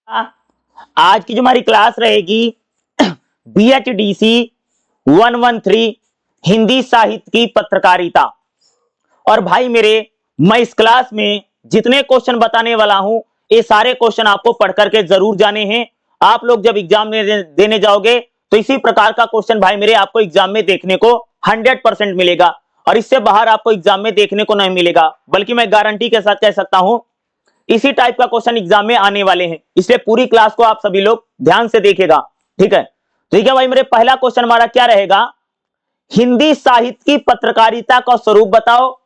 आज की जो हमारी क्लास रहेगी BHDC 113 हिंदी साहित्य की पत्रकारिता। और भाई मेरे, मैं इस क्लास में जितने क्वेश्चन बताने वाला हूं ये सारे क्वेश्चन आपको पढ़ करके जरूर जाने हैं। आप लोग जब एग्जाम देने जाओगे तो इसी प्रकार का क्वेश्चन भाई मेरे आपको एग्जाम में देखने को 100% मिलेगा और इससे बाहर आपको एग्जाम में देखने को नहीं मिलेगा, बल्कि मैं गारंटी के साथ कह सकता हूं इसी टाइप का क्वेश्चन एग्जाम में आने वाले हैं। इसलिए पूरी क्लास को आप सभी लोग ध्यान से देखिएगा। ठीक है भाई मेरे, पहला क्वेश्चन हमारा क्या रहेगा? हिंदी साहित्य की पत्रकारिता का स्वरूप बताओ,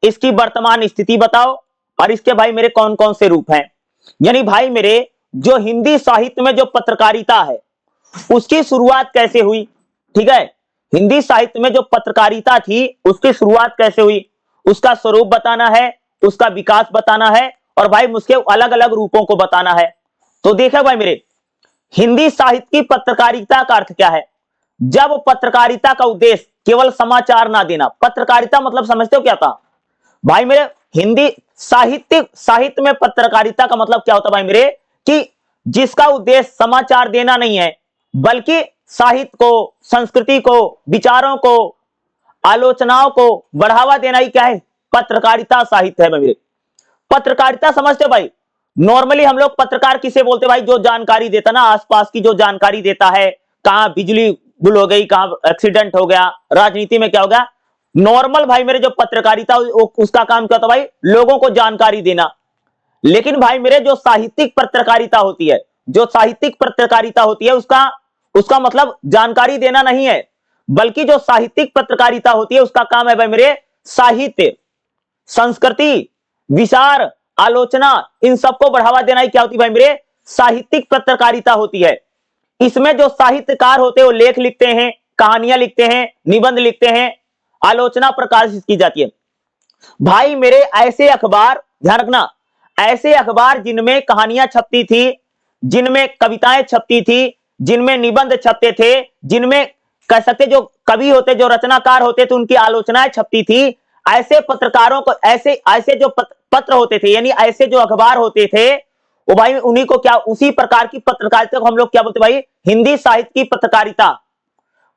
इसकी वर्तमान स्थिति बताओ और इसके भाई मेरे कौन कौन से रूप हैं। यानी भाई मेरे जो हिंदी साहित्य में जो पत्रकारिता है उसकी शुरुआत कैसे हुई। ठीक है, हिंदी साहित्य में जो पत्रकारिता थी उसकी शुरुआत कैसे हुई, उसका स्वरूप बताना है, उसका विकास बताना है और भाई उसके अलग अलग रूपों को बताना है। तो देखा भाई मेरे, हिंदी साहित्य की पत्रकारिता का अर्थ क्या है? जब पत्रकारिता का उद्देश्य केवल समाचार ना देना। पत्रकारिता मतलब समझते हो क्या था भाई मेरे? हिंदी साहित्य में पत्रकारिता का मतलब क्या होता भाई मेरे कि जिसका उद्देश्य समाचार देना नहीं है, बल्कि साहित्य को, संस्कृति को, विचारों को, आलोचनाओं को बढ़ावा देना ही क्या है? पत्रकारिता साहित्य है भाई मेरे। पत्रकारिता समझते हो भाई? नॉर्मली हम लोग पत्रकार किसे बोलते भाई? जो जानकारी देता ना, आसपास की जो जानकारी देता है, कहां बिजली गुल हो गई, कहां एक्सीडेंट हो गया, राजनीति में क्या हो गया। नॉर्मल भाई मेरे जो पत्रकारिता उसका काम क्या होता भाई? लोगों को जानकारी देना। लेकिन भाई मेरे जो साहित्यिक पत्रकारिता होती है, जो साहित्यिक पत्रकारिता होती है उसका मतलब जानकारी देना नहीं है, बल्कि जो साहित्यिक पत्रकारिता होती है उसका काम है भाई मेरे साहित्य, संस्कृति, विचार, आलोचना, इन सबको बढ़ावा देना ही क्या होती है भाई मेरे? साहित्यिक पत्रकारिता होती है। इसमें जो साहित्यकार होते हैं वो लेख लिखते हैं, कहानियां लिखते हैं, निबंध लिखते हैं, आलोचना प्रकाशित की जाती है। भाई मेरे ऐसे अखबार, ध्यान रखना, ऐसे अखबार जिनमें कहानियां छपती थी, जिनमें कविताएं छपती थी, जिनमें निबंध छपते थे, जिनमें कह सकते जो कवि होते, जो रचनाकार होते थे, उनकी आलोचनाएं छपती थी, ऐसे पत्रकारों को, ऐसे जो पत्र होते थे, यानी ऐसे जो अखबार होते थे वो भाई उन्हीं को क्या, उसी प्रकार की पत्रकारिता को हम लोग क्या बोलते भाई? हिंदी साहित्य की पत्रकारिता।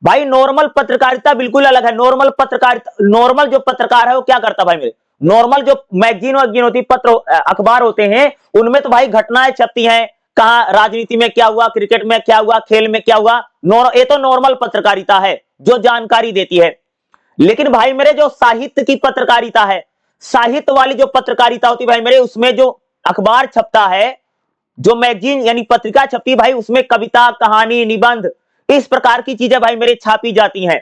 भाई नॉर्मल पत्रकारिता बिल्कुल अलग है। नॉर्मल पत्रकारिता, नॉर्मल जो पत्रकार है वो क्या करता भाई मेरे? नॉर्मल जो मैगजीन वैगजीन होती, पत्र अखबार होते हैं, उनमें तो भाई घटनाएं छपती हैं, कहां राजनीति में क्या हुआ, क्रिकेट में क्या हुआ, खेल में क्या हुआ। ये तो नॉर्मल पत्रकारिता है जो जानकारी देती है। लेकिन भाई मेरे जो साहित्य की पत्रकारिता है, साहित्य वाली जो पत्रकारिता होती है भाई मेरे, उसमें जो अखबार छपता है, जो मैगजीन यानी पत्रिका छपती है भाई, उसमें कविता, कहानी, निबंध, इस प्रकार की चीजें भाई मेरे छापी जाती हैं।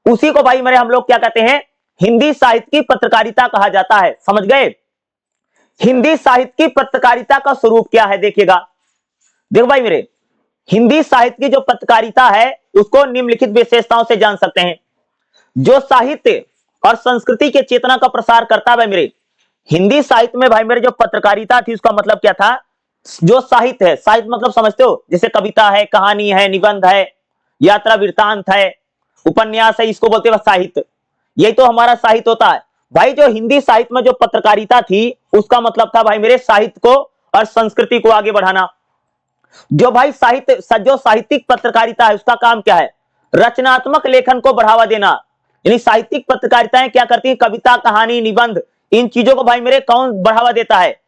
उसी को भाई मेरे हम लोग क्या कहते हैं? हिंदी साहित्य की पत्रकारिता कहा जाता है। समझ गए? हिंदी साहित्य की पत्रकारिता का स्वरूप क्या है देखिएगा। देखो भाई मेरे, हिंदी साहित्य की जो पत्रकारिता है उसको निम्नलिखित विशेषताओं से जान सकते हैं। जो साहित्य और संस्कृति के चेतना का प्रसार करता है भाई मेरे, हिंदी साहित्य में भाई मेरे जो पत्रकारिता थी उसका मतलब क्या था? जो साहित्य है, साहित्य मतलब समझते हो, जैसे कविता है, कहानी है, निबंध है, यात्रा वृत्तांत है, उपन्यास है, इसको बोलते हैं साहित्य। यही तो हमारा साहित्य होता है भाई। जो हिंदी साहित्य में जो पत्रकारिता थी उसका मतलब था भाई मेरे साहित्य को और संस्कृति को आगे बढ़ाना। जो भाई साहित्य, जो साहित्यिक पत्रकारिता है उसका काम क्या है? रचनात्मक लेखन को बढ़ावा देना। यानी साहित्यिक पत्रकारिताएं क्या करती है? कविता, कहानी, निबंध, इन चीजों को भाई मेरे कौन बढ़ावा देता है?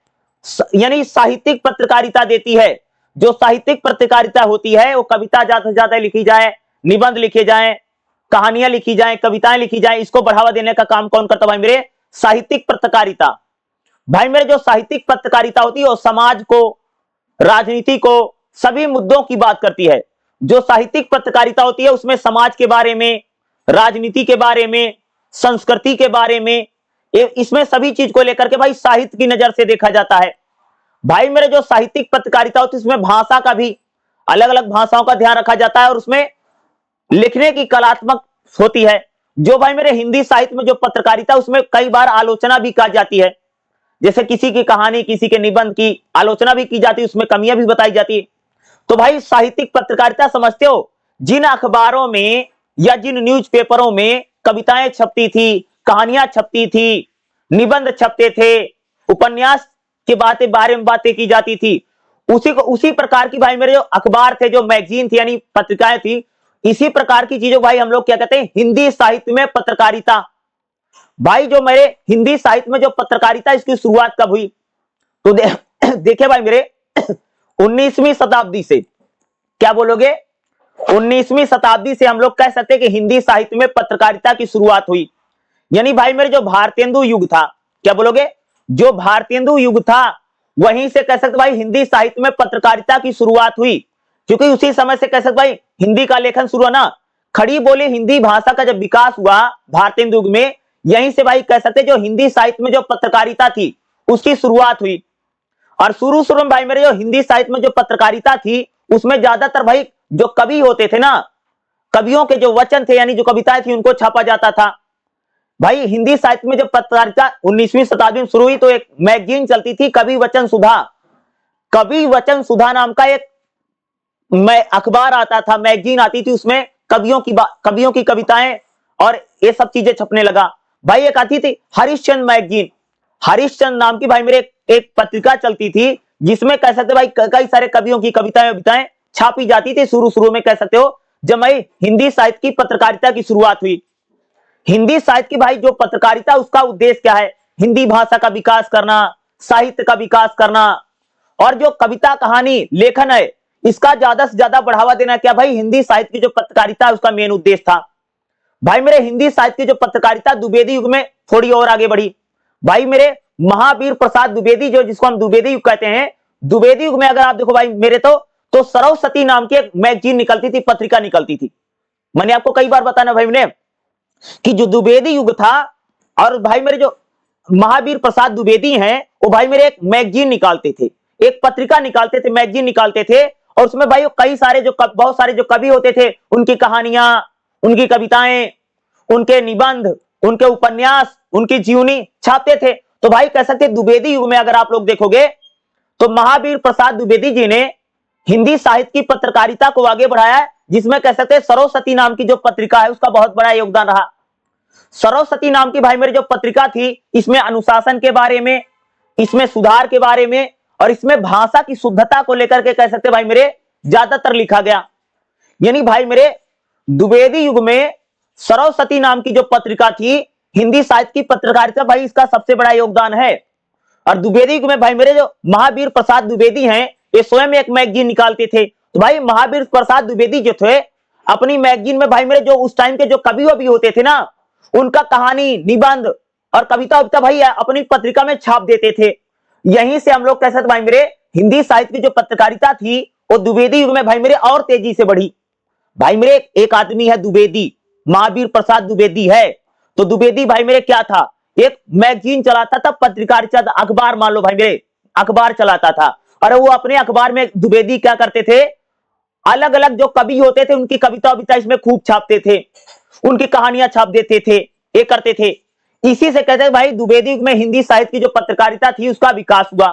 यानी साहित्यिक पत्रकारिता देती है। जो साहित्यिक पत्रकारिता होती है वो कविता ज्यादा से ज्यादा लिखी जाए, निबंध लिखे जाएं, कहानियां लिखी जाएं, कविताएं लिखी जाएं, इसको बढ़ावा देने का काम कौन करता भाई मेरे? साहित्यिक पत्रकारिता। भाई मेरे जो साहित्यिक पत्रकारिता होती है वो समाज को, राजनीति को, सभी मुद्दों की बात करती है। जो साहित्यिक पत्रकारिता होती है उसमें समाज के बारे में, राजनीति के बारे में, संस्कृति के बारे में, इसमें सभी चीज को लेकर के भाई साहित्य की नजर से देखा जाता है। भाई मेरे जो साहित्यिक पत्रकारिता होती है उसमें भाषा का भी, अलग अलग भाषाओं का ध्यान रखा जाता है और उसमें लिखने की कलात्मक होती है। जो भाई मेरे हिंदी साहित्य में जो पत्रकारिता उसमें कई बार आलोचना भी की जाती है, जैसे किसी की कहानी, किसी के निबंध की आलोचना भी की जाती है, उसमें कमियां भी बताई जाती है। तो भाई साहित्यिक पत्रकारिता समझते हो, जिन अखबारों में या जिन न्यूज़पेपरों में कविताएं छपती थी, कहानियां छपती थी, निबंध छपते थे, उपन्यास के बारे में बातें की जाती थी, उसी प्रकार की भाई मेरे जो अखबार थे, जो मैगजीन थी यानी पत्रिकाएं थी, इसी प्रकार की चीजों भाई हम लोग क्या कहते हैं, हिंदी साहित्य में पत्रकारिता। भाई जो मेरे हिंदी साहित्य में जो पत्रकारिता, इसकी शुरुआत कब हुई? तो देखिए भाई मेरे 19वीं शताब्दी से, क्या बोलोगे, 19वीं शताब्दी से हम लोग कह सकते हैं कि हिंदी साहित्य में पत्रकारिता की शुरुआत हुई। यानी भाई मेरे जो भारतेंदु युग था, क्या बोलोगे, जो भारतेंदु युग था, वहीं से कह सकते भाई हिंदी साहित्य में पत्रकारिता की शुरुआत हुई। क्योंकि उसी समय से कह सकते भाई हिंदी का लेखन शुरू हुआ ना। खड़ी बोली हिंदी भाषा का जब विकास हुआ भारतेंदु युग में, यहीं से भाई कह सकते जो हिंदी साहित्य में जो पत्रकारिता थी उसकी शुरुआत हुई। और शुरू शुरू में भाई मेरे जो हिंदी साहित्य में जो पत्रकारिता थी, उसमें ज्यादातर भाई जो कवि होते थे ना, कवियों के जो वचन थे यानी जो कविताएं थी, उनको छापा जाता था। भाई हिंदी साहित्य में जब पत्रकारिता 19वीं शताब्दी में शुरू हुई, तो एक मैगजीन चलती थी, कवि वचन सुधा। कवि वचन सुधा नाम का एक अखबार आता था, मैगजीन आती थी, उसमें कवियों की कविताएं और ये सब चीजें छपने लगा। भाई एक आती थी हरिश्चंद्र मैगजीन, हरिश्चंद्र नाम की भाई मेरे एक पत्रिका चलती थी, जिसमें कह सकते भाई कई सारे कवियों की कविताएं छापी जाती थी। शुरू में कह सकते हो जब भाई हिंदी साहित्य की पत्रकारिता की शुरुआत हुई। हिंदी साहित्य की भाई जो पत्रकारिता, उसका उद्देश्य क्या है? हिंदी भाषा का विकास करना, साहित्य का विकास करना, और जो कविता कहानी लेखन है, इसका ज्यादा से ज्यादा बढ़ावा देना। क्या भाई हिंदी साहित्य की जो पत्रकारिता है, उसका मेन उद्देश्य था। भाई मेरे हिंदी साहित्य की जो पत्रकारिता द्विवेदी युग में थोड़ी और आगे बढ़ी। भाई मेरे महावीर प्रसाद द्विवेदी, जो जिसको हम द्विवेदी युग कहते हैं, द्विवेदी युग में अगर आप देखो भाई मेरे, तो सरस्वती नाम की एक मैगजीन निकलती थी, पत्रिका निकलती थी। मैंने आपको कई बार बताना भाई मैंने कि जो द्विवेदी युग था, और भाई मेरे जो महावीर प्रसाद द्विवेदी हैं, वो भाई मेरे एक मैगजीन निकालते थे, एक पत्रिका निकालते थे, मैगजीन निकालते थे। और उसमें भाई कई सारे बहुत सारे जो कवि होते थे, उनकी कहानियां, उनकी कविताएं, उनके निबंध, उनके उपन्यास, उनकी जीवनी छापते थे। तो भाई कह सकते द्विवेदी युग में अगर आप लोग देखोगे, तो महावीर प्रसाद द्विवेदी जी ने हिंदी साहित्य की पत्रकारिता को आगे बढ़ाया, जिसमें कह सकते सरस्वती नाम की जो पत्रिका है, उसका बहुत बड़ा योगदान रहा। सरस्वती नाम की भाई मेरी जो पत्रिका थी, इसमें अनुशासन के बारे में, इसमें सुधार के बारे में, और इसमें भाषा की शुद्धता को लेकर के कह सकते भाई मेरे ज्यादातर लिखा गया। यानी भाई मेरे द्विवेदी युग में सरस्वती नाम की जो पत्रिका थी, हिंदी साहित्य की पत्रकारिता, भाई इसका सबसे बड़ा योगदान है। और द्विवेदी युग में भाई मेरे जो महावीर प्रसाद द्विवेदी हैं, ये स्वयं एक मैगजीन निकालते थे। तो भाई महावीर प्रसाद द्विवेदी जो थे, अपनी मैगजीन में भाई मेरे जो उस टाइम के जो कवि भी होते थे ना, उनका कहानी, निबंध और कविता भाई अपनी पत्रिका में छाप देते थे। यहीं से हम लोग कह सकते भाई मेरे हिंदी साहित्य की जो पत्रकारिता थी, वो द्विवेदी युग में भाई मेरे और तेजी से बढ़ी। भाई मेरे एक आदमी है द्विवेदी, महावीर प्रसाद द्विवेदी है। तो द्विवेदी भाई मेरे क्या था, एक मैगजीन चलाता था, पत्रकारिता, अखबार मान लो भाई मेरे, अखबार चलाता था। और वो अपने अखबार में द्विवेदी क्या करते थे, अलग अलग जो कवि होते थे, उनकी कविता इसमें खूब छापते थे, उनकी कहानियां छाप देते थे, ये करते थे। इसी से कहते हैं भाई द्विवेदी युग में हिंदी साहित्य की जो पत्रकारिता थी, उसका विकास हुआ।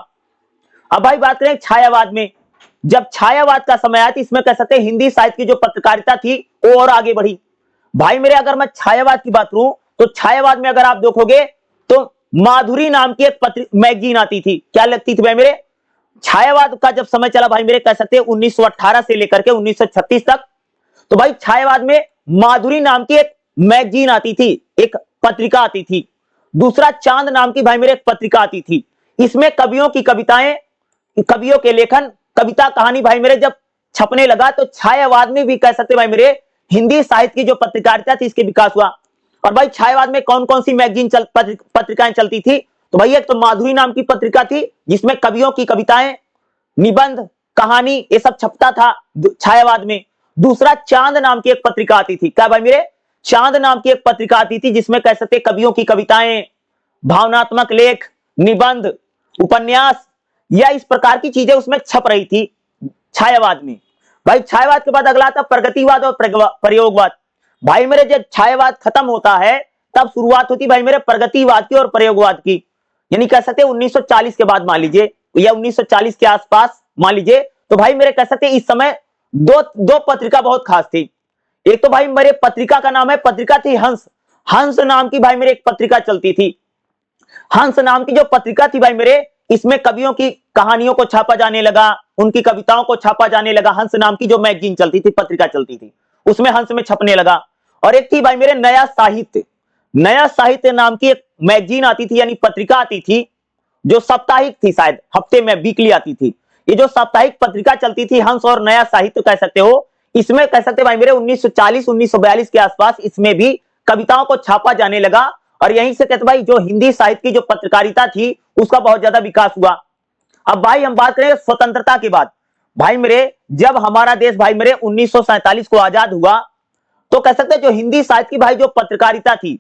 अब भाई बात करें छायावाद में, जब छायावाद का समय आया, इसमें कह सकते हैं हिंदी साहित्य की जो पत्रकारिता थी, वो और आगे बढ़ी। भाई मेरे अगर मैं छायावाद की बात करूं, तो छायावाद में अगर आप देखोगे, तो माधुरी नाम की एक मैगजीन आती थी। क्या लगती थी भाई मेरे, छायावाद का जब समय चला भाई मेरे, कह सकते हैं 1918 से लेकर के 1936 तक, तो भाई छायावाद में माधुरी नाम की एक मैगजीन आती थी, एक पत्रिका आती थी। दूसरा चांद नाम की भाई मेरे एक पत्रिका आती थी। इसमें कवियों की कविताएं, कवियों के लेखन, कविता कहानी भाई मेरे जब छपने लगा, तो छायावाद में भी कह सकते भाई मेरे हिंदी साहित्य की जो पत्रकारिता थी, इसके विकास हुआ। और भाई छायावाद में कौन कौन सी मैगजीन पत्रिकाएं चलती थी, तो भाई एक तो माधुरी नाम की पत्रिका थी, जिसमें कवियों की कविताएं, निबंध, कहानी, ये सब छपता था छायावाद में। दूसरा चांद नाम की एक पत्रिका आती थी। क्या भाई मेरे, चांद नाम की एक पत्रिका आती थी, जिसमें कह सकते कवियों की कविताएं, भावनात्मक लेख, निबंध, उपन्यास, या इस प्रकार की चीजें उसमें छप रही थी छायावाद में। भाई छायावाद के बाद अगला था प्रगतिवाद और प्रयोगवाद। भाई मेरे जब छायावाद खत्म होता है, तब शुरुआत होती भाई मेरे प्रगतिवाद की और प्रयोगवाद की। यानी कह सकते 1940 के बाद मान लीजिए, या 1940 के आसपास मान लीजिए। तो भाई मेरे कह सकते इस समय दो पत्रिका बहुत खास थी। एक तो भाई मेरे पत्रिका का नाम है, पत्रिका थी हंस। हंस नाम की भाई मेरे एक पत्रिका चलती थी। हंस नाम की जो पत्रिका थी भाई मेरे, इसमें कवियों की कहानियों को छापा जाने लगा, उनकी कविताओं को छापा जाने लगा। हंस नाम की जो मैगजीन चलती थी, पत्रिका चलती थी, उसमें हंस में छपने लगा। और एक थी भाई मेरे नया साहित्य, नया साहित्य नाम की एक मैगजीन आती थी, यानी पत्रिका आती थी, जो साप्ताहिक थी, शायद हफ्ते में वीकली आती थी। ये जो साप्ताहिक पत्रिका चलती थी, हंस और नया साहित्य कह सकते हो, इसमें कह सकते भाई मेरे 1940-1942 के आसपास इसमें भी कविताओं को छापा जाने लगा। और यहीं से कहते भाई जो हिंदी साहित्य की जो पत्रकारिता थी उसका बहुत ज्यादा विकास हुआ। अब भाई हम बात करें स्वतंत्रता के बाद, भाई मेरे जब हमारा देश भाई मेरे 1947 को आजाद हुआ, तो कह सकते जो हिंदी साहित्य की भाई जो पत्रकारिता थी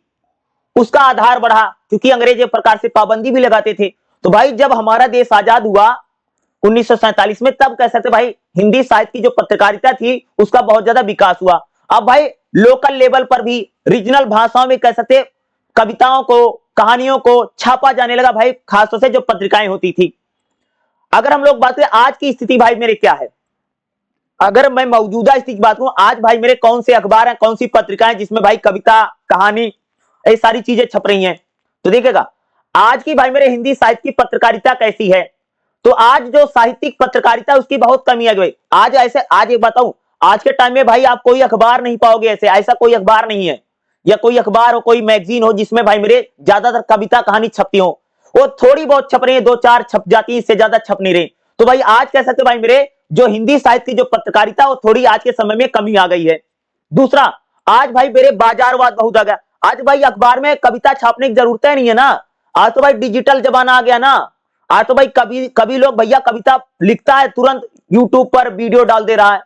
उसका आधार बढ़ा, क्योंकि अंग्रेज एक प्रकार से पाबंदी भी लगाते थे। तो भाई जब हमारा देश आजाद हुआ 1947 में, तब कह सकते भाई हिंदी साहित्य की जो पत्रकारिता थी उसका बहुत ज्यादा विकास हुआ। अब भाई लोकल लेवल पर भी रीजनल भाषाओं में कह सकते कविताओं को, कहानियों को छापा जाने लगा भाई, खासतौर से जो पत्रिकाएं होती थी। अगर हम लोग बात करें आज की स्थिति भाई मेरे क्या है, अगर मैं मौजूदा स्थिति की बात करूं, आज भाई मेरे कौन से अखबार हैं, कौन सी पत्रिकाएं जिसमें भाई कविता, कहानी, ये सारी चीजें छप रही हैं, तो देखिएगा आज की भाई मेरे हिंदी साहित्य की पत्रकारिता कैसी है। तो आज जो साहित्यिक पत्रकारिता उसकी बहुत कमी है भाई। आज ऐसे, आज एक बताऊं, आज के टाइम में भाई आप कोई अखबार नहीं पाओगे, ऐसा कोई अखबार नहीं है, या कोई अखबार हो, कोई मैगजीन हो जिसमें भाई मेरे ज्यादातर कविता कहानी छपती हो। वो थोड़ी बहुत छप रही है, 2-4 छप जाती है, इससे ज्यादा छप नहीं रही। तो भाई आज कह सकते भाई मेरे जो हिंदी साहित्य की जो पत्रकारिता वो थोड़ी आज के समय में कमी आ गई है। दूसरा, आज भाई मेरे बाजारवाद बहुत आ गया। आज भाई अखबार में कविता छापने की जरूरत नहीं है ना, आज तो भाई डिजिटल जमाना आ गया ना। आज तो भाई कभी लोग भैया कविता लिखता है, तुरंत यूट्यूब पर वीडियो डाल दे रहा है,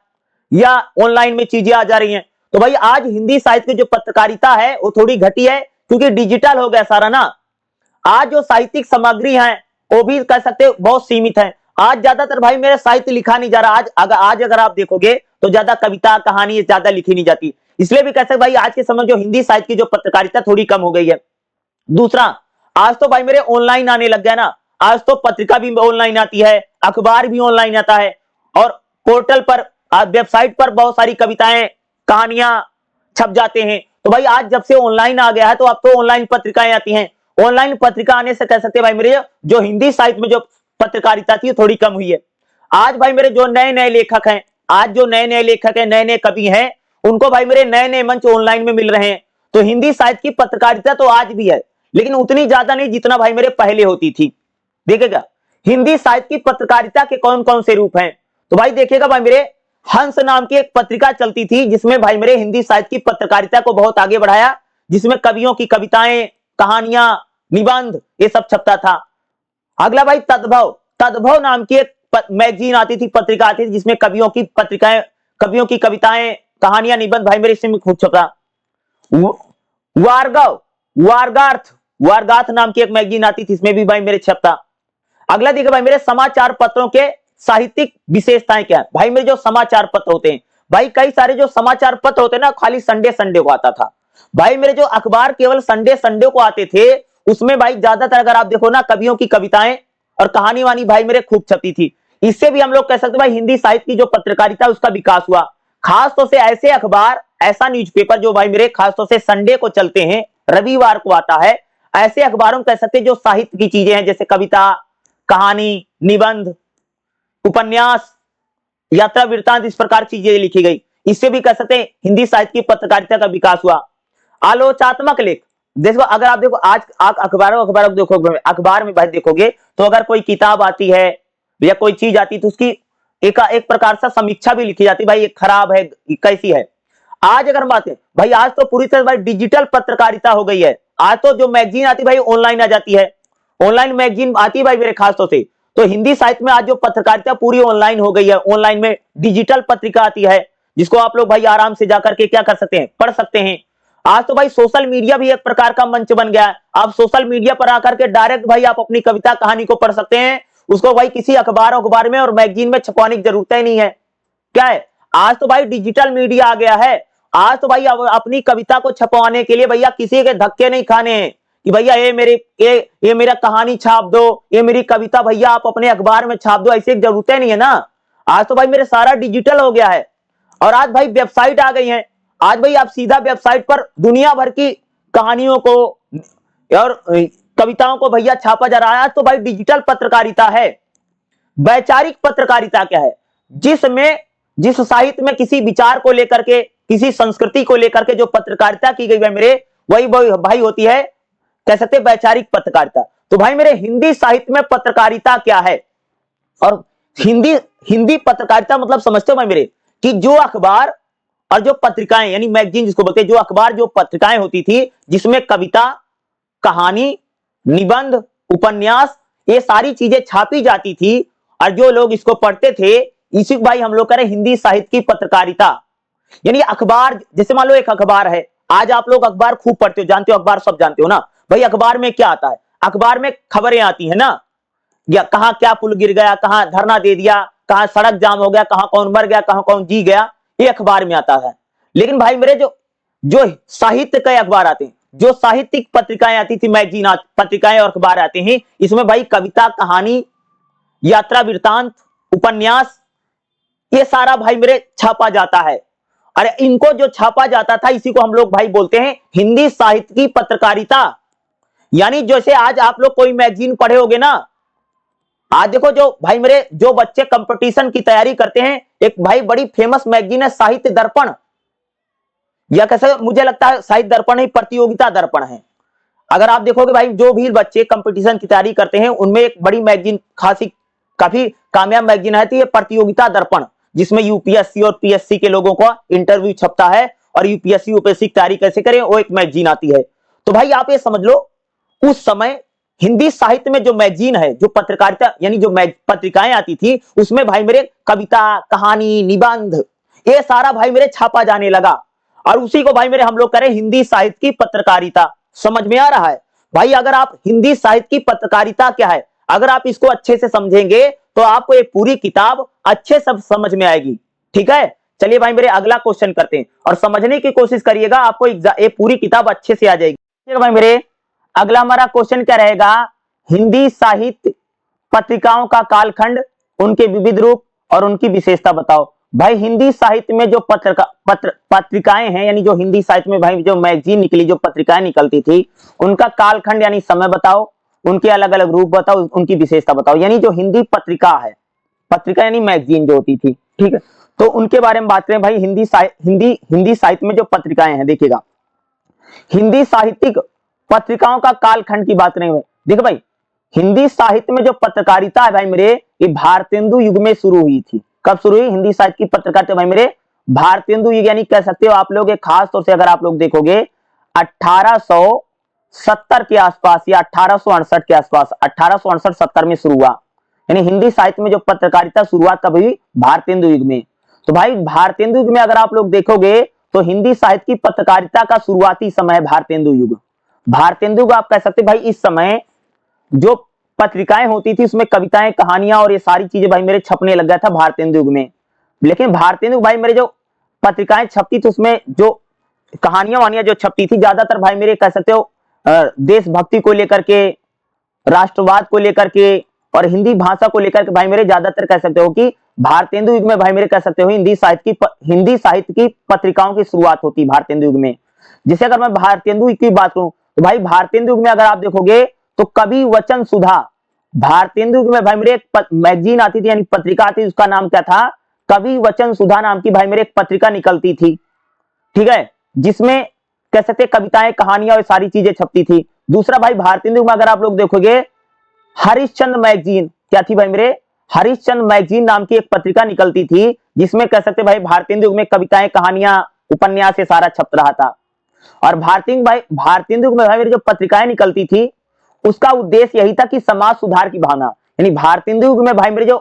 या ऑनलाइन में चीजें आ जा रही हैं। तो भाई आज हिंदी साहित्य की जो पत्रकारिता है वो थोड़ी घटी है, क्योंकि डिजिटल हो गया सारा ना। आज जो साहित्यिक सामग्री है वो भी कह सकते बहुत सीमित है। आज ज्यादातर भाई मेरे साहित्य लिखा नहीं जा रहा। आज अगर आप देखोगे तो ज्यादा कविता, कहानी ज्यादा लिखी नहीं जाती। इसलिए भी कह सकते भाई आज के समय जो हिंदी साहित्य की जो पत्रकारिता थोड़ी कम हो गई है। दूसरा, आज तो भाई मेरे ऑनलाइन आने लग गया ना। आज तो पत्रिका भी ऑनलाइन आती है, अखबार भी ऑनलाइन आता है, और पोर्टल पर, वेबसाइट पर बहुत सारी कविताएं, कहानियां छप जाते हैं। तो भाई आज जब से ऑनलाइन आ गया है तो अब तो ऑनलाइन पत्रिकाएं आती हैं। ऑनलाइन पत्रिका आने से कह सकते भाई मेरे जो हिंदी साहित्य में जो पत्रकारिता थी थोड़ी कम हुई है। आज भाई मेरे जो नए नए लेखक हैं, आज जो नए नए लेखक हैं, नए नए कवि हैं, उनको भाई मेरे नए नए मंच ऑनलाइन में मिल रहे हैं। तो हिंदी साहित्य की पत्रकारिता तो आज भी है, लेकिन उतनी ज्यादा नहीं जितना भाई मेरे पहले होती थी। देखिएगा हिंदी साहित्य की पत्रकारिता के कौन कौन से रूप हैं, तो भाई देखिएगा भाई मेरे हंस नाम की एक पत्रिका चलती थी, जिसमें भाई मेरे हिंदी साहित्य की पत्रकारिता को बहुत आगे बढ़ाया, जिसमें कवियों की कविताएं, कहानियां, निबंध, ये सब छपता था। अगला भाई तद्भव, तद्भव नाम की एक मैगजीन आती थी, पत्रिका आती थी, जिसमें कवियों की पत्रिकाएं, कवियों की कविताएं, कहानियां, निबंध भाई मेरे इसमें खूब छपता। वार्गव, वार्गार्थ, वार्गार्थ नाम की एक मैगजीन आती थी, इसमें भी भाई मेरे छपता। अगला देखिए भाई मेरे समाचार पत्रों के साहित्यिक विशेषताएं क्या है। भाई मेरे जो समाचार पत्र होते हैं, भाई कई सारे जो समाचार पत्र होते हैं ना, खाली संडे संडे को आता था। भाई मेरे जो अखबार केवल संडे संडे को आते थे, उसमें भाई ज्यादातर अगर आप देखो ना, कवियों की कविताएं और कहानी वानी भाई मेरे खूब छपती थी। इससे भी हम लोग कह सकते भाई हिंदी साहित्य की जो पत्रकारिता उसका विकास हुआ। खासतौर से ऐसे अखबार, ऐसा न्यूज़पेपर जो भाई मेरे खासतौर से संडे को चलते हैं, रविवार को आता है, ऐसे अखबारों में कह सकते जो साहित्य की चीजें हैं, जैसे कविता, कहानी, निबंध, उपन्यास, यात्रा वृत्तांत, इस प्रकार चीजें लिखी गई। इससे भी कह सकते हैं हिंदी साहित्य की पत्रकारिता का विकास हुआ। आलोचनात्मक लेख, देखो अगर आप देखो आज आप अखबारों देखोगे, अखबार में भाई देखोगे तो अगर कोई किताब आती है या कोई चीज आती है तो उसकी एक प्रकार से समीक्षा भी लिखी जाती है, भाई ये खराब है, कैसी है। आज अगर बात है भाई, आज तो पूरी तरह भाई डिजिटल पत्रकारिता हो गई है। आज तो जो मैगजीन आती है भाई ऑनलाइन आ जाती है, ऑनलाइन मैगजीन आती है भाई मेरे खासतौर से। तो हिंदी साहित्य में आज जो पत्रकारिता पूरी ऑनलाइन हो गई है, ऑनलाइन में डिजिटल पत्रिका आती है, जिसको आप लोग भाई आराम से जाकर के क्या कर सकते हैं, पढ़ सकते हैं। आज तो भाई सोशल मीडिया भी एक प्रकार का मंच बन गया है। आप सोशल मीडिया पर आकर के डायरेक्ट भाई आप अपनी कविता कहानी को पढ़ सकते हैं, उसको भाई किसी अखबार में और मैगजीन में छपवाने की जरूरत ही नहीं है। क्या है, आज तो भाई डिजिटल मीडिया आ गया है। आज तो भाई अपनी कविता को छपवाने के लिए भैया किसी के धक्के नहीं खाने हैं कि भैया ये मेरा कहानी छाप दो, ये मेरी कविता भैया आप अपने अखबार में छाप दो, ऐसी जरूरत नहीं है ना। आज तो भाई मेरे सारा डिजिटल हो गया है। और आज भाई वेबसाइट आ गई है। आज भाई आप सीधा वेबसाइट पर दुनिया भर की कहानियों को और कविताओं को भैया छापा जा रहा है। आज तो भाई डिजिटल पत्रकारिता है। वैचारिक पत्रकारिता क्या है? जिस साहित्य में किसी विचार को लेकर के, किसी संस्कृति को लेकर के जो पत्रकारिता की गई है मेरे, वही भाई होती है, कह सकते हैं, वैचारिक पत्रकारिता। तो भाई मेरे हिंदी साहित्य में पत्रकारिता क्या है? और हिंदी पत्रकारिता मतलब समझते हो भाई मेरे, कि जो अखबार और जो पत्रिकाएं यानी मैगजीन जिसको बोलते हैं, जो अखबार जो पत्रिकाएं होती थी जिसमें कविता, कहानी, निबंध, उपन्यास, ये सारी चीजें छापी जाती थी और जो लोग इसको पढ़ते थे, इसी को भाई हम लोग करें हिंदी साहित्य की पत्रकारिता। यानी अखबार, जैसे मान लो एक अखबार है, आज आप लोग अखबार खूब पढ़ते हो, जानते हो अखबार सब जानते हो ना भाई। अखबार में क्या आता है? अखबार में खबरें आती है ना, या कहां क्या पुल गिर गया, कहां धरना दे दिया, कहां सड़क जाम हो गया, कहां कौन मर गया, कहां कौन जी गया, ये अखबार में आता है। लेकिन भाई मेरे जो जो साहित्य के अखबार आते हैं, जो साहित्यिक पत्रिकाएं आती थी, मैगजीन पत्रिकाएं और अखबार आते हैं, इसमें भाई कविता, कहानी, यात्रा वृत्तांत, उपन्यास, ये सारा भाई मेरे छापा जाता है। अरे इनको जो छापा जाता था, इसी को हम लोग भाई बोलते हैं हिंदी साहित्य की पत्रकारिता। यानी जैसे आज आप लोग कोई मैगजीन पढ़े होगे ना, आज देखो जो भाई मेरे जो बच्चे कंपटीशन की तैयारी करते हैं, एक भाई बड़ी फेमस मैगजीन है साहित्य दर्पण, या कैसे मुझे लगता है साहित्य दर्पण ही प्रतियोगिता दर्पण है। अगर आप देखोगे भाई जो भी बच्चे कंपटीशन की तैयारी करते हैं, उनमें एक बड़ी मैगजीन खासी काफी कामयाब मैगजीन है, ये प्रतियोगिता दर्पण, जिसमें यूपीएससी और पीएससी के लोगों को इंटरव्यू छपता है और यूपीएससी यूपीएससी की तैयारी कैसे करें, वो एक मैगजीन आती है। तो भाई आप ये समझ लो, उस समय हिंदी साहित्य में जो मैगजीन है, जो पत्रकारिता यानी जो पत्रिकाएं आती थी, उसमें भाई मेरे कविता, कहानी, निबंध, ये सारा भाई मेरे छापा जाने लगा और उसी को भाई मेरे हम लोग करें हिंदी साहित्य की पत्रकारिता। समझ में आ रहा है भाई? अगर आप हिंदी साहित्य की पत्रकारिता क्या है, अगर आप इसको अच्छे से समझेंगे तो आपको ये पूरी किताब अच्छे से समझ में आएगी। ठीक है, चलिए भाई मेरे अगला क्वेश्चन करते हैं और समझने की कोशिश करिएगा, आपको ये पूरी किताब अच्छे से आ जाएगी। भाई मेरे अगला हमारा क्वेश्चन क्या रहेगा? हिंदी साहित्य पत्रिकाओं का कालखंड, उनके विविध रूप और उनकी विशेषता बताओ। भाई हिंदी साहित्य में जो पत्रिकाएं हैं, यानी जो हिंदी साहित्य में भाई जो मैगजीन निकली, जो पत्रिकाएं निकलती थी, उनका कालखंड यानी समय बताओ, उनके अलग अलग रूप बताओ, उनकी विशेषता बताओ। यानी जो हिंदी पत्रिका है, पत्रिका यानी मैगजीन जो होती थी, ठीक है, तो उनके बारे में बात करें। भाई हिंदी साहित्य में जो पत्रिकाएं हैं, देखिएगा हिंदी साहित्यिक पत्रिकाओं का कालखंड की बात नहीं है। देखो भाई हिंदी साहित्य में जो पत्रकारिता है भाई मेरे, ये भारतेंदु युग में शुरू हुई थी। कब शुरू हुई हिंदी साहित्य की पत्रकारिता? भाई मेरे भारतेंदु युग, यानी कह सकते हो आप लोग खास तौर से अगर आप लोग देखोगे 1870 के आसपास या 1868 के आसपास, 1868-70 में शुरू हुआ। यानी हिंदी साहित्य में जो पत्रकारिता शुरुआत कब हुई? भारतेंदु युग में। तो भाई भारतेंदु युग में अगर आप लोग देखोगे तो हिंदी साहित्य की पत्रकारिता का शुरुआती समय है भारतेंदु युग। भारतेंदु युग आप कह सकते भाई इस समय जो पत्रिकाएं होती थी उसमें कविताएं, कहानियां और ये सारी चीजें भाई मेरे छपने लग गया था भारतेंदु युग में। लेकिन भारतेंदु भाई मेरे जो पत्रिकाएं छपती थी उसमें जो कहानियां वानियां जो छपती थी, ज्यादातर भाई मेरे कह सकते हो देशभक्ति को लेकर के, राष्ट्रवाद को लेकर के और हिंदी भाषा को लेकर के भाई मेरे ज्यादातर कह सकते हो कि भारतेंदु युग में भाई मेरे कह सकते हो हिंदी साहित्य की पत्रिकाओं की शुरुआत होती भारतेंदु युग में। जैसे अगर मैं भारतेंदु युग की बात करूं तो भाई भारतेंदु युग में अगर आप देखोगे तो कवि वचन सुधा, भारतेंदु युग में भाई मेरे एक मैगजीन आती थी यानी पत्रिका आती थी, उसका नाम क्या था? कवि वचन सुधा नाम की भाई मेरे एक पत्रिका निकलती थी। ठीक है, जिसमें कह सकते कविताएं, कहानियां और सारी चीजें छपती थी। दूसरा भाई भारतेंदु युग में अगर आप लोग देखोगे हरिश्चंद्र मैगजीन, क्या थी भाई मेरे? हरिश्चंद्र मैगजीन नाम की एक पत्रिका निकलती थी, जिसमें कह सकते भाई भारतेंदु युग में कविताएं, कहानियां, उपन्यास से सारा छप रहा था। और भारतेंदु युग में भाई मेरी जो पत्रिकाएं निकलती थी उसका उद्देश्य यही था कि समाज सुधार की भावना, यानी भारतेंदु युग में भाई मेरे जो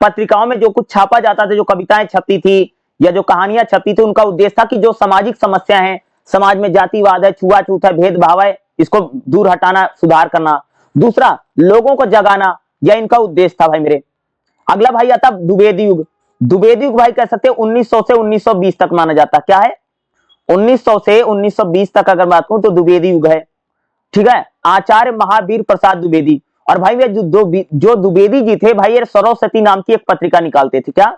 पत्रिकाओं में जो कुछ छापा जाता था, जो कविताएं छपती थी या जो कहानियां छपती थी, उनका उद्देश्य था कि जो सामाजिक समस्या है, समाज में जातिवाद है, छुआछूत है, भेदभाव है, इसको दूर हटाना, सुधार करना। दूसरा लोगों को जगाना, यह इनका उद्देश्य था भाई मेरे। अगला भाई आता द्विवेदी युग। द्विवेदी युग भाई कह सकते हैं 1900 से 1920 तक माना जाता। क्या है? 1900 से 1920 तक अगर बात करूं तो द्विवेदी युग है। ठीक है, आचार्य महावीर प्रसाद द्विवेदी। और भाई जो द्विवेदी जी थे भाई, ये सरस्वती नाम की एक पत्रिका निकालते थे। क्या?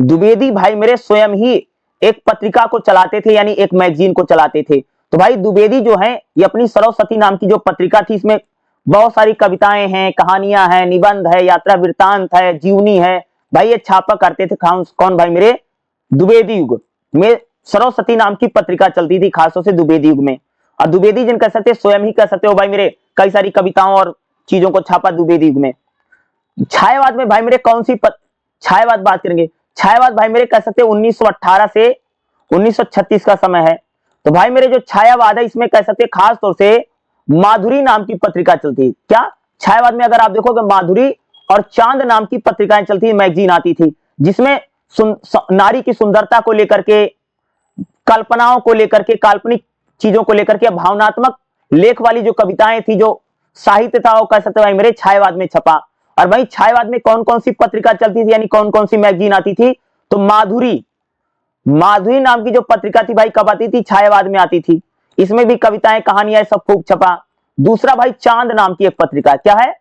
द्विवेदी भाई मेरे स्वयं ही एक पत्रिका को चलाते थे, यानी एक मैगजीन को चलाते थे। तो भाई द्विवेदी जो है ये अपनी सरस्वती नाम की जो पत्रिका थी, इसमें बहुत सारी कविताएं हैं, कहानियां हैं, निबंध है, यात्रा वृत्तांत है, जीवनी है। भाई ये छापा करते थे कौन भाई मेरे, द्विवेदी युग में सरस्वती नाम की पत्रिका चलती थी, खासतौर से द्विवेदी युग में। और द्विवेदी जिन कह सकते स्वयं ही कह सकते हो भाई मेरे, कई सारी कविताओं और चीजों को छापा द्विवेदी युग में। छायावाद में भाई मेरे कौन सी छायावाद बात करेंगे, छायावाद भाई मेरे कह सकते 1918 से 1936 का समय है। तो भाई मेरे जो छायावाद है इसमें कह सकते खास तौर से माधुरी नाम की पत्रिका चलती, क्या छायावाद में अगर आप देखोगे माधुरी और चांद नाम की पत्रिकाएं चलती, मैगजीन आती थी, जिसमें नारी की सुंदरता को लेकर के, कल्पनाओं को लेकर के, काल्पनिक चीजों को लेकर के भावनात्मक लेख वाली जो कविताएं थी, जो साहित्य था, वो कह सकते भाई मेरे छायावाद में छपा। और भाई छायावाद में कौन कौन सी पत्रिका चलती थी, यानी कौन कौन सी मैगजीन आती थी, तो माधुरी नाम की जो पत्रिका थी भाई कब आती थी, छायावाद में आती थी। इसमें भी कविताएं, कहानियां सब खूब छपा। दूसरा भाई चांद नाम की एक पत्रिका, क्या है,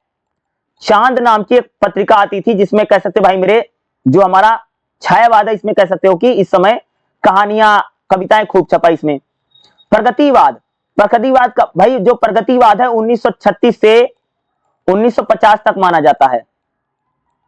चांद नाम की एक पत्रिका आती थी, जिसमें कह सकते भाई मेरे जो हमारा छायावाद है, इसमें कह सकते हो कि इस समय कहानियां, कविताएं खूब छपा। इसमें प्रगतिवाद का भाई जो प्रगतिवाद है 1936 से 1950 तक माना जाता है,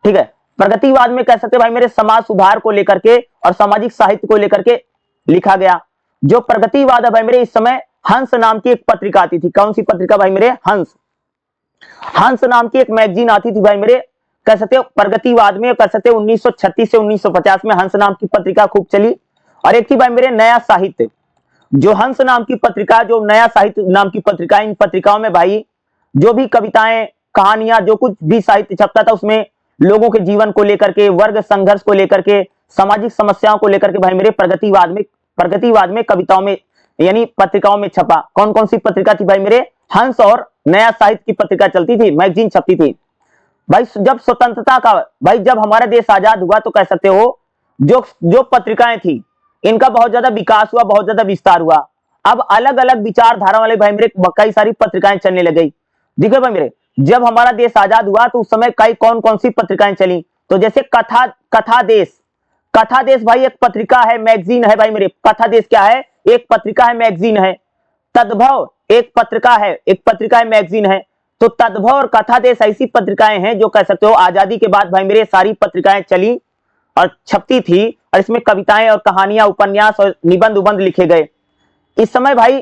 ठीक है। प्रगतिवाद में कह सकते भाई मेरे समाज सुधार को लेकर के और सामाजिक साहित्य को लेकर के लिखा गया। जो प्रगतिवाद है भाई मेरे, इस समय हंस नाम की एक पत्रिका आती थी। कौन सी पत्रिका भाई मेरे, हंस नाम की एक मैगजीन आती थी भाई मेरे, कह सकते हो प्रगतिवाद में, कह सकते 1936 से 1950 में हंस नाम की पत्रिका खूब चली। और एक थी भाई मेरे नया साहित्य, जो हंस नाम की पत्रिका, जो नया साहित्य नाम की पत्रिका, इन पत्रिकाओं में भाई जो भी कविताएं, कहानियां, जो कुछ भी साहित्य छपता था, उसमें लोगों के जीवन को लेकर के, वर्ग संघर्ष को लेकर के, सामाजिक समस्याओं को लेकर के भाई मेरे प्रगतिवाद में कविताओं में यानी पत्रिकाओं में छपा। कौन कौन सी पत्रिका थी भाई मेरे, हंस और नया साहित्य की पत्रिका चलती थी, मैगजीन छपती थी। भाई जब स्वतंत्रता का, भाई जब हमारा देश आजाद हुआ, तो कह सकते हो जो पत्रिकाएं थी, इनका बहुत ज्यादा विकास हुआ, बहुत ज्यादा विस्तार हुआ। अब अलग अलग विचारधारा वाले भाई मेरे कई सारी पत्रिकाएं चलने लग गई। देखो भाई मेरे, जब हमारा देश आजाद हुआ तो उस समय कई कौन कौन सी पत्रिकाएं चली, तो जैसे कथा देश भाई एक पत्रिका है, मैगजीन है भाई मेरे। कथा देश क्या है, एक पत्रिका है, मैगजीन है। तद्भव एक पत्रिका है, मैगजीन है। तो तद्भव और कथा देश ऐसी पत्रिकाएं हैं जो कह सकते हो आजादी के बाद भाई मेरे सारी पत्रिकाएं चली और छपती थी, और इसमें कविताएं और कहानियां, उपन्यास और निबंध लिखे गए। इस समय भाई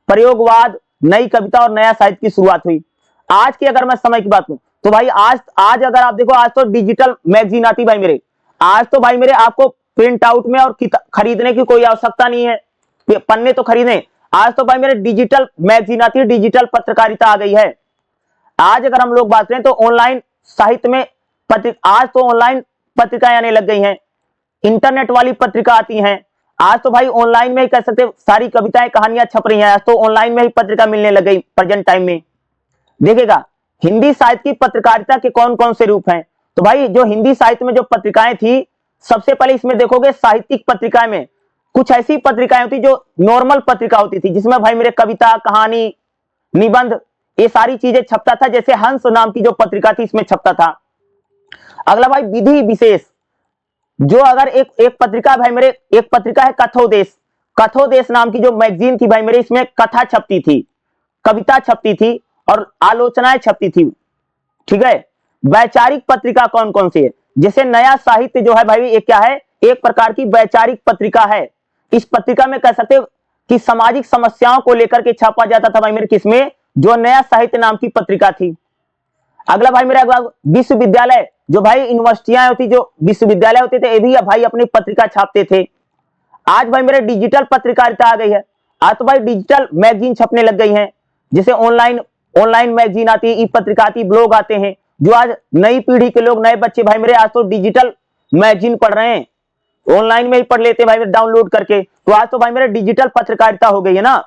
प्रयोगवाद, नई कविता और नया साहित्य की शुरुआत हुई। आज की अगर मैं समय की बात करूं तो भाई आज अगर आप देखो, आज तो डिजिटल मैगजीन आती भाई मेरे। आज तो भाई मेरे आपको प्रिंट आउट में और खरीदने की कोई आवश्यकता नहीं है, पन्ने तो खरीदे। आज तो भाई मेरे डिजिटल मैगजीन आती है, डिजिटल पत्रकारिता आ गई है। आज अगर हम लोग बात करें तो ऑनलाइन साहित्य में आज तो ऑनलाइन पत्रिकाएं आने लग गई हैं, इंटरनेट वाली पत्रिका आती हैं। आज तो भाई ऑनलाइन में ही कह सकते सारी कविताएं, कहानियां छप रही हैं। आज तो ऑनलाइन में ही पत्रिका मिलने लग गई प्रेजेंट टाइम में। देखिएगा हिंदी साहित्य की पत्रकारिता के कौन कौन से रूप हैं, तो भाई जो हिंदी साहित्य में जो पत्रिकाएं थी, सबसे पहले इसमें देखोगे साहित्यिक पत्रिकाएं में कुछ ऐसी पत्रिकाएं होती जो नॉर्मल पत्रिका होती थी, जिसमें भाई मेरे कविता, कहानी, निबंध, ये सारी चीजें छपता था। जैसे हंस नाम की जो पत्रिका थी, इसमें छपता था। अगला भाई विधि विशेष, जो अगर एक पत्रिका भाई मेरे, एक पत्रिका है कथोदेश नाम की जो मैगजीन थी भाई मेरे, इसमें कथा छपती थी, कविता छपती थी और आलोचनाएं छपती थी, ठीक है। वैचारिक पत्रिका कौन कौन सी है, जैसे नया साहित्य जो है भाई, ये क्या है, एक प्रकार की वैचारिक पत्रिका है। इस पत्रिका में कह सकते हो कि सामाजिक समस्याओं को लेकर के छापा जाता था भाई मेरे, किसमें, जो नया साहित्य नाम की पत्रिका थी। अगला भाई मेरा विश्वविद्यालय, जो भाई यूनिवर्सिटियां होती, जो विश्वविद्यालय होते थे, ये भी भाई अपनी पत्रिका छापते थे। आज भाई मेरे डिजिटल पत्रकारिता आ गई है। आज तो भाई डिजिटल मैगजीन छपने लग गई हैं, जैसे ऑनलाइन मैगजीन आती है, ई पत्रिका आती, ब्लॉग आते हैं। जो आज नई पीढ़ी के लोग, नए बच्चे भाई मेरे, आज तो डिजिटल मैगजीन पढ़ रहे हैं, ऑनलाइन में ही पढ़ लेते हैं भाई मेरे, डाउनलोड करके। तो आज तो भाई मेरे डिजिटल पत्रकारिता हो गई है ना।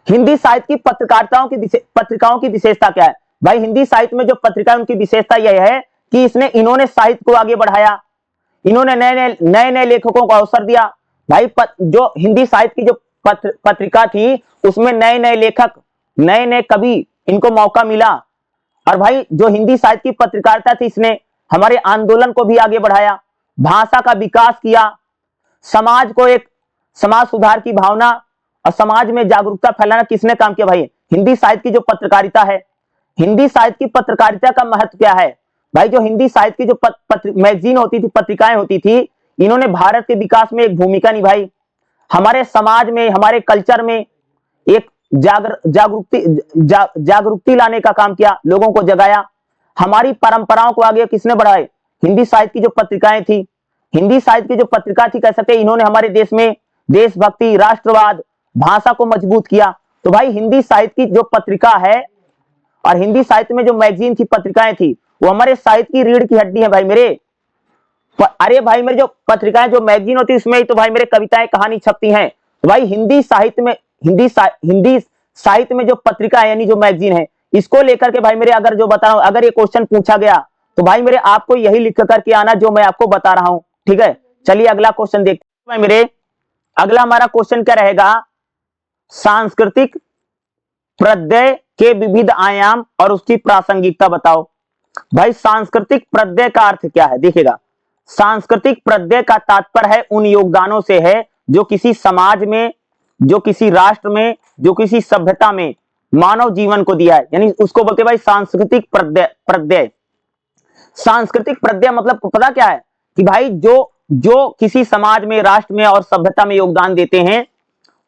हिंदी साहित्य की पत्रिकाओं की विशेषता क्या है भाई, हिंदी साहित्य में जो पत्रिका है उनकी विशेषता यह है कि इन्होंने साहित्य को आगे बढ़ाया, इन्होंने नए लेखकों को अवसर दिया भाई। जो हिंदी साहित्य की जो पत्रिका थी, उसमें नए लेखक, नए कवि, इनको मौका मिला। और भाई जो हिंदी साहित्य की पत्रकारिता थी, इसने हमारे आंदोलन को भी आगे बढ़ाया, भाषा का विकास किया, समाज सुधार की भावना और समाज में जागरूकता फैलाना किसने काम किया भाई, हिंदी साहित्य की जो पत्रकारिता है। हिंदी साहित्य की पत्रकारिता का महत्व क्या है? भाई जो हिंदी साहित्य की जो मैगजीन होती थी, पत्रिकाएं होती थी, इन्होंने भारत के विकास में एक भूमिका निभाई। हमारे समाज में, हमारे कल्चर में एक जागरूकती लाने का काम किया, लोगों को जगाया। हमारी परंपराओं को आगे किसने बढ़ाए? हिंदी साहित्य की जो पत्रिकाएं थी, हिंदी साहित्य की जो पत्रिका थी, कह सकते हैं इन्होंने हमारे देश में देशभक्ति, राष्ट्रवाद, भाषा को मजबूत किया। तो भाई हिंदी साहित्य की जो पत्रिका है और हिंदी साहित्य में जो मैगजीन थी, पत्रिकाएं थी, वो हमारे साहित्य की रीढ़ की हड्डी है भाई मेरे। अरे भाई मेरे जो पत्रिकाएं, जो मैगजीन होती है, उसमें तो भाई मेरे कविताएं, कहानी छपती हैं। तो भाई हिंदी साहित्य में जो पत्रिका है, यानी जो मैगजीन है, इसको लेकर के भाई मेरे अगर जो बता रहा हूं, अगर ये क्वेश्चन पूछा गया तो भाई मेरे आपको यही लिख करके आना जो मैं आपको बता रहा हूं। ठीक है, चलिए अगला क्वेश्चन देखते हैं भाई मेरे। अगला हमारा क्वेश्चन क्या रहेगा? सांस्कृतिक प्रत्यय के विविध आयाम और उसकी प्रासंगिकता बताओ। भाई सांस्कृतिक प्रत्यय का अर्थ क्या है? देखिएगा, सांस्कृतिक प्रत्यय का तात्पर्य है उन योगदानों से है जो किसी समाज में, जो किसी राष्ट्र में, जो किसी सभ्यता में मानव जीवन को दिया है, यानी उसको बोलते हैं भाई सांस्कृतिक प्रत्यय। सांस्कृतिक प्रत्यय मतलब पता क्या है? कि भाई जो किसी समाज में, राष्ट्र में और सभ्यता में योगदान देते हैं,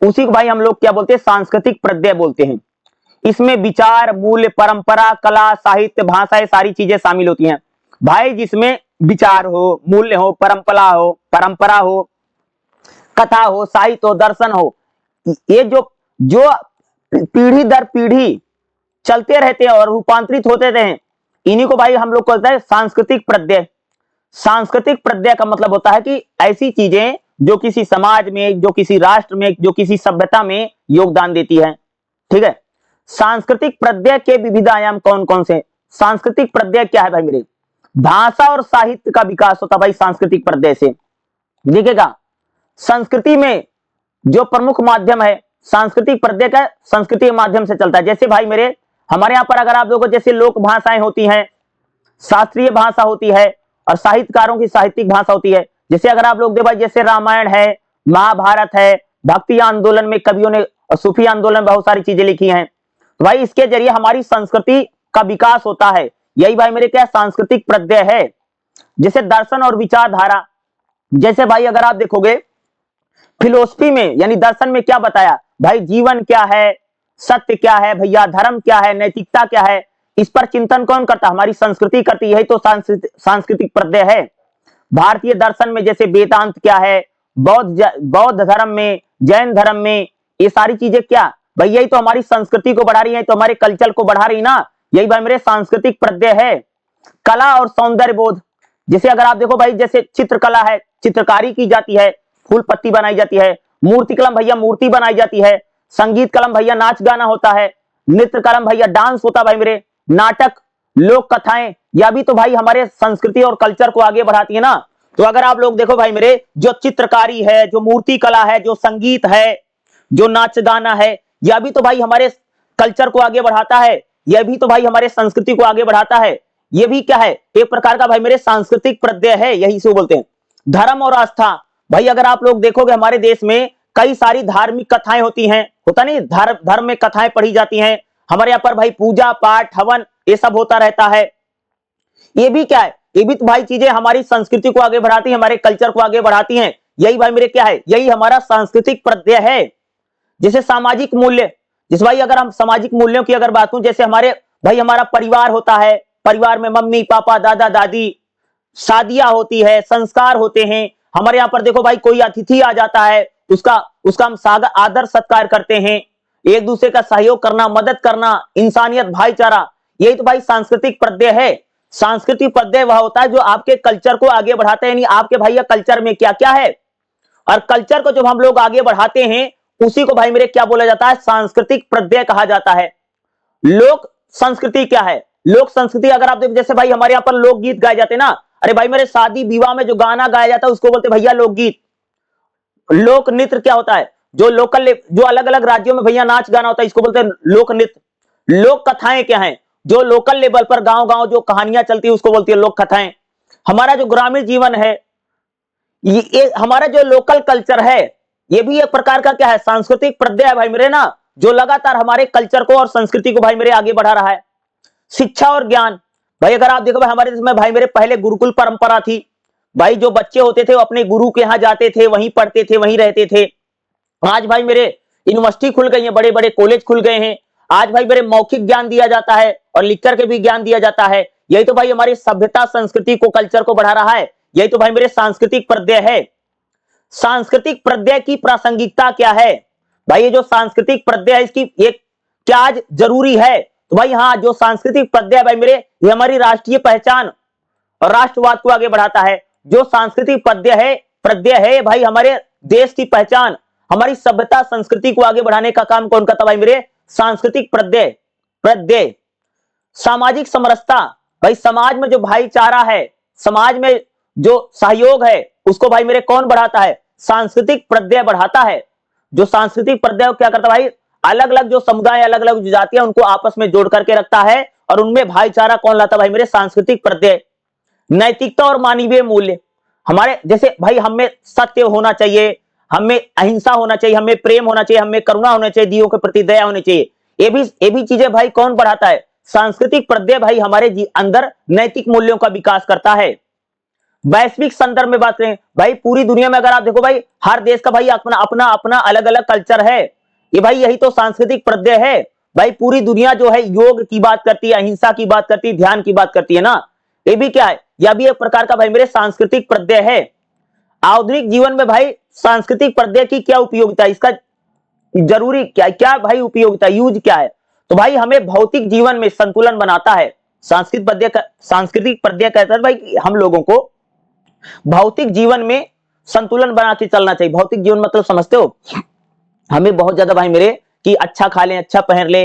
उसी को भाई हम लोग क्या बोलते हैं? सांस्कृतिक प्रत्यय बोलते हैं। इसमें विचार, मूल्य, परंपरा, कला, साहित्य, भाषा, ये सारी चीजें शामिल होती हैं। भाई जिसमें विचार हो, मूल्य हो, परंपरा हो, कथा हो, साहित्य हो, दर्शन हो, ये जो पीढ़ी दर पीढ़ी चलते रहते हैं और रूपांतरित होते रहते हैं, इन्हीं को भाई हम लोग कहते हैं सांस्कृतिक प्रत्यय। सांस्कृतिक प्रत्यय का मतलब होता है कि ऐसी चीजें जो किसी समाज में, जो किसी राष्ट्र में, जो किसी सभ्यता में योगदान देती है। ठीक है, सांस्कृतिक प्रत्यय के विविध आयाम कौन कौन से? सांस्कृतिक प्रत्यय क्या है भाई मेरे? भाषा और साहित्य का विकास होता भाई सांस्कृतिक प्रत्यय से। देखिएगा, संस्कृति में जो प्रमुख माध्यम है सांस्कृतिक प्रत्यय का, संस्कृति के माध्यम से चलता है। जैसे भाई मेरे हमारे यहाँ पर अगर आप लोगों को जैसे लोक भाषाएं होती हैं, शास्त्रीय भाषा होती है और साहित्यकारों की साहित्यिक भाषा होती है। जैसे अगर आप लोग देखो भाई, जैसे रामायण है, महाभारत है, भक्ति आंदोलन में कवियों ने और सूफी आंदोलन में बहुत सारी चीजें लिखी हैं। तो भाई इसके जरिए हमारी संस्कृति का विकास होता है। यही भाई मेरे क्या सांस्कृतिक प्रत्यय है। जैसे दर्शन और विचारधारा, जैसे भाई अगर आप देखोगे फिलोसफी में, यानी दर्शन में क्या बताया भाई? जीवन क्या है, सत्य क्या है भैया, धर्म क्या है, नैतिकता क्या है, इस पर चिंतन कौन करता? हमारी संस्कृति करती है। तो सांस्कृतिक प्रत्यय है। भारतीय दर्शन में जैसे वेदांत क्या है, बौद्ध धर्म में, जैन धर्म में, ये सारी चीजें क्या भाई? यही तो हमारी संस्कृति को बढ़ा रही है, तो हमारे कल्चर को बढ़ा रही ना। यही भाई मेरे सांस्कृतिक प्रत्यय है। कला और सौंदर्य बोध, जैसे अगर आप देखो भाई, जैसे चित्रकला है, चित्रकारी की जाती है, फूल पत्ती बनाई जाती है। मूर्ति कलम भैया मूर्ति बनाई जाती है। संगीत कलम भैया नाच गाना होता है। नृत्य कलम भैया डांस होता है भाई मेरे। नाटक, लोक कथाएं, यह भी तो भाई हमारे संस्कृति और कल्चर को आगे बढ़ाती है ना। तो अगर आप लोग देखो भाई मेरे, जो चित्रकारी है, जो मूर्ति कला है, जो संगीत है, जो नाच गाना है, यह भी तो भाई हमारे कल्चर को आगे बढ़ाता है। यह भी तो भाई हमारे संस्कृति को आगे बढ़ाता है। यह भी क्या है? एक प्रकार का भाई मेरे सांस्कृतिक प्रत्यय है, यही से बोलते हैं। धर्म और आस्था, भाई अगर आप लोग देखोगे हमारे देश में कई सारी धार्मिक कथाएं होती हैं, होता नहीं? धर्म में कथाएं पढ़ी जाती हैं। हमारे यहाँ पर भाई पूजा पाठ, हवन, ये सब होता रहता है। ये भी क्या है? ये भी तो भाई चीजें हमारी संस्कृति को आगे बढ़ाती हैं, हमारे कल्चर को आगे बढ़ाती हैं। यही भाई मेरे क्या है? यही हमारा सांस्कृतिक प्रत्यय है। जैसे सामाजिक मूल्य, जिस भाई अगर हम सामाजिक मूल्यों की अगर बात करूं, जैसे हमारे भाई हमारा परिवार होता है, परिवार में मम्मी पापा दादा दादी, शादियां होती है, संस्कार होते हैं। हमारे यहाँ पर देखो भाई कोई अतिथि आ जाता है, उसका हम आदर सत्कार करते हैं। एक दूसरे का सहयोग करना, मदद करना, इंसानियत, भाईचारा, यही तो भाई सांस्कृतिक प्रत्यय है। सांस्कृतिक प्रत्यय वह होता है जो आपके कल्चर को आगे बढ़ाता है, यानी आपके भैया कल्चर में क्या क्या है, और कल्चर को जब हम लोग आगे बढ़ाते हैं उसी को भाई मेरे क्या बोला जाता है? सांस्कृतिक प्रत्यय कहा जाता है। लोक संस्कृति क्या है? लोक संस्कृति अगर आप देखो, जैसे भाई हमारे यहाँ पर लोकगीत गाए जाते हैं ना। अरे भाई मेरे शादी विवाह में जो गाना गाया जाता है उसको बोलते भैया लोकगीत। लोक नृत्य क्या होता है? जो लोकल, जो अलग अलग राज्यों में भैया नाच गाना होता है, इसको बोलते हैं लोक नृत्य। लोक कथाएं क्या है? जो लोकल लेवल पर गांव गांव जो कहानियां चलती है उसको बोलती है लोक कथाएं। हमारा जो ग्रामीण जीवन है, ये हमारा जो लोकल कल्चर है, ये भी एक प्रकार का क्या है? सांस्कृतिक प्रत्यय है भाई मेरे ना, जो लगातार हमारे कल्चर को और संस्कृति को भाई मेरे आगे बढ़ा रहा है। शिक्षा और ज्ञान। भाई अगर आप देखो भाई हमारे देश में भाई मेरे पहले गुरुकुल परंपरा थी। भाई जो बच्चे होते थे वो अपने गुरु के यहाँ जाते थे, वहीं पढ़ते थे, वहीं रहते थे। आज भाई मेरे यूनिवर्सिटी खुल गई है, बड़े बड़े कॉलेज खुल गए हैं। आज भाई मेरे मौखिक ज्ञान दिया जाता है और लिख करके भी ज्ञान दिया जाता है। यही तो भाई हमारी सभ्यता संस्कृति को, कल्चर को बढ़ा रहा है। यही तो भाई मेरे सांस्कृतिक प्रत्यय है। सांस्कृतिक प्रत्यय की प्रासंगिकता क्या है? भाई ये जो सांस्कृतिक प्रत्यय है इसकी एक क्या आज जरूरी है? तो भाई हाँ, जो सांस्कृतिक प्रत्यय भाई मेरे ये हमारी राष्ट्रीय पहचान और राष्ट्रवाद को आगे बढ़ाता है। जो सांस्कृतिक प्रत्यय है भाई हमारे देश की पहचान, हमारी सभ्यता संस्कृति को आगे बढ़ाने का काम कौन करता भाई मेरे? सांस्कृतिक प्रत्यय। सामाजिक समरसता, भाई समाज में जो भाईचारा है, समाज में जो सहयोग है उसको भाई मेरे कौन बढ़ाता है? सांस्कृतिक प्रत्यय बढ़ाता है। जो सांस्कृतिक प्रत्यय क्या करता है भाई? अलग अलग जो समुदाय, अलग अलग जातियां उनको आपस में जोड़ करके रखता है और उनमें भाईचारा कौन लाता भाई मेरे? सांस्कृतिक प्रत्यय। नैतिकता और मानवीय मूल्य, हमारे जैसे भाई हमें सत्य होना चाहिए, हमें अहिंसा होना चाहिए, हमें प्रेम होना चाहिए, हमें करुणा होना चाहिए, जीवों के प्रति दया होनी चाहिए। ये भी चीजें भाई कौन बढ़ाता है? सांस्कृतिक प्रत्यय भाई हमारे अंदर नैतिक मूल्यों का विकास करता है। वैश्विक संदर्भ में बात करें भाई, पूरी दुनिया में अगर आप देखो भाई हर देश का भाई अपना अपना अपना अलग अलग कल्चर है। ये भाई यही तो सांस्कृतिक प्रत्यय है। भाई पूरी दुनिया जो है योग की बात करती है, अहिंसा की बात करती है, ध्यान की बात करती है ना। ये भी क्या है? यह भी एक प्रकार का भाई मेरे सांस्कृतिक प्रत्यय है। आधुनिक जीवन में भाई सांस्कृतिक प्रत्यय की क्या उपयोगिता है? इसका जरूरी क्या क्या भाई उपयोगिता, यूज क्या है? तो भाई हमें भौतिक जीवन में संतुलन बनाता है। सांस्कृतिक प्रत्यय कहता है भाई हम लोगों को भौतिक जीवन में संतुलन बना के चलना चाहिए। भौतिक जीवन मतलब समझते हो? हमें बहुत ज्यादा भाई मेरे कि अच्छा खा लें, अच्छा पहन ले,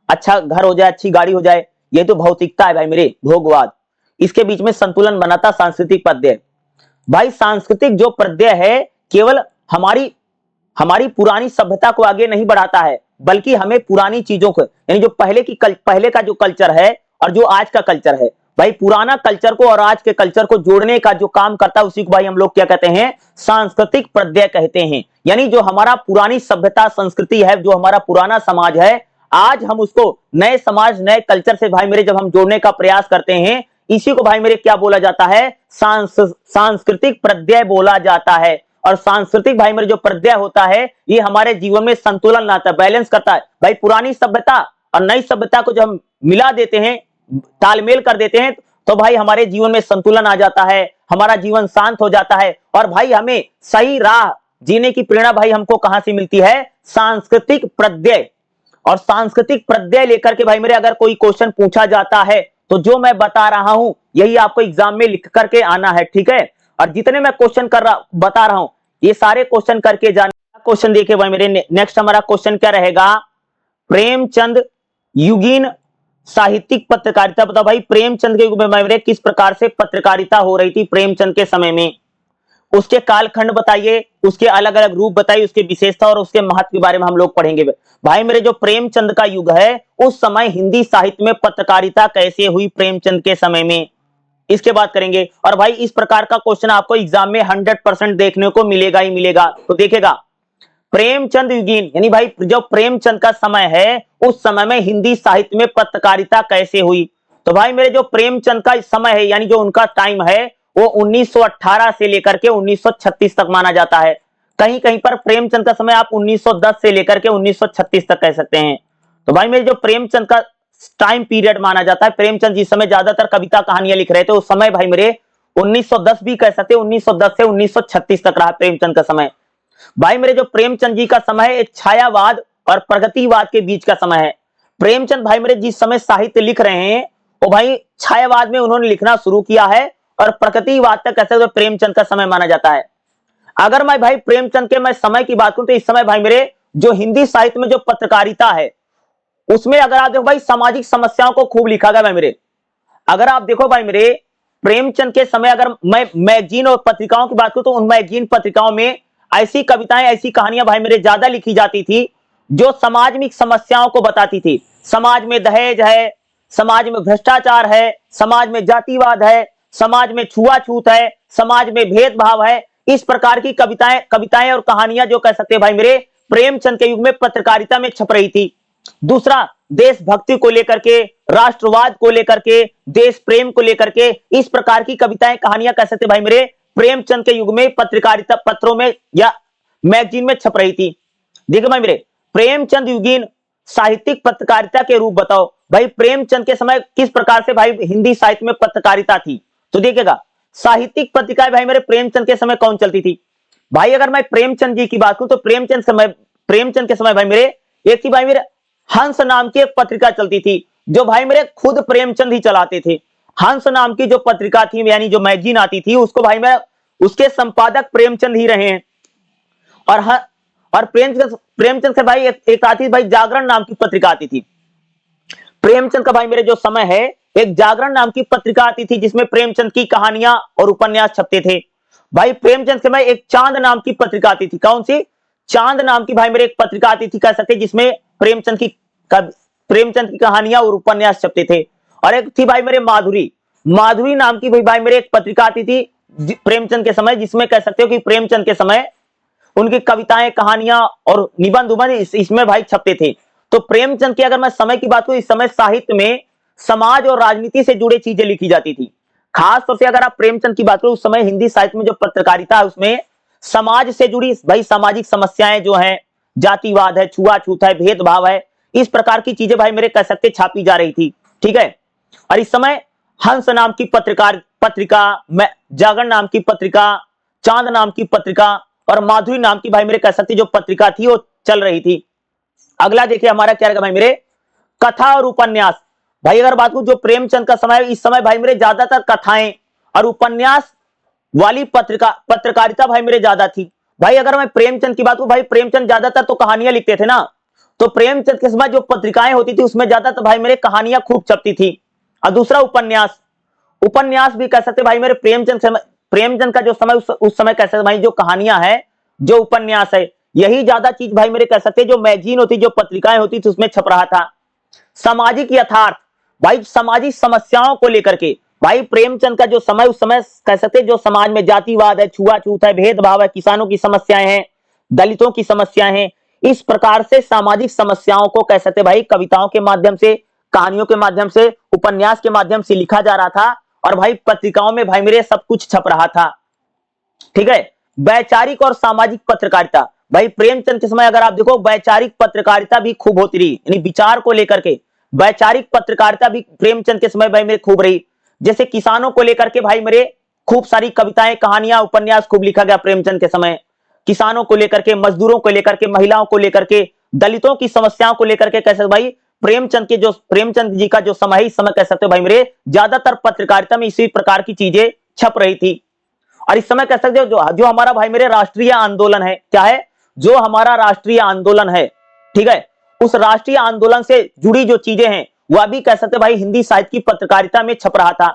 अच्छा घर हो जाए, अच्छी गाड़ी हो जाए, ये तो भौतिकता है भाई मेरे, भोगवाद। इसके बीच में संतुलन बनाता सांस्कृतिक प्रत्यय। भाई सांस्कृतिक जो प्रत्यय है केवल हमारी पुरानी सभ्यता को आगे नहीं बढ़ाता है, बल्कि हमें पुरानी चीजों को, यानी जो पहले का जो कल्चर है और जो आज का कल्चर है, भाई पुराना कल्चर को और आज के कल्चर को जोड़ने का जो काम करता है उसी को भाई हम लोग क्या कहते हैं? सांस्कृतिक प्रत्यय कहते हैं। यानी जो हमारा पुरानी सभ्यता संस्कृति है, जो हमारा पुराना समाज है, आज हम उसको नए समाज, नए कल्चर से भाई मेरे जब हम जोड़ने का प्रयास करते हैं, इसी को भाई मेरे क्या बोला जाता है? सांस्कृतिक प्रत्यय बोला जाता है। और सांस्कृतिक भाई मेरे जो प्रत्यय होता है ये हमारे जीवन में संतुलन लाता है, बैलेंस करता है। भाई पुरानी सभ्यता और नई सभ्यता को जब हम मिला देते हैं, तालमेल कर देते हैं, तो भाई हमारे जीवन में संतुलन आ जाता है, हमारा जीवन शांत हो जाता है और भाई हमें सही राह जीने की प्रेरणा भाई हमको कहां से मिलती है? सांस्कृतिक प्रत्यय। और सांस्कृतिक प्रत्यय लेकर के भाई मेरे अगर कोई क्वेश्चन पूछा जाता है तो जो मैं बता रहा हूं यही आपको एग्जाम में लिख करके आना है, ठीक है? और जितने मैं क्वेश्चन बता रहा हूं ये सारे क्वेश्चन करके जाना। क्वेश्चन देखिए भाई मेरे, नेक्स्ट हमारा क्वेश्चन क्या रहेगा? प्रेमचंद युगीन साहित्यिक पत्रकारिता। बताओ भाई प्रेमचंद के युग में भाई मेरे किस प्रकार से पत्रकारिता हो रही थी प्रेमचंद के समय में? उसके कालखंड बताइए, उसके अलग अलग रूप बताइए, उसके विशेषता और उसके महत्व के बारे में हम लोग पढ़ेंगे। भाई मेरे जो प्रेमचंद का युग है उस समय हिंदी साहित्य में पत्रकारिता कैसे हुई प्रेमचंद के समय में, इसके बात करेंगे। और भाई इस प्रकार का क्वेश्चन आपको एग्जाम में 100% देखने को मिलेगा ही मिलेगा। तो देखेगा प्रेमचंद युगीन, यानी भाई जो प्रेमचंद का समय है उस समय में हिंदी साहित्य में पत्रकारिता कैसे हुई? तो भाई मेरे जो प्रेमचंद का समय है, यानी जो उनका टाइम है वो 1918 से लेकर के 1936 तक माना जाता है। कहीं कहीं पर प्रेमचंद का समय आप 1910 से लेकर के 1936 तक कह सकते हैं। तो भाई मेरे जो प्रेमचंद का टाइम पीरियड माना जाता है, प्रेमचंद जिस समय ज्यादातर कविता कहानियां लिख रहे थे उस समय भाई मेरे 1910 भी कह सकते हैं, 1910 से 1936 तक रहा प्रेमचंद का समय। भाई मेरे जो प्रेमचंद जी का समय है एक छायावाद और प्रगतिवाद के बीच का समय है। प्रेमचंद भाई मेरे जिस समय साहित्य लिख रहे हैं वो भाई छायावाद में उन्होंने लिखना शुरू किया है और प्रगतिवाद तक कैसे तो प्रेमचंद का समय माना जाता है। अगर मैं भाई प्रेमचंद के मैं समय की बात करूं तो इस समय भाई मेरे जो हिंदी साहित्य में जो पत्रकारिता है उसमें अगर आप देखो भाई सामाजिक समस्याओं को खूब लिखा गया भाई मेरे। अगर आप देखो भाई मेरे प्रेमचंद के समय अगर मैं मैगजीन और पत्रिकाओं की बात करूं तो उन मैगजीन पत्रिकाओं में ऐसी कविताएं, ऐसी कहानियां भाई मेरे ज्यादा लिखी जाती थी जो समाज में समस्याओं को बताती थी। समाज में दहेज है, समाज में भ्रष्टाचार है, समाज में जातिवाद है, समाज में छुआछूत है, समाज में भेदभाव है। इस प्रकार की कविताएं और कहानियां जो कह सकते हैं भाई मेरे प्रेमचंद के युग में पत्रकारिता में छप रही थी। दूसरा देशभक्ति को लेकर के, राष्ट्रवाद को लेकर के, देश प्रेम को लेकर के, इस प्रकार की कविताएं, कहानियां कह सकते भाई मेरे प्रेमचंद के युग में पत्रकारिता पत्रों में या मैगजीन में छप रही थी। देखिए भाई मेरे, प्रेमचंद युगीन साहित्यिक पत्रकारिता के रूप बताओ। भाई प्रेमचंद के समय किस प्रकार से भाई हिंदी साहित्य में पत्रकारिता थी? तो देखिएगा, साहित्यिक पत्रिकाएं भाई मेरे प्रेमचंद के समय कौन चलती थी? भाई अगर मैं प्रेमचंद जी की बात करूं तो प्रेमचंद के समय भाई मेरे एक थी भाई मेरे हंस नाम की एक पत्रिका चलती थी, जो भाई मेरे खुद प्रेमचंद ही चलाते थे। हंस नाम की जो पत्रिका थी, यानी जो मैगजीन आती थी, उसको भाई मेरे उसके संपादक प्रेमचंद ही रहे हैं। और प्रेमचंद से भाई एक आती भाई जागरण नाम की पत्रिका आती थी। प्रेमचंद का भाई मेरे जो समय है, एक जागरण नाम की पत्रिका आती थी जिसमें प्रेमचंद की कहानियां और उपन्यास छपते थे। भाई प्रेमचंद के समय एक चांद नाम की पत्रिका आती थी। कौन सी? चांद नाम की भाई मेरे एक पत्रिका आती थी, कह सकते जिसमें प्रेमचंद की कहानियां और उपन्यास छपते थे। और एक थी भाई मेरे माधुरी नाम की भाई मेरे एक पत्रिका आती थी प्रेमचंद के समय, जिसमें कह सकते हो कि प्रेमचंद के समय उनकी कविताएं, कहानियां और निबंध इसमें भाई छपते थे। तो प्रेमचंद की अगर मैं समय की बात करूं, इस समय साहित्य में समाज और राजनीति से जुड़े चीजें लिखी जाती थी। खास तौर से अगर आप प्रेमचंद की बात करो, उस समय हिंदी साहित्य में जो पत्रकारिता है उसमें समाज से जुड़ी भाई सामाजिक समस्याएं जो हैं, जातिवाद है, छुआछूत है, भेदभाव है, इस प्रकार की चीजें भाई मेरे कह सकते छापी जा रही थी। ठीक है। और इस समय हंस नाम की पत्रिका, जागरण नाम की पत्रिका, चांद नाम की पत्रिका और माधुरी नाम की भाई मेरे कह सकते जो पत्रिका थी वो चल रही थी। अगला देखिए हमारा क्या रहेगा भाई मेरे, कथा और उपन्यास। भाई अगर बात करूं जो प्रेमचंद का समय, इस समय भाई मेरे ज्यादातर कथाएं और उपन्यास वाली पत्रकारिता भाई मेरे ज्यादा थी। भाई अगर मैं प्रेमचंद की बात करूं, भाई प्रेमचंद ज्यादातर तो कहानियां लिखते थे ना, तो प्रेमचंद के समय जो पत्रिकाएं होती थी उसमें ज्यादातर भाई मेरे कहानियां खूब छपती थी। और दूसरा उपन्यास भी कह सकते भाई मेरे प्रेमचंद का जो समय उस समय कह सकते भाई जो कहानियां है, जो उपन्यास है, यही ज्यादा चीज भाई मेरे कह सकते जो मैगजीन होती, जो पत्रिकाएं होती थी उसमें छप रहा था। सामाजिक यथार्थ, भाई सामाजिक समस्याओं को लेकर के भाई प्रेमचंद का जो समय उस समय कह सकते जो समाज में जातिवाद है, छुआछूत है, भेदभाव है, किसानों की समस्याएं हैं, दलितों की समस्याएं हैं, इस प्रकार से सामाजिक समस्याओं को कह सकते भाई कविताओं के माध्यम से, कहानियों के माध्यम से, उपन्यास के माध्यम से लिखा जा रहा था। और भाई पत्रिकाओं में भाई मेरे सब कुछ छप रहा था। ठीक है। वैचारिक और सामाजिक पत्रकारिता, भाई प्रेमचंद के समय अगर आप देखो वैचारिक पत्रकारिता भी खूब होती रही, यानी विचार को लेकर के वैचारिक पत्रकारिता भी प्रेमचंद के समय भाई मेरे खूब रही। जैसे किसानों को लेकर के भाई मेरे खूब सारी कविताएं, कहानियां, उपन्यास खूब लिखा गया प्रेमचंद के समय। किसानों को लेकर के, मजदूरों को लेकर के, महिलाओं को लेकर के, दलितों की समस्याओं को लेकर के कैसे भाई प्रेमचंद जी का जो समय है, इस समय कह सकते हो भाई मेरे ज्यादातर पत्रकारिता में इसी प्रकार की चीजें छप रही थी। और इस समय कह सकते हो जो हमारा भाई मेरे राष्ट्रीय आंदोलन है, क्या है? जो हमारा राष्ट्रीय आंदोलन है, ठीक है, उस राष्ट्रीय आंदोलन से जुड़ी जो चीजें हैं वह भी कह सकते भाई हिंदी साहित्य की पत्रकारिता में छप रहा था।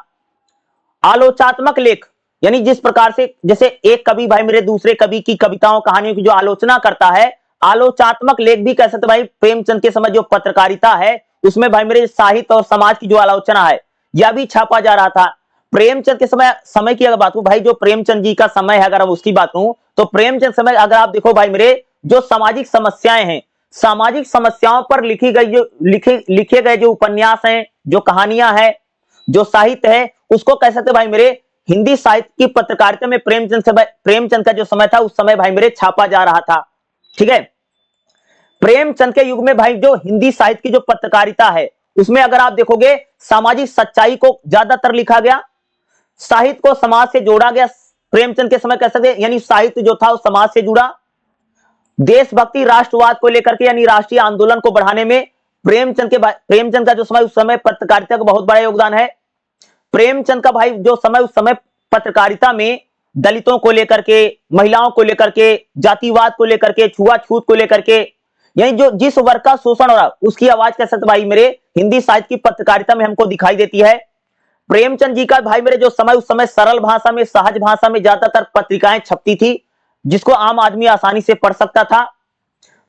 आलोचनात्मक लेख, यानी जिस प्रकार से जैसे एक कवि भाई मेरे दूसरे कवि की कविताओं, कहानियों की जो आलोचना करता है, आलोचनात्मक लेख भी कह सकते भाई प्रेमचंद के समय जो पत्रकारिता है उसमें भाई मेरे साहित्य और समाज की जो आलोचना है यह भी छापा जा रहा था। प्रेमचंद के समय की अगर बात करूं, भाई जो प्रेमचंद जी का समय है अगर हम उसकी बात करूं, तो प्रेमचंद समय अगर आप देखो भाई मेरे जो सामाजिक समस्याएं हैं, सामाजिक समस्याओं पर लिखे गए जो उपन्यास हैं, जो कहानियां हैं, जो साहित्य है, उसको कह सकते भाई मेरे हिंदी साहित्य की पत्रकारिता में प्रेमचंद का जो समय था उस समय भाई मेरे छापा जा रहा था। ठीक है। प्रेमचंद के युग में भाई जो हिंदी साहित्य की जो पत्रकारिता है उसमें अगर आप देखोगे सामाजिक सच्चाई को ज्यादातर लिखा गया, साहित्य को समाज से जोड़ा गया। प्रेमचंद के समय कह सकते यानी साहित्य जो था वो समाज से जुड़ा। देशभक्ति, राष्ट्रवाद को लेकर के यानी राष्ट्रीय आंदोलन को बढ़ाने में प्रेमचंद का जो समय उस समय पत्रकारिता का बहुत बड़ा योगदान है। प्रेमचंद का भाई जो समय उस समय पत्रकारिता में दलितों को लेकर के, महिलाओं को लेकर के, जातिवाद को लेकर के, छुआछूत को लेकर के, यानी जो जिस वर्ग का शोषण हो रहा उसकी आवाज कह सकते भाई मेरे हिंदी साहित्य की पत्रकारिता में हमको दिखाई देती है। प्रेमचंद जी का भाई मेरे जो समय उस समय सरल भाषा में, सहज भाषा में ज्यादातर पत्रिकाएं छपती थी जिसको आम आदमी आसानी से पढ़ सकता था।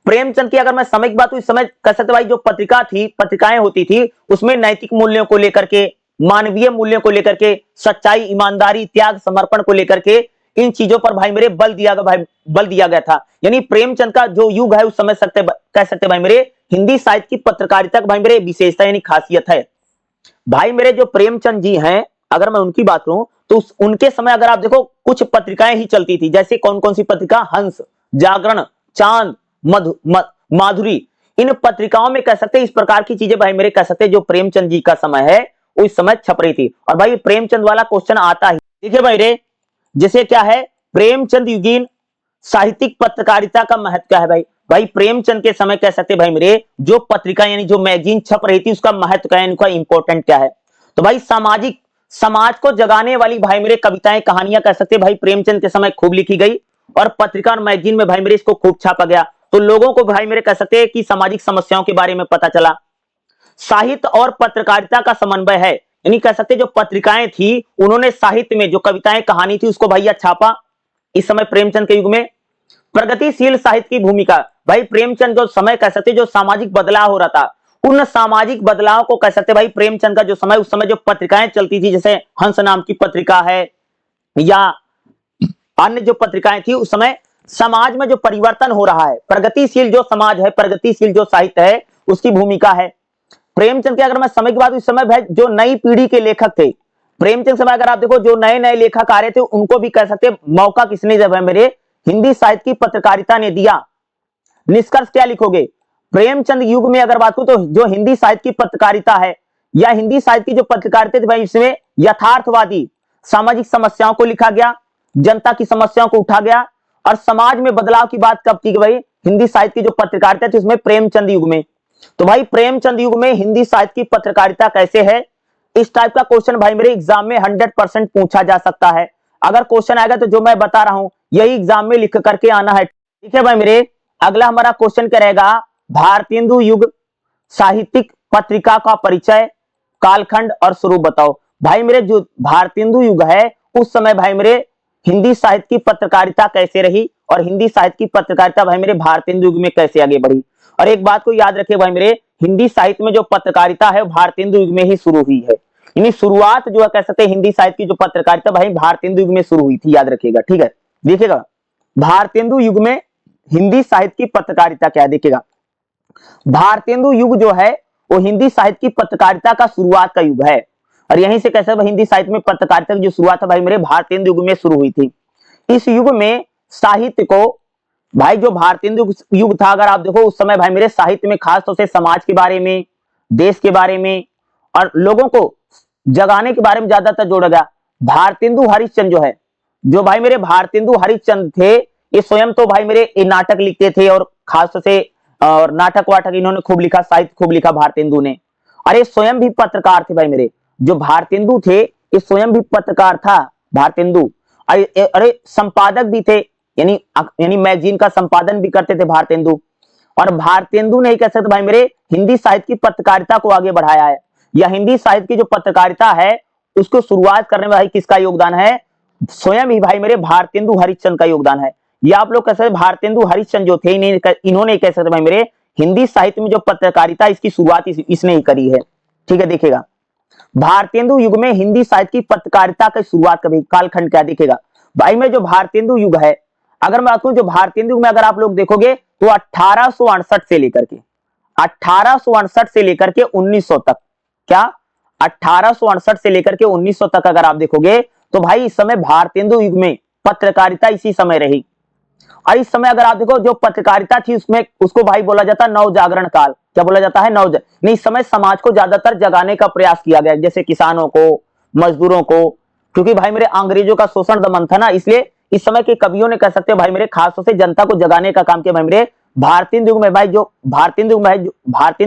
प्रेमचंद की अगर मैं समय की बात करूं, इस समय कह सकते भाई जो पत्रिकाएं होती थी उसमें नैतिक मूल्यों को लेकर के, मानवीय मूल्यों को लेकर के, सच्चाई, ईमानदारी, त्याग, समर्पण को लेकर के इन चीजों पर भाई मेरे बल दिया गया था। यानी प्रेमचंद का जो युग है उस समय कह सकते भाई मेरे हिंदी साहित्य की पत्रकारिता का भाई मेरे विशेषता यानी खासियत है। भाई मेरे जो प्रेमचंद जी हैं, अगर मैं उनकी बात करूं तो उनके समय अगर आप देखो कुछ पत्रिकाएं ही चलती थी। जैसे कौन कौन सी पत्रिका? हंस, जागरण, चांद, माधुरी। इन पत्रिकाओं में कह सकते इस प्रकार की चीजें भाई मेरे कह सकते जो प्रेमचंद जी का समय है उस समय छप रही थी। और भाई प्रेमचंद वाला क्वेश्चन आता ही, देखिए भाई रे, जैसे क्या है प्रेमचंद युगीन साहित्यिक पत्रकारिता का महत्व क्या है? भाई प्रेमचंद के समय कह सकते भाई मेरे जो पत्रिका यानी जो मैगजीन छप रही थी उसका महत्व क्या है, इनका इंपॉर्टेंट क्या है? तो भाई समाज को जगाने वाली भाई मेरे कविताएं कहानियां कह सकते भाई प्रेमचंद के समय खूब लिखी गई और पत्रिका और मैगजीन में भाई मेरे इसको खूब छापा गया। तो लोगों को भाई मेरे कह सकते हैं कि सामाजिक समस्याओं के बारे में पता चला। साहित्य और पत्रकारिता का समन्वय है, यानी कह सकते जो पत्रिकाएं थी उन्होंने साहित्य में जो कविताएं कहानी थी उसको भैया छापा इस समय प्रेमचंद के युग में। प्रगतिशील साहित्य की भूमिका, भाई प्रेमचंद जो समय कह सकते जो सामाजिक बदलाव हो रहा था उन सामाजिक बदलाव को कह सकते भाई प्रेमचंद का जो समय उस समय जो पत्रिकाएं चलती थी जैसे हंस नाम की पत्रिका है या अन्य जो पत्रिकाएं थी उस समय समाज में जो परिवर्तन हो रहा है, प्रगतिशील जो समाज है, प्रगतिशील जो साहित्य है उसकी भूमिका है। प्रेमचंद के अगर मैं समय की बात उस समय भाई जो नई पीढ़ी के लेखक थे प्रेमचंद समय अगर आप देखो जो नए नए लेखक आ रहे थे उनको भी कह सकते मौका किसने दिया? मेरे हिंदी साहित्य की पत्रकारिता ने दिया। निष्कर्ष क्या लिखोगे? प्रेमचंद युग में अगर बात करूं तो जो हिंदी साहित्य की पत्रकारिता है या हिंदी साहित्य की जो पत्रकारिता थी भाई इसमें यथार्थवादी सामाजिक समस्याओं को लिखा गया, जनता की समस्याओं को उठा गया और समाज में बदलाव की बात कब की गई? हिंदी साहित्य की जो पत्रकारिता थी उसमें प्रेमचंद युग में। तो भाई प्रेमचंद युग में हिंदी साहित्य की पत्रकारिता कैसे है, इस टाइप का क्वेश्चन भाई मेरे एग्जाम में 100% पूछा जा सकता है। अगर क्वेश्चन आएगा तो जो मैं बता रहा हूं यही एग्जाम में लिख करके आना है, ठीक है भाई मेरे। अगला हमारा क्वेश्चन क्या रहेगा? भारतेंदु युग साहित्यिक पत्रिका का परिचय, कालखंड और स्वरूप बताओ। भाई मेरे जो भारतेंदु युग है उस समय भाई मेरे हिंदी साहित्य की पत्रकारिता कैसे रही और हिंदी साहित्य की पत्रकारिता भाई मेरे भारतेंदु युग में कैसे आगे बढ़ी। और एक बात को याद रखिए भाई मेरे हिंदी साहित्य में जो पत्रकारिता है भारतेंदु युग में ही शुरू हुई है, यानी शुरुआत जो है कह सकते हैं हिंदी साहित्य की जो पत्रकारिता भाई भारतेंदु युग में शुरू हुई थी, याद रखिएगा, ठीक है। देखिएगा भारतेंदु युग में हिंदी साहित्य की पत्रकारिता क्या है, देखिएगा भारतेंदु युग जो है वो हिंदी साहित्य की पत्रकारिता का शुरुआत का युग है और यहीं से कैसे हिंदी साहित्य में पत्रकारिता की जो शुरुआत है भाई मेरे भारतेंदु युग में शुरू हुई थी। इस युग में साहित्य को भाई जो भारतेंदु युग था अगर आप देखो उस समय भाई मेरे साहित्य में खास तौर से समाज के बारे में, देश के बारे में और लोगों को जगाने के बारे में ज्यादातर जोड़ा गया। भारतेंदु हरिश्चंद्र जो है, जो भाई मेरे भारतेंदु हरिश्चंद्र थे ये स्वयं तो भाई मेरे ये नाटक लिखते थे और खास तौर से और नाटक वाटक इन्होंने खूब लिखा, साहित्य खूब लिखा भारतेंदु ने। अरे स्वयं भी पत्रकार थे भाई मेरे, जो भारतेंदु थे ये स्वयं भी पत्रकार था भारतेंदु। अरे संपादक भी थे, यानी मैगजीन का संपादन भी करते थे भारतेंदु। और भारतेंदु ने कह सकते भाई मेरे हिंदी साहित्य की पत्रकारिता को आगे बढ़ाया है, या हिंदी साहित्य की जो पत्रकारिता है उसको शुरुआत करने में भाई किसका योगदान है? स्वयं ही भाई मेरे भारतेंदु हरिश्चंद्र का योगदान है। या आप लोग कह सकते भारतेंदु हरिश्चंद्र जो थे इन्होंने कह सकते भाई मेरे हिंदी साहित्य में जो पत्रकारिता इसकी शुरुआत इसने ही करी है, ठीक है। देखिएगा भारतेंदु युग में हिंदी साहित्य की पत्रकारिता की शुरुआत कभी कालखंड क्या देखिएगा भाई में जो भारतेंदु युग है, अगर मैं आपको जो भारतेंदु युग में अगर आप लोग देखोगे तो 1868 से लेकर के 1868 से लेकर के 1900 तक, क्या 1868 से लेकर के 1900 तक अगर आप देखोगे तो भाई इस समय भारतेंदु युग में पत्रकारिता इसी समय रही। और इस समय अगर आप देखो जो पत्रकारिता थी उसमें उसको भाई बोला जाता है नव जागरण काल। क्या बोला जाता है? नहीं, इस समय समाज को ज्यादातर जगाने का प्रयास किया गया, जैसे किसानों को, मजदूरों को, क्योंकि भाई मेरे अंग्रेजों का शोषण दमन था ना, इसलिए इस समय के कवियों ने कह सकते हैं भाई मेरे खास तौर से जनता को जगाने का काम किया भाई मेरे भारतेंदु युग में। भाई जो भारतेंदु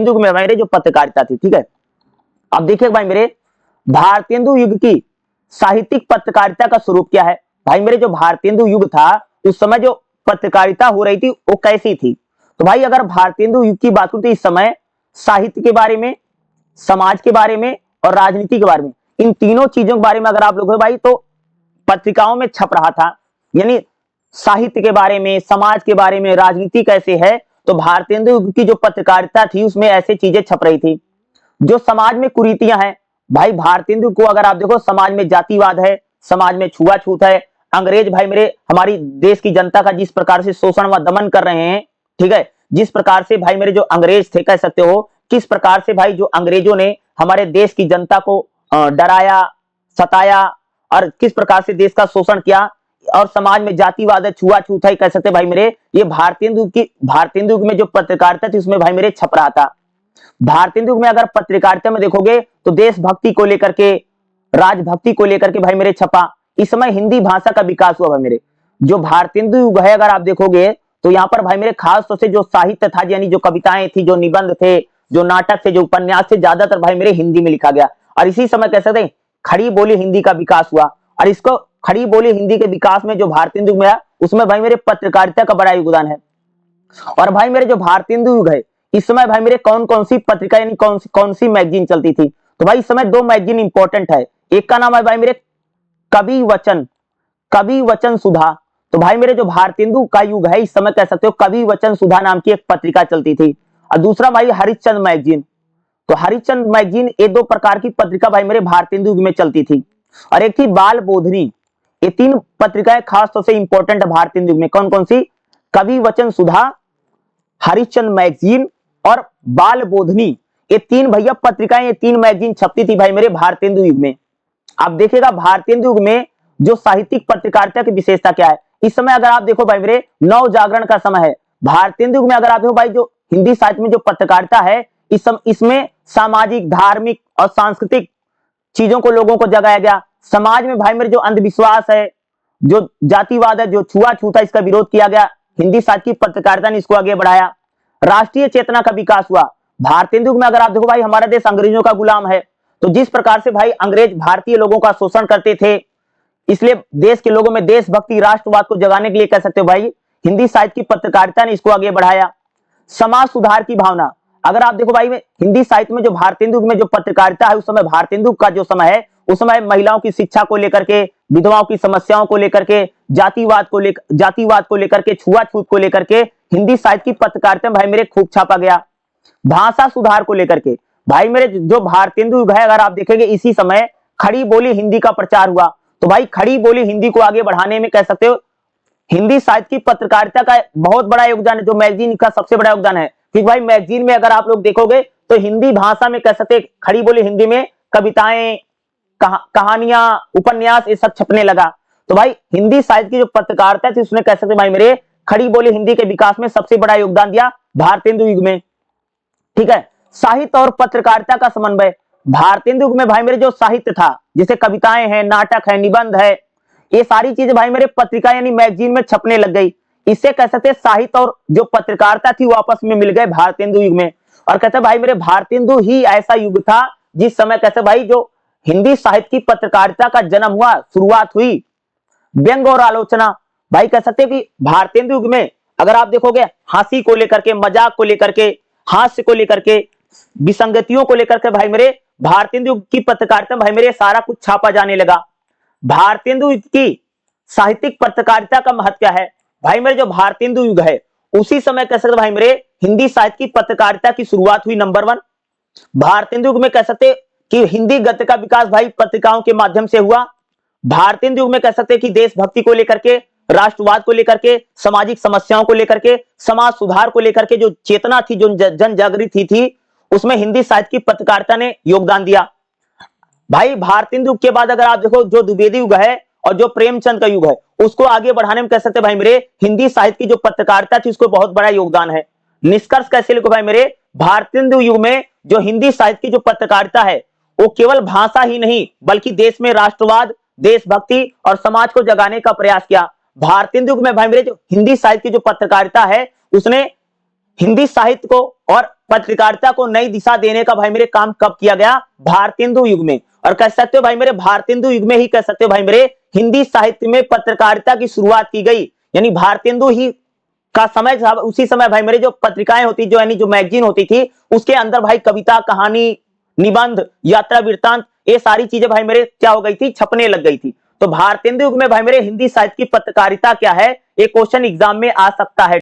युग में भाई मेरे जो पत्रकारिता थी, ठीक है। अब देखिए भाई मेरे भारतेंदु युग की साहित्यिक पत्रकारिता का स्वरूप क्या है? भाई मेरे जो भारतेंदु युग था उस समय जो पत्रकारिता हो रही थी वो कैसी थी? तो भाई अगर भारतेंदु युग की बात करूं तो इस समय साहित्य के बारे में, समाज के बारे में और राजनीति के बारे में, इन तीनों चीजों के बारे में अगर आप लोग भाई तो पत्रिकाओं में छप रहा था, यानी साहित्य के बारे में, समाज के बारे में, राजनीति कैसे है, तो भारतेंदु युग की जो पत्रकारिता थी उसमें ऐसे चीजें छप रही थी। जो समाज में कुरीतियां हैं भाई भारतेंदु को अगर आप देखो समाज में जातिवाद है, समाज में छुआछूत है, अंग्रेज भाई मेरे हमारी देश की जनता का जिस प्रकार से शोषण व दमन कर रहे हैं, ठीक है, जिस प्रकार से भाई मेरे जो अंग्रेज थे, कह सकते हो किस प्रकार से भाई जो अंग्रेजों ने हमारे देश की जनता को डराया, सताया और किस प्रकार से देश का शोषण किया और समाज में जातिवाद, छुआछूत है, कह सकते भाई मेरे, ये भारतीय युग में जो पत्रकारिता थी उसमें भाई मेरे छप रहा था। भारतीय युग में अगर पत्रकारिता में देखोगे तो देशभक्ति को लेकर के, राजभक्ति को लेकर के भाई मेरे छपा। इस समय हिंदी भाषा का विकास हुआ भाई मेरे। जो भारतीय युग है अगर आप देखोगे तो यहाँ पर भाई मेरे खास तौर से जो साहित्य था, यानी जो कविताएं थी, जो निबंध थे, जो नाटक थे, जो उपन्यास थे, ज्यादातर भाई मेरे हिंदी में लिखा गया। और इसी समय कह सकते हैं खड़ी बोली हिंदी का विकास हुआ। और इसको खड़ी बोली हिंदी के विकास में जो भारतीय युग में है उसमें भाई मेरे पत्रकारिता का बड़ा योगदान है। और भाई मेरे जो भारतीय युग है इस समय भाई मेरे कौन कौन सी पत्रिका यानी कौन सी मैगजीन चलती थी, तो भाई इस समय दो मैगजीन इंपॉर्टेंट है। एक का नाम है भाई मेरे कवि वचन सुधा। तो भाई मेरे जो भारतीय युग का युग है इस समय कह सकते हो कवि वचन सुधा नाम की एक पत्रिका चलती थी। और दूसरा भाई हरिश्चंद्र मैगजीन। तो हरिश्चंद्र मैगजीन, ये दो प्रकार की पत्रिका भाई मेरे भारतीय युग में चलती थी। और एक थी बाल बोधनी। ये तीन पत्रिकाएं खास तौर से इंपॉर्टेंट है भारतीय युग में। कौन कौन सी? कवि वचन सुधा, हरिश्चंद्र मैगजीन और बाल बोधनी। ये तीन भैया पत्रिकाएं, ये तीन मैगजीन छपती थी भाई मेरे भारतीय युग में। आप देखिएगा भारतीय युग में जो साहित्यिक पत्रकारिता की विशेषता क्या है। इस समय अगर आप देखो भाई मेरे नव जागरण का समय है। भारतीय युग में अगर आप देखो भाई जो हिंदी साहित्य में जो पत्रकारिता है इसमें सामाजिक, धार्मिक और सांस्कृतिक चीजों को लोगों को जगाया गया। समाज में भाई मेरे जो अंधविश्वास है, जो जातिवाद है, जो छुआछूत है, इसका विरोध किया गया। हिंदी साहित्य की पत्रकारिता ने इसको आगे बढ़ाया। राष्ट्रीय चेतना का विकास हुआ। भारतीय युग में अगर आप देखो भाई हमारा देश अंग्रेजों का गुलाम है, तो जिस प्रकार से भाई अंग्रेज भारतीय लोगों का शोषण करते थे, इसलिए देश के लोगों में देशभक्ति, राष्ट्रवाद को जगाने के लिए कह सकते हो भाई हिंदी साहित्य की पत्रकारिता ने इसको आगे बढ़ाया। समाज सुधार की भावना, अगर आप देखो भाई हिंदी साहित्य में जो भारतीय युग में जो पत्रकारिता है उस समय भारतीय युग का जो समय है उस समय महिलाओं की शिक्षा को लेकर के, विधवाओं की समस्याओं को लेकर के, जातिवाद को लेकर के, छुआछूत को लेकर के हिंदी साहित्य की पत्रकारिता भाई मेरे खूब छापा गया। भाषा सुधार को लेकर के भाई मेरे जो भारतीय युग है अगर आप देखेंगे इसी समय खड़ी बोली हिंदी का प्रचार हुआ। तो भाई खड़ी बोली हिंदी को आगे बढ़ाने में कह सकते हो हिंदी साहित्य की पत्रकारिता का बहुत बड़ा योगदान है, जो मैगजीन का सबसे बड़ा योगदान है। क्योंकि भाई मैगजीन में अगर आप लोग देखोगे तो हिंदी भाषा में कह सकते खड़ी बोली हिंदी में कविताएं, कहानियां, उपन्यास ये सब छपने लगा। तो भाई हिंदी साहित्य की जो पत्रकारिता थी उसने कह सकते भाई मेरे खड़ी बोली हिंदी के विकास में सबसे बड़ा योगदान दिया भारतीय युग में। ठीक है, साहित्य और पत्रकारिता का समन्वय। भारतीय युग में भाई मेरे जो साहित्य था, जैसे कविताएं हैं, नाटक है, निबंध है, ये सारी चीजें भाई मेरे पत्रिका यानी मैगजीन में छपने लग गई। इससे कह सकते साहित्य और जो पत्रकारिता थी वो आपस में मिल गए भारतीय युग में। और कहते भाई मेरे भारतीय युग ही ऐसा युग था जिस समय कहते भाई जो हिंदी साहित्य की पत्रकारिता का जन्म हुआ, शुरुआत हुई। व्यंग और आलोचना, भाई कह सकते कि भारतीय युग में अगर आप देखोगे हंसी को लेकर के, मजाक को लेकर के, हास्य को लेकर के, विसंगतियों को लेकर के भाई मेरे भारतीय युग की पत्रकारिता भाई मेरे सारा कुछ छापा जाने लगा। भारतीय युग की साहित्यिक पत्रकारिता का महत्व क्या है? भाई मेरे जो भारतीय युग है उसी समय कह सकते भाई मेरे हिंदी साहित्य की पत्रकारिता की शुरुआत हुई। नंबर 1, भारतीय युग में कह सकते कि हिंदी गद्य का विकास भाई पत्रिकाओं के माध्यम से हुआ। भारतीय युग में कह सकते कि देशभक्ति को लेकर के, राष्ट्रवाद को लेकर के, सामाजिक समस्याओं को लेकर के, समाज सुधार को लेकर के जो चेतना थी, जो जन जागृति थी, उसमें हिंदी साहित्य की पत्रकारिता ने योगदान दिया। भाई भारतीय युग के बाद अगर आप देखो जो द्विवेदी युग है और जो प्रेमचंद का युग है उसको आगे बढ़ाने में कह सकते भाई मेरे हिंदी साहित्य की जो पत्रकारिता थी उसको बहुत बड़ा योगदान है। निष्कर्ष कैसे लिखो भाई मेरे, भारतीय युग में जो हिंदी साहित्य की जो पत्रकारिता है वो केवल भाषा ही नहीं बल्कि देश में राष्ट्रवाद, देशभक्ति और समाज को जगाने का प्रयास किया। भारतीय युग में भाई मेरे जो हिंदी साहित्य की जो पत्रकारिता है उसने हिंदी साहित्य को और पत्रकारिता को नई दिशा देने का भाई मेरे काम कब किया गया? भारतीय युग में। और कह सकते हो भाई मेरे भारतीय युग में ही कह सकते हो भाई मेरे हिंदी साहित्य में पत्रकारिता की शुरुआत की गई। यानी भारतीय ही का समय था, उसी समय भाई मेरे जो पत्रिकाएं होती जो यानी जो मैगजीन होती थी उसके अंदर भाई कविता, कहानी, निबंध, यात्रा वृत्तांत ये सारी चीजें भाई मेरे क्या हो गई थी? छपने लग गई थी। तो भारतीय युग में भाई मेरे हिंदी साहित्य की पत्रकारिता क्या है? एक क्वेश्चन एग्जाम में आ सकता है।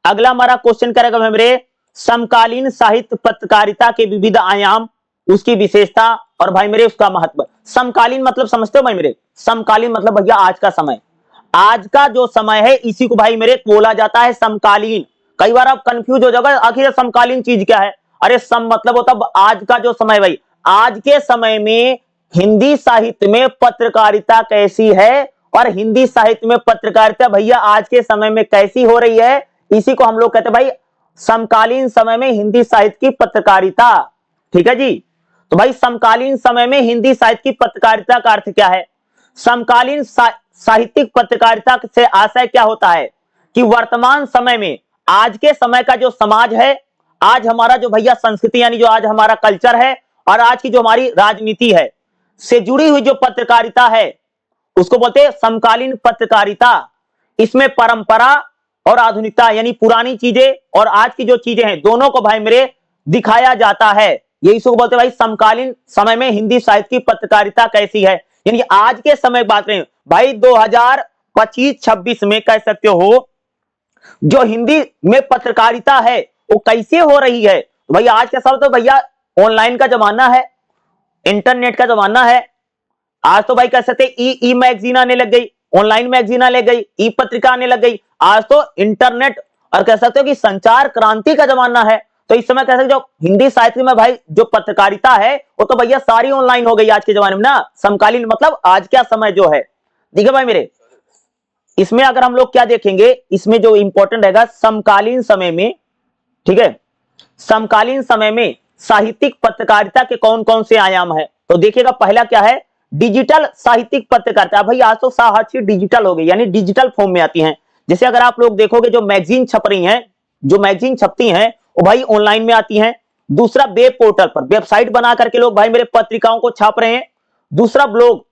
अगला हमारा क्वेश्चन करेगा भाई मेरे समकालीन साहित्य पत्रकारिता के विविध आयाम, उसकी विशेषता और भाई मेरे उसका महत्व। समकालीन मतलब समझते हो भाई मेरे? समकालीन मतलब भैया आज का समय, आज का जो समय है इसी को भाई मेरे बोला जाता है समकालीन। कई बार आप कंफ्यूज हो जाओगे आखिर समकालीन चीज क्या है। अरे सम मतलब होता आज का जो समय भाई, आज के समय में हिंदी साहित्य में पत्रकारिता कैसी है और हिंदी साहित्य में पत्रकारिता भैया आज के समय में कैसी हो रही है, इसी को हम लोग कहते हैं भाई समकालीन समय में हिंदी साहित्य की पत्रकारिता। ठीक है जी। तो भाई समकालीन समय में हिंदी साहित्य की पत्रकारिता का अर्थ क्या है? समकालीन साहित्यिक पत्रकारिता से आशय क्या होता है कि वर्तमान समय में आज के समय का जो समाज है, आज हमारा जो भैया संस्कृति यानी जो आज हमारा कल्चर है और आज की जो हमारी राजनीति है से जुड़ी हुई जो पत्रकारिता है उसको बोलते हैं समकालीन पत्रकारिता। इसमें परंपरा और आधुनिकता यानी पुरानी चीजें और आज की जो चीजें हैं दोनों को भाई मेरे दिखाया जाता है। यही इसको बोलते हैं भाई समकालीन समय में हिंदी साहित्य की पत्रकारिता कैसी है, यानी आज के समय बात रहे भाई 2025-26 में कह सकते हो जो हिंदी में पत्रकारिता है वो कैसे हो रही है। तो भाई आज के समय तो भैया ऑनलाइन का जमाना है, इंटरनेट का जमाना है। आज तो भाई कह सकते ई मैगजीन आने लग गई, ऑनलाइन मैगजीन आने लग गई, ई पत्रिका आने लग गई। आज तो इंटरनेट और कह सकते हो कि संचार क्रांति का जमाना है। तो इस समय कह सकते जो हिंदी साहित्य में भाई जो पत्रकारिता है वो तो भैया सारी ऑनलाइन हो गई आज के जमाने में ना। समकालीन मतलब आज का समय जो है, ठीक है भाई मेरे। इसमें अगर हम लोग क्या देखेंगे, इसमें जो इंपॉर्टेंट रहेगा समकालीन समय में, ठीक है, समकालीन समय में साहित्यिक पत्रकारिता के कौन कौन से आयाम है। तो देखिएगा पहला क्या है, डिजिटल साहित्यिक पत्रकारिता। भाई आज तो हर चीज डिजिटल हो गई यानी डिजिटल फॉर्म में आती है। जैसे अगर आप लोग देखोगे जो मैगजीन छप रही हैं, जो मैगजीन छपती हैं वो भाई ऑनलाइन में आती हैं। दूसरा वेब पोर्टल पर वेबसाइट बना करके लोग भाई मेरे पत्रिकाओं को छाप रहे हैं। दूसरा ब्लॉग,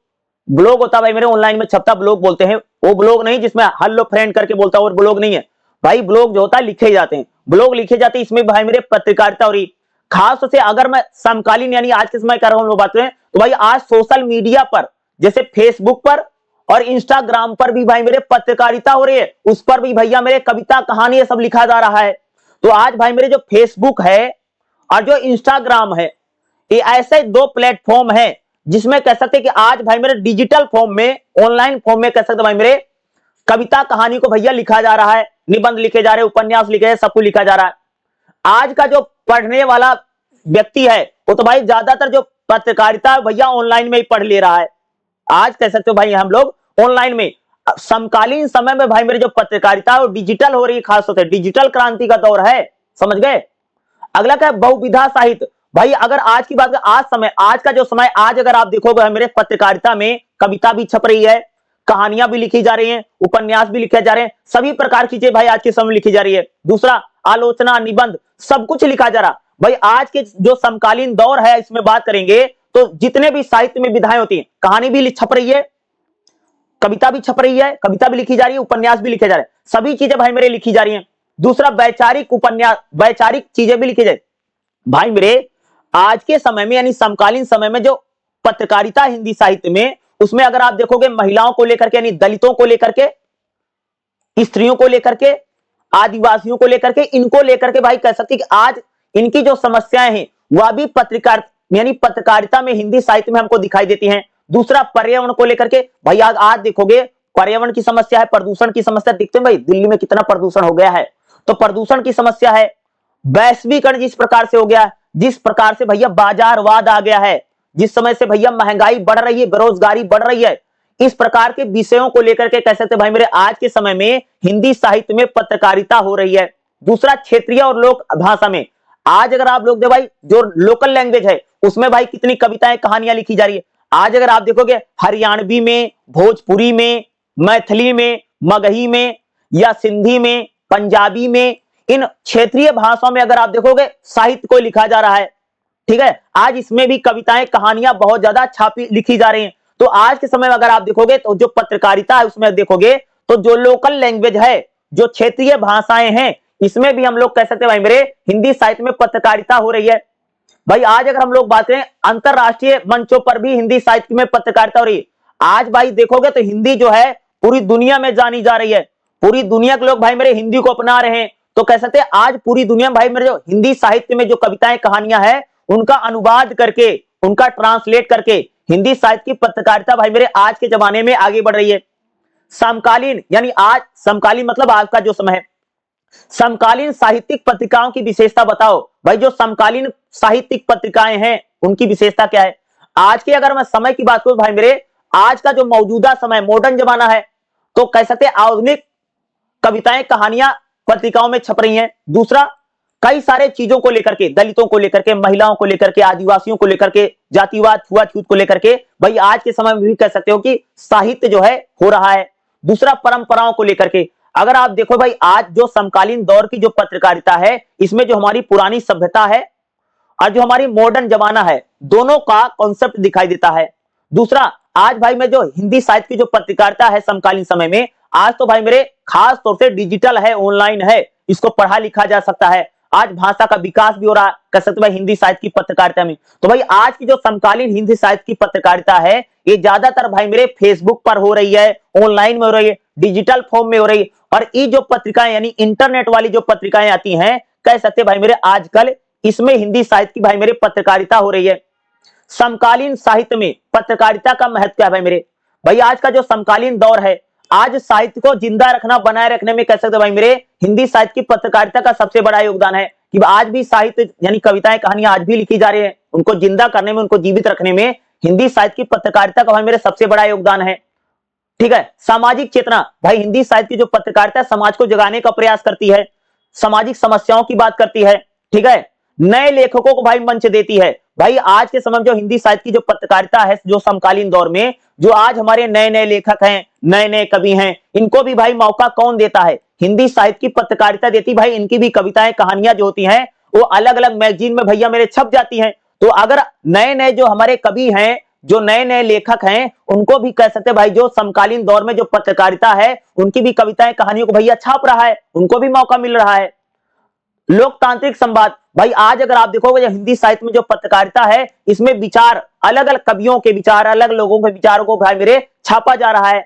ब्लॉग होता है भाई मेरे ऑनलाइन में छपता, ब्लॉग बोलते हैं। वो ब्लॉग नहीं जिसमें हेलो फ्रेंड करके बोलता है, और ब्लॉग नहीं है भाई, ब्लॉग जो होता है लिखे जाते हैं, ब्लॉग लिखे जाते हैं, इसमें भाई मेरे पत्रकारिता हो रही। खास से अगर मैं समकालीन यानी आज के समय कर रहा हूं बात करें तो भाई आज सोशल मीडिया पर जैसे फेसबुक पर और इंस्टाग्राम पर भी भाई मेरे पत्रकारिता हो रही है। उस पर भी भैया मेरे कविता कहानी ये सब लिखा जा रहा है। तो आज भाई मेरे जो फेसबुक है और जो इंस्टाग्राम है ये ऐसे दो प्लेटफॉर्म है जिसमें कह सकते कि आज भाई मेरे डिजिटल फॉर्म में, ऑनलाइन फॉर्म में कह सकते भाई मेरे कविता कहानी को भैया लिखा जा रहा है, निबंध लिखे जा रहे हैं, उपन्यास लिखे हैं, सब कुछ लिखा जा रहा है। आज का जो पढ़ने वाला व्यक्ति है वो तो भाई ज्यादातर जो पत्रकारिता भैया ऑनलाइन में ही पढ़ ले रहा है। आज कह सकते हो भाई हम लोग ऑनलाइन में। समकालीन समय में भाई मेरे जो पत्रकारिता है वो डिजिटल हो रही है, खास तौर से डिजिटल क्रांति का दौर है, समझ गए। अगला क्या है, बहुविधा साहित्य। भाई अगर आज की बात आज समय, आज का जो समय, आज अगर आप देखोगे मेरे पत्रकारिता में कविता भी छप रही है, कहानियां भी लिखी जा रही हैं, उपन्यास भी लिखे जा रहे हैं, सभी प्रकार की चीजें भाई आज के समय में लिखी जा रही है। दूसरा आलोचना, निबंध, सब कुछ लिखा जा रहा। भाई आज के जो समकालीन दौर है इसमें बात करेंगे तो जितने भी साहित्य में विधाएं होती हैं, कहानी भी छप रही है, कविता भी छप रही है, कविता भी लिखी जा रही है, उपन्यास भी लिखे जा रहे हैं, सभी चीजें भाई मेरे लिखी जा रही हैं। दूसरा वैचारिक उपन्यास, वैचारिक चीजें भी लिखी जाए। भाई मेरे आज के समय में यानी समकालीन समय में जो पत्रकारिता हिंदी साहित्य में, उसमें अगर आप देखोगे महिलाओं को लेकर के यानी दलितों को लेकर के, स्त्रियों को लेकर के, आदिवासियों को लेकर के, इनको लेकर के भाई कह सकते कि आज इनकी जो समस्याएं हैं वह भी पत्रकारिता में हिंदी साहित्य में हमको दिखाई देती हैं। दूसरा पर्यावरण को लेकर के, भाई आज देखोगे पर्यावरण की समस्या है, प्रदूषण की समस्या। दिखते हैं भाई दिल्ली में कितना प्रदूषण हो गया है, तो प्रदूषण की समस्या है। वैश्वीकरण जिस प्रकार से हो गया, जिस प्रकार से भैया बाजारवाद आ गया है, जिस समय से भैया महंगाई बढ़ रही है, बेरोजगारी बढ़ रही है, इस प्रकार के विषयों को लेकर के कह सकते भाई मेरे आज के समय में हिंदी साहित्य में पत्रकारिता हो रही है। दूसरा क्षेत्रीय और लोक भाषा में, आज अगर आप लोग दे भाई जो लोकल लैंग्वेज है उसमें भाई कितनी कविताएं कहानियां लिखी जा रही है। आज अगर आप देखोगे हरियाणवी में, भोजपुरी में, मैथिली में, मगही में या सिंधी में, पंजाबी में, इन क्षेत्रीय भाषाओं में अगर आप देखोगे साहित्य को लिखा जा रहा है। ठीक है, आज इसमें भी कविताएं कहानियां बहुत ज्यादा छापी लिखी जा रही हैं। तो आज के समय में अगर आप देखोगे तो जो पत्रकारिता है उसमें देखोगे तो जो लोकल लैंग्वेज है, जो क्षेत्रीय भाषाएं हैं, इसमें भी हम लोग कह सकते हैं भाई मेरे हिंदी साहित्य में पत्रकारिता हो रही है। भाई आज अगर हम लोग बात करें अंतरराष्ट्रीय मंचों पर भी हिंदी साहित्य में पत्रकारिता हो रही है। आज भाई देखोगे तो हिंदी जो है पूरी दुनिया में जानी जा रही है, पूरी दुनिया के लोग भाई मेरे हिंदी को अपना रहे हैं। तो कह सकते हैं आज पूरी दुनिया में भाई मेरे जो हिंदी साहित्य में जो कविताएं कहानियां हैं उनका अनुवाद करके, उनका ट्रांसलेट करके हिंदी साहित्य की पत्रकारिता भाई मेरे आज के जमाने में आगे बढ़ रही है। समकालीन यानी आज, समकालीन मतलब आज का जो समय है, समकालीन साहित्यिक पत्रिकाओं की विशेषता बताओ भाई। जो समकालीन साहित्यिक पत्रिकाएं हैं उनकी विशेषता क्या है? आज की अगर मैं समय की बात करूं भाई मेरे, आज का जो मौजूदा समय मॉडर्न जमाना है, तो कह सकते हैं आधुनिक कविताएं कहानियां पत्रिकाओं में छप रही हैं। दूसरा, कई सारे चीजों को लेकर के, दलितों को लेकर के, महिलाओं को लेकर के, आदिवासियों को लेकर के, जातिवाद छुआछूत को लेकर के भाई आज के समय में भी कह सकते हो कि साहित्य जो है हो रहा है। दूसरा, परंपराओं को लेकर के, अगर आप देखो भाई आज जो समकालीन दौर की जो पत्रकारिता है, इसमें जो हमारी पुरानी सभ्यता है और जो हमारी मॉडर्न जमाना है, दोनों का कॉन्सेप्ट दिखाई देता है। दूसरा, आज भाई में जो हिंदी साहित्य की जो पत्रकारिता है समकालीन समय में, आज तो भाई मेरे खास तौर से डिजिटल है, ऑनलाइन है, इसको पढ़ा लिखा जा सकता है। आज भाषा का विकास भी हो रहा है कह सकते भाई हिंदी साहित्य की पत्रकारिता में। तो भाई आज की जो समकालीन हिंदी साहित्य की पत्रकारिता है, ये ज्यादातर भाई मेरे फेसबुक पर हो रही है, ऑनलाइन में हो रही है, डिजिटल फॉर्म में हो रही है। और ये जो पत्रिकाएं यानी इंटरनेट वाली जो पत्रिकाएं आती हैं, कह सकते भाई मेरे आजकल इसमें हिंदी साहित्य की भाई मेरे पत्रकारिता हो रही है। समकालीन साहित्य में पत्रकारिता का महत्व क्या है भाई मेरे? भाई आज का जो समकालीन दौर है, आज साहित्य को जिंदा रखना, बनाए रखने में कह सकते भाई मेरे हिंदी साहित्य की पत्रकारिता का सबसे बड़ा योगदान है कि आज भी साहित्य यानी कविताएं कहानियां आज भी लिखी जा रही है, उनको जिंदा करने में, उनको जीवित रखने में हिंदी साहित्य की पत्रकारिता का भाई मेरे सबसे बड़ा योगदान है। ठीक है। सामाजिक चेतना, भाई हिंदी साहित्य की जो पत्रकारिता समाज को जगाने का प्रयास करती है, सामाजिक समस्याओं की बात करती है। ठीक है। नए लेखकों को भाई मंच देती है। भाई आज के समय में जो हिंदी साहित्य की जो पत्रकारिता है, जो समकालीन दौर में जो आज हमारे नए नए लेखक हैं, नए नए कवि हैं, इनको भी भाई मौका कौन देता है? हिंदी साहित्य की पत्रकारिता देती। भाई इनकी भी कविताएं कहानियां जो होती हैं वो अलग अलग मैगजीन में भैया मेरे छप जाती हैं। तो अगर नए नए जो हमारे कवि हैं, जो नए नए लेखक हैं, उनको भी कह सकते भाई जो समकालीन दौर में जो पत्रकारिता है, उनकी भी कविताएं कहानियों को भैया छाप रहा है, उनको भी मौका मिल रहा है। लोकतांत्रिक संवाद, भाई आज अगर आप देखोगे हिंदी साहित्य में जो पत्रकारिता है, इसमें विचार, अलग अलग कवियों के विचार, अलग लोगों के विचारों को भाई मेरे छापा जा रहा है।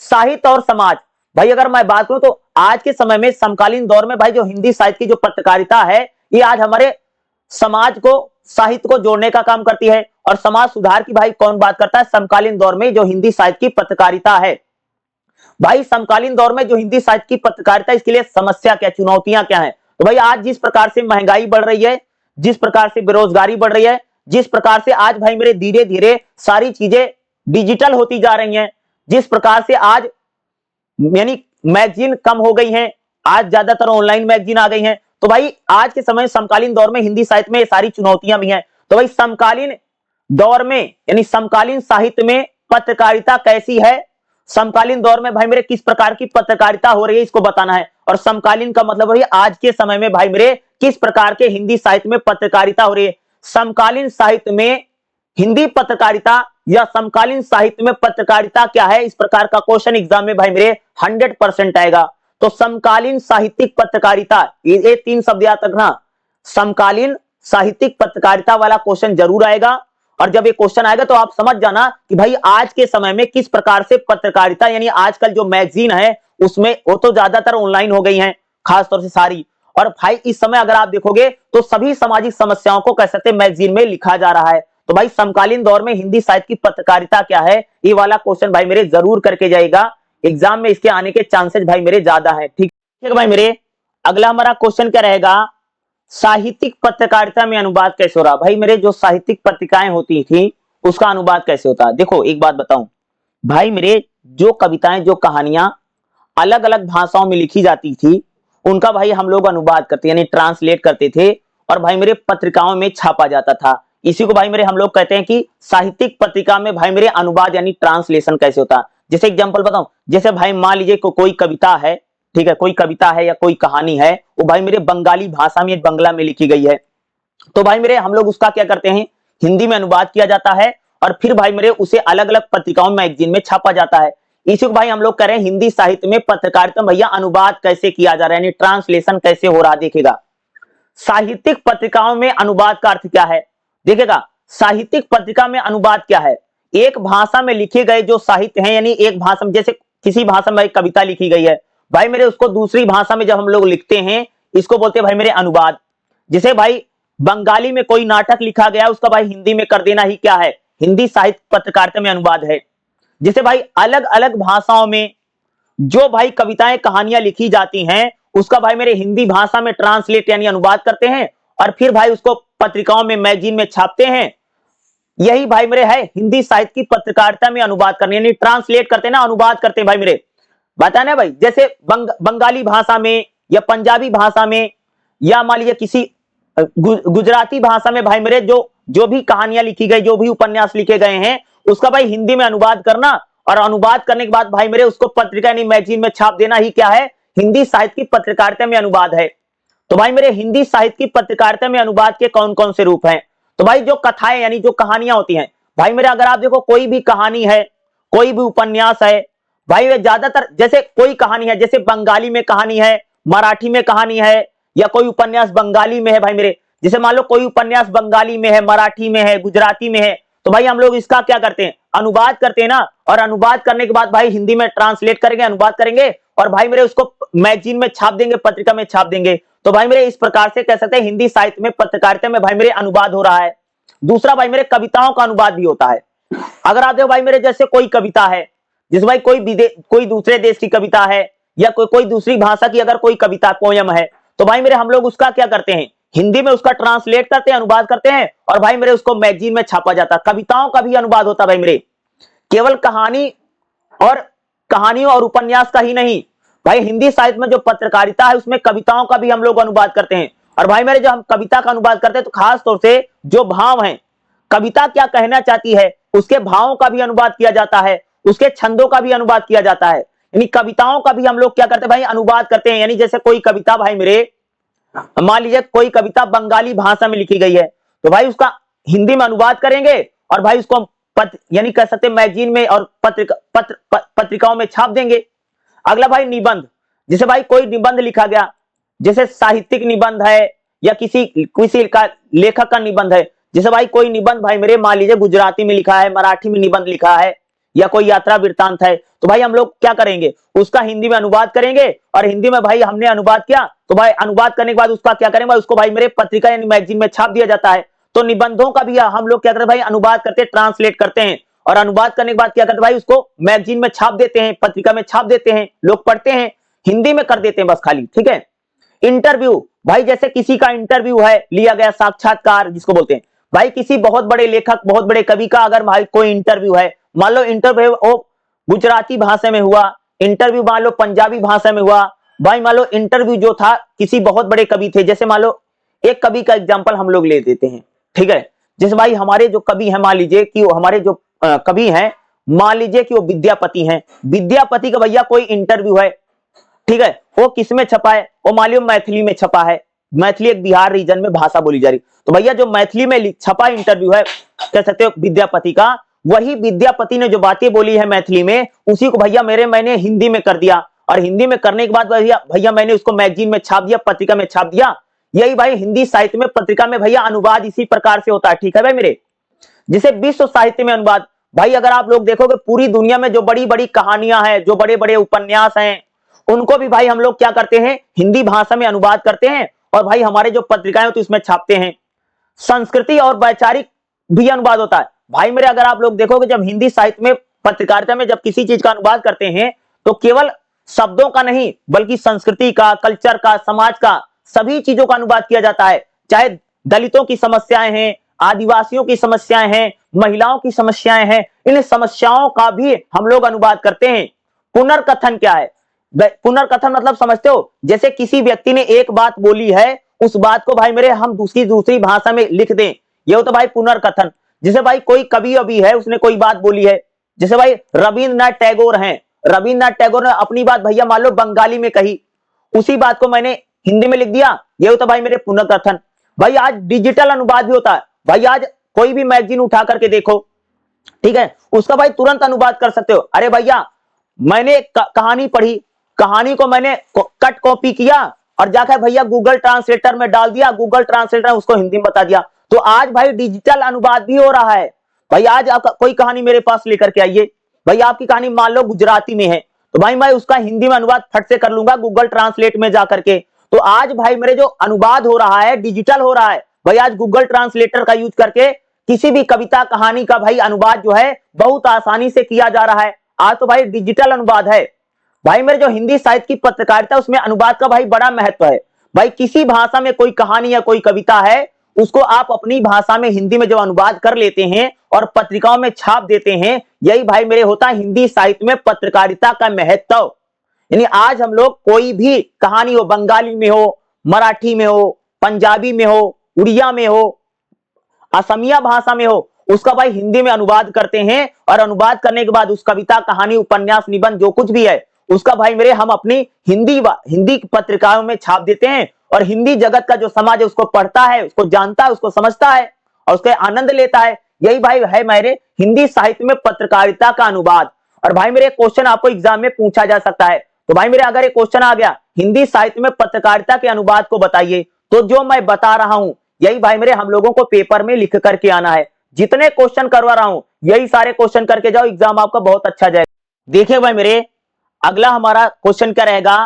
साहित्य और समाज, भाई अगर मैं बात करूं तो आज के समय में समकालीन दौर में भाई जो हिंदी साहित्य की जो पत्रकारिता है, ये आज हमारे समाज को, साहित्य को जोड़ने का काम करती है। और समाज सुधार की भाई कौन बात करता है? समकालीन दौर में जो हिंदी साहित्य की पत्रकारिता है। भाई समकालीन दौर में जो हिंदी साहित्य की पत्रकारिता, इसके लिए समस्या क्या, चुनौतियां क्या है? तो भाई आज जिस प्रकार से महंगाई बढ़ रही है, जिस प्रकार से बेरोजगारी बढ़ रही है, जिस प्रकार से आज भाई मेरे धीरे धीरे सारी चीजें डिजिटल होती जा रही हैं, जिस प्रकार से आज यानी मैगजीन कम हो गई हैं, आज ज्यादातर ऑनलाइन मैगजीन आ गई हैं, तो भाई आज के समय समकालीन दौर में हिंदी साहित्य में ये सारी चुनौतियां भी हैं। तो भाई समकालीन दौर में यानी समकालीन साहित्य में पत्रकारिता कैसी है, समकालीन दौर में भाई मेरे किस प्रकार की पत्रकारिता हो रही है, इसको बताना है। और समकालीन का मतलब है आज के समय में भाई मेरे किस प्रकार के हिंदी साहित्य में पत्रकारिता हो रही है। समकालीन साहित्य में हिंदी पत्रकारिता या समकालीन साहित्य में पत्रकारिता क्या है, इस प्रकार का क्वेश्चन एग्जाम में भाई मेरे 100% आएगा। तो समकालीन साहित्यिक पत्रकारिता, ये 3 शब्द याद रखना, समकालीन साहित्यिक पत्रकारिता वाला क्वेश्चन जरूर आएगा। और जब ये क्वेश्चन आएगा तो आप समझ जाना कि भाई आज के समय में किस प्रकार से पत्रकारिता, यानी आजकल जो मैगजीन है उसमें वो तो ज्यादातर ऑनलाइन हो गई हैं, खासतौर से सारी। और भाई इस समय अगर आप देखोगे तो सभी सामाजिक समस्याओं को कह सकते मैगजीन में लिखा जा रहा है। तो भाई समकालीन दौर में हिंदी साहित्य की पत्रकारिता क्या है, ये वाला क्वेश्चन भाई मेरे जरूर करके जाएगा एग्जाम में, इसके आने के चांसेस भाई मेरे ज्यादा है। ठीक है भाई मेरे, अगला हमारा क्वेश्चन क्या रहेगा, साहित्यिक पत्रकारिता में अनुवाद कैसे हो रहा? भाई मेरे जो साहित्यिक पत्रिकाएं होती थी उसका अनुवाद कैसे होता? देखो एक बात बताऊं भाई मेरे, जो कविताएं, जो कहानियां अलग अलग भाषाओं में लिखी जाती थी, उनका भाई हम लोग अनुवाद करते यानी ट्रांसलेट करते थे और भाई मेरे पत्रिकाओं में छापा जाता था। इसी को भाई मेरे हम लोग कहते हैं कि साहित्यिक पत्रिका में भाई मेरे अनुवाद यानी ट्रांसलेशन कैसे होता। जैसे एग्जांपल बताऊं, जैसे भाई मान लीजिए कोई कविता है, ठीक है, कोई कविता है या कोई कहानी है, वो भाई मेरे बंगाली भाषा में, बंगला में लिखी गई है, तो भाई मेरे हम लोग उसका क्या करते हैं, हिंदी में अनुवाद किया जाता है और फिर भाई मेरे उसे अलग अलग पत्रिकाओं मैगजीन में छापा जाता है। इसी को भाई हम लोग कह रहे हैं हिंदी साहित्य में पत्रकारिता भैया अनुवाद कैसे किया जा रहा है, यानी ट्रांसलेशन कैसे हो रहा। देखिएगा साहित्यिक पत्रिकाओं में अनुवाद का अर्थ क्या है, देखिएगा साहित्यिक पत्रिका में अनुवाद क्या है, एक भाषा में लिखे गए जो साहित्य है, यानी एक भाषा में, जैसे किसी भाषा में कविता लिखी गई है भाई मेरे, उसको दूसरी भाषा में जब हम लोग लिखते हैं इसको बोलते हैं भाई मेरे अनुवाद। जैसे भाई बंगाली में कोई नाटक लिखा गया, उसका भाई हिंदी में कर देना ही क्या है, हिंदी साहित्य पत्रकारिता में अनुवाद है। जैसे भाई अलग अलग भाषाओं में जो भाई कविताएं कहानियां लिखी जाती हैं उसका भाई मेरे हिंदी भाषा में ट्रांसलेट यानी अनुवाद करते हैं और फिर भाई उसको पत्रिकाओं में मैगजीन में छापते हैं। यही भाई मेरे है हिंदी साहित्य की पत्रकारिता में अनुवाद करने यानी ट्रांसलेट करते हैं ना, अनुवाद करते हैं भाई मेरे। बताना भाई जैसे बंगाली भाषा में या पंजाबी भाषा में या मान लीजिए किसी गुजराती भाषा में भाई मेरे जो भी कहानियां लिखी गई, जो भी उपन्यास लिखे गए हैं उसका भाई हिंदी में अनुवाद करना और अनुवाद करने के बाद भाई मेरे उसको पत्रिका यानी मैगजीन में छाप देना ही क्या है, हिंदी साहित्य की पत्रकारिता में अनुवाद है। तो भाई मेरे हिंदी साहित्य की पत्रकारिता में अनुवाद के कौन कौन से रूप हैं? तो भाई जो कथाएं यानी जो कहानियां होती हैं भाई मेरे, अगर आप देखो कोई भी कहानी है, कोई भी उपन्यास है भाई, वे ज्यादातर जैसे कोई कहानी है, जैसे बंगाली में कहानी है, मराठी में कहानी है या कोई उपन्यास बंगाली में है भाई मेरे, जैसे मान लो कोई उपन्यास बंगाली में है, मराठी में है, गुजराती में है, तो भाई हम लोग इसका क्या करते हैं, अनुवाद करते हैं ना। और अनुवाद करने के बाद भाई हिंदी में ट्रांसलेट करेंगे, अनुवाद करेंगे और भाई मेरे उसको मैगजीन में छाप देंगे, पत्रिका में छाप देंगे। तो भाई मेरे इस प्रकार से कह सकते हैं हिंदी साहित्य में पत्रकारिता में भाई मेरे अनुवाद हो रहा है। दूसरा भाई मेरे कविताओं का अनुवाद भी होता है। अगर आप देखो भाई मेरे जैसे कोई कविता है, जिस भाई कोई दूसरे देश की कविता है या कोई दूसरी भाषा की अगर कोई कविता पोयम है, तो भाई मेरे हम लोग उसका क्या करते हैं, हिंदी में उसका ट्रांसलेट करते हैं, अनुवाद करते हैं और भाई मेरे उसको मैगजीन में छापा जाता है। कविताओं का भी अनुवाद होता है भाई मेरे, केवल कहानियों और उपन्यास का ही नहीं भाई, हिंदी साहित्य में जो पत्रकारिता है उसमें कविताओं का भी हम लोग अनुवाद करते हैं। और भाई मेरे जब हम कविता का अनुवाद करते हैं तो खास तौर से जो भाव हैं, कविता क्या कहना चाहती है उसके भावों का भी अनुवाद किया जाता है, उसके छंदों का भी अनुवाद किया जाता है। यानी कविताओं का भी हम लोग क्या करते हैं भाई, अनुवाद करते हैं। यानी जैसे कोई कविता भाई मेरे, मान लीजिए कोई कविता बंगाली भाषा में लिखी गई है तो भाई उसका हिंदी में अनुवाद करेंगे और भाई उसको यानी कह सकते मैगजीन में और पत्रिकाओं में छाप देंगे। अगला भाई निबंध, जैसे भाई कोई निबंध लिखा गया, जैसे साहित्यिक निबंध है या किसी का लेखक का निबंध है, जैसे भाई कोई निबंध भाई मेरे मान लीजिए गुजराती में लिखा है, मराठी में निबंध लिखा है या कोई यात्रा वृत्तांत है, तो भाई हम लोग क्या करेंगे, उसका हिंदी में अनुवाद करेंगे और हिंदी में भाई हमने अनुवाद किया तो भाई अनुवाद करने के बाद उसका क्या करेंगे, उसको भाई मेरे पत्रिका यानी मैगजीन में छाप दिया जाता है। तो निबंधों का भी हम लोग क्या करते हैं भाई, अनुवाद करते हैं, ट्रांसलेट करते हैं और अनुवाद करने के बाद क्या करते हैं भाई, उसको मैगजीन में छाप देते हैं, पत्रिका में छाप देते हैं, लोग पढ़ते हैं, हिंदी में कर देते हैं बस खाली। ठीक है। इंटरव्यू, भाई जैसे किसी का इंटरव्यू है, लिया गया साक्षात्कार जिसको बोलते हैं भाई, किसी बहुत बड़े लेखक बहुत बड़े कवि का अगर भाई कोई इंटरव्यू है, मान लो इंटरव्यू गुजराती भाषा में हुआ, इंटरव्यू मान लो पंजाबी भाषा में हुआ, भाई मान लो इंटरव्यू जो था किसी बहुत बड़े कवि थे, जैसे मान लो एक कवि का एग्जांपल हम लोग ले देते हैं। ठीक है। जैसे भाई हमारे जो कवि हैं, मान लीजिए कि हमारे जो कवि हैं, मान लीजिए कि वो विद्यापति हैं, विद्यापति का भैया कोई इंटरव्यू है, ठीक है, वो किस में छपा है, वो मान लो मैथिली में छपा है, मैथिली एक बिहार रीजन में भाषा बोली जा रही, तो भैया जो मैथिली में छपा इंटरव्यू है कह सकते हो विद्यापति का, वही विद्यापति ने जो बातें बोली है मैथिली में, उसी को भैया मैंने हिंदी में कर दिया और हिंदी में करने के बाद भैया मैंने उसको मैगजीन में छाप दिया, पत्रिका में छाप दिया। यही भाई हिंदी साहित्य में पत्रिका में भैया अनुवाद इसी प्रकार से होता है। ठीक है भाई मेरे। जिसे विश्व साहित्य में अनुवाद, भाई अगर आप लोग देखोगे पूरी दुनिया में जो बड़ी बड़ी कहानियां हैं, जो बड़े बड़े उपन्यास हैं, उनको भी भाई हम लोग क्या करते हैं, हिंदी भाषा में अनुवाद करते हैं और भाई हमारे जो पत्रिकाएं होती है उसमें छापते हैं। संस्कृति और वैचारिक भी अनुवाद होता है भाई मेरे। अगर आप लोग देखोगे जब हिंदी साहित्य में पत्रकारिता में जब किसी चीज का अनुवाद करते हैं तो केवल शब्दों का नहीं बल्कि संस्कृति का, कल्चर का, समाज का, सभी चीजों का अनुवाद किया जाता है। चाहे दलितों की समस्याएं हैं, आदिवासियों की समस्याएं हैं, महिलाओं की समस्याएं हैं, इन समस्याओं का भी हम लोग अनुवाद करते हैं। पुनर्कथन क्या है? पुनर्कथन मतलब समझते हो, जैसे किसी व्यक्ति ने एक बात बोली है, उस बात को भाई मेरे हम दूसरी भाषा में लिख दें, ये होता भाई पुनर्कथन। जैसे भाई कोई कवि अभी है, उसने कोई बात बोली है, जैसे भाई रविंद्रनाथ टैगोर हैं, रविंद्रनाथ टैगोर ने अपनी बात भैया मान लो बंगाली में कही, उसी बात को मैंने हिंदी में लिख दिया, ये होता भाई मेरे पुनर्कथन। भाई आज डिजिटल अनुवाद भी होता है भाई, आज कोई भी मैगजीन उठा करके देखो, ठीक है, उसका भाई तुरंत अनुवाद कर सकते हो। अरे भैया मैंने कहानी पढ़ी, कहानी को मैंने कट कॉपी किया और जाकर भैया गूगल ट्रांसलेटर में डाल दिया, गूगल ट्रांसलेटर उसको हिंदी में बता दिया। तो आज भाई डिजिटल अनुवाद भी हो रहा है। भाई आज आप कोई कहानी मेरे पास लेकर के आइए, भाई आपकी कहानी मान लो गुजराती में है, तो भाई मैं उसका हिंदी में अनुवाद फट से कर लूंगा गूगल ट्रांसलेट में जाकर के। तो आज भाई मेरे जो अनुवाद हो रहा है डिजिटल हो रहा है भाई, आज गूगल ट्रांसलेटर का यूज करके किसी भी कविता कहानी का भाई अनुवाद जो है बहुत आसानी से किया जा रहा है। आज तो भाई डिजिटल अनुवाद है। भाई मेरे जो हिंदी साहित्य की पत्रकारिता उसमें अनुवाद का भाई बड़ा महत्व है। भाई किसी भाषा में कोई कहानी या कोई कविता है उसको आप अपनी भाषा में हिंदी में जो अनुवाद कर लेते हैं और पत्रिकाओं में छाप देते हैं, यही भाई मेरे होता है हिंदी साहित्य में पत्रकारिता का महत्व। यानी आज हम लोग कोई भी कहानी हो, बंगाली में हो, मराठी में हो, पंजाबी में हो, उड़िया में हो, असमिया भाषा में हो, उसका भाई हिंदी में अनुवाद करते हैं और अनुवाद करने के बाद उस कविता कहानी उपन्यास निबंध जो कुछ भी है उसका भाई मेरे हम अपनी हिंदी पत्रिकाओं में छाप देते हैं और हिंदी जगत का जो समाज है उसको पढ़ता है, उसको जानता है, उसको समझता है और उसके आनंद लेता है। यही भाई है मेरे हिंदी साहित्य में पत्रकारिता का अनुवाद। और भाई मेरे क्वेश्चन आपको एग्जाम में पूछा जा सकता है, तो भाई मेरे अगर एक क्वेश्चन आ गया हिंदी साहित्य में पत्रकारिता के अनुवाद को बताइए, तो जो मैं बता रहा हूं यही भाई मेरे हम लोगों को पेपर में लिख करके आना है। जितने क्वेश्चन करवा रहा हूं यही सारे क्वेश्चन करके जाओ, एग्जाम आपका बहुत अच्छा जाएगा। देखिए भाई मेरे अगला हमारा क्वेश्चन क्या रहेगा,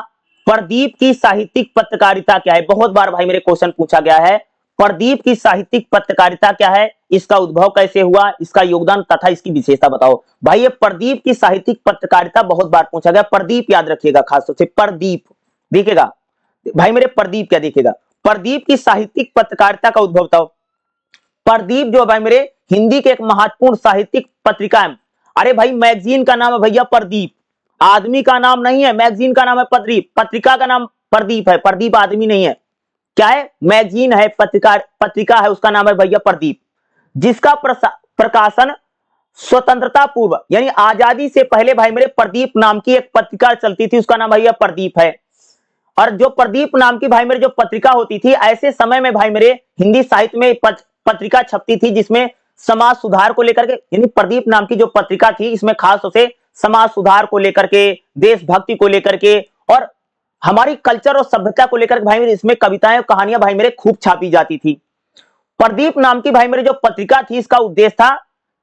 प्रदीप की साहित्यिक पत्रकारिता क्या है। बहुत बार भाई मेरे क्वेश्चन पूछा गया है, प्रदीप की साहित्यिक पत्रकारिता क्या है, इसका उद्भव कैसे हुआ, इसका योगदान तथा इसकी विशेषता बताओ। भाई ये प्रदीप की साहित्यिक पत्रकारिता बहुत बार पूछा गया। प्रदीप याद रखिएगा खास तौर से, प्रदीप देखिएगा भाई मेरे, प्रदीप क्या देखिएगा, प्रदीप की साहित्यिक पत्रकारिता का उद्भव बताओ। प्रदीप जो भाई मेरे हिंदी के एक महत्वपूर्ण साहित्यिक पत्रिका है। अरे भाई मैगजीन का नाम है भैया प्रदीप, आदमी का नाम नहीं है। मैगजीन का नाम है प्रदीप, पत्रिका का नाम प्रदीप है, प्रदीप आदमी नहीं है। क्या है, मैगजीन है, पत्रिका है, उसका नाम है भैया प्रदीप, जिसका प्रकाशन स्वतंत्रता पूर्व यानी आजादी से पहले भाई मेरे प्रदीप नाम की एक पत्रिका चलती थी, उसका नाम भैया प्रदीप है। और जो प्रदीप नाम की भाई मेरे जो पत्रिका होती थी, ऐसे समय में भाई मेरे हिंदी साहित्य में पत्रिका छपती थी जिसमें समाज सुधार को लेकर के, यानी प्रदीप नाम की जो पत्रिका थी इसमें खास तौर से समाज सुधार को लेकर के, देशभक्ति को लेकर के और हमारी कल्चर और सभ्यता को लेकर भाई मेरे इसमें कविताएं और कहानियां भाई मेरे खूब छापी जाती थी। प्रदीप नाम की भाई मेरे जो पत्रिका थी इसका उद्देश्य था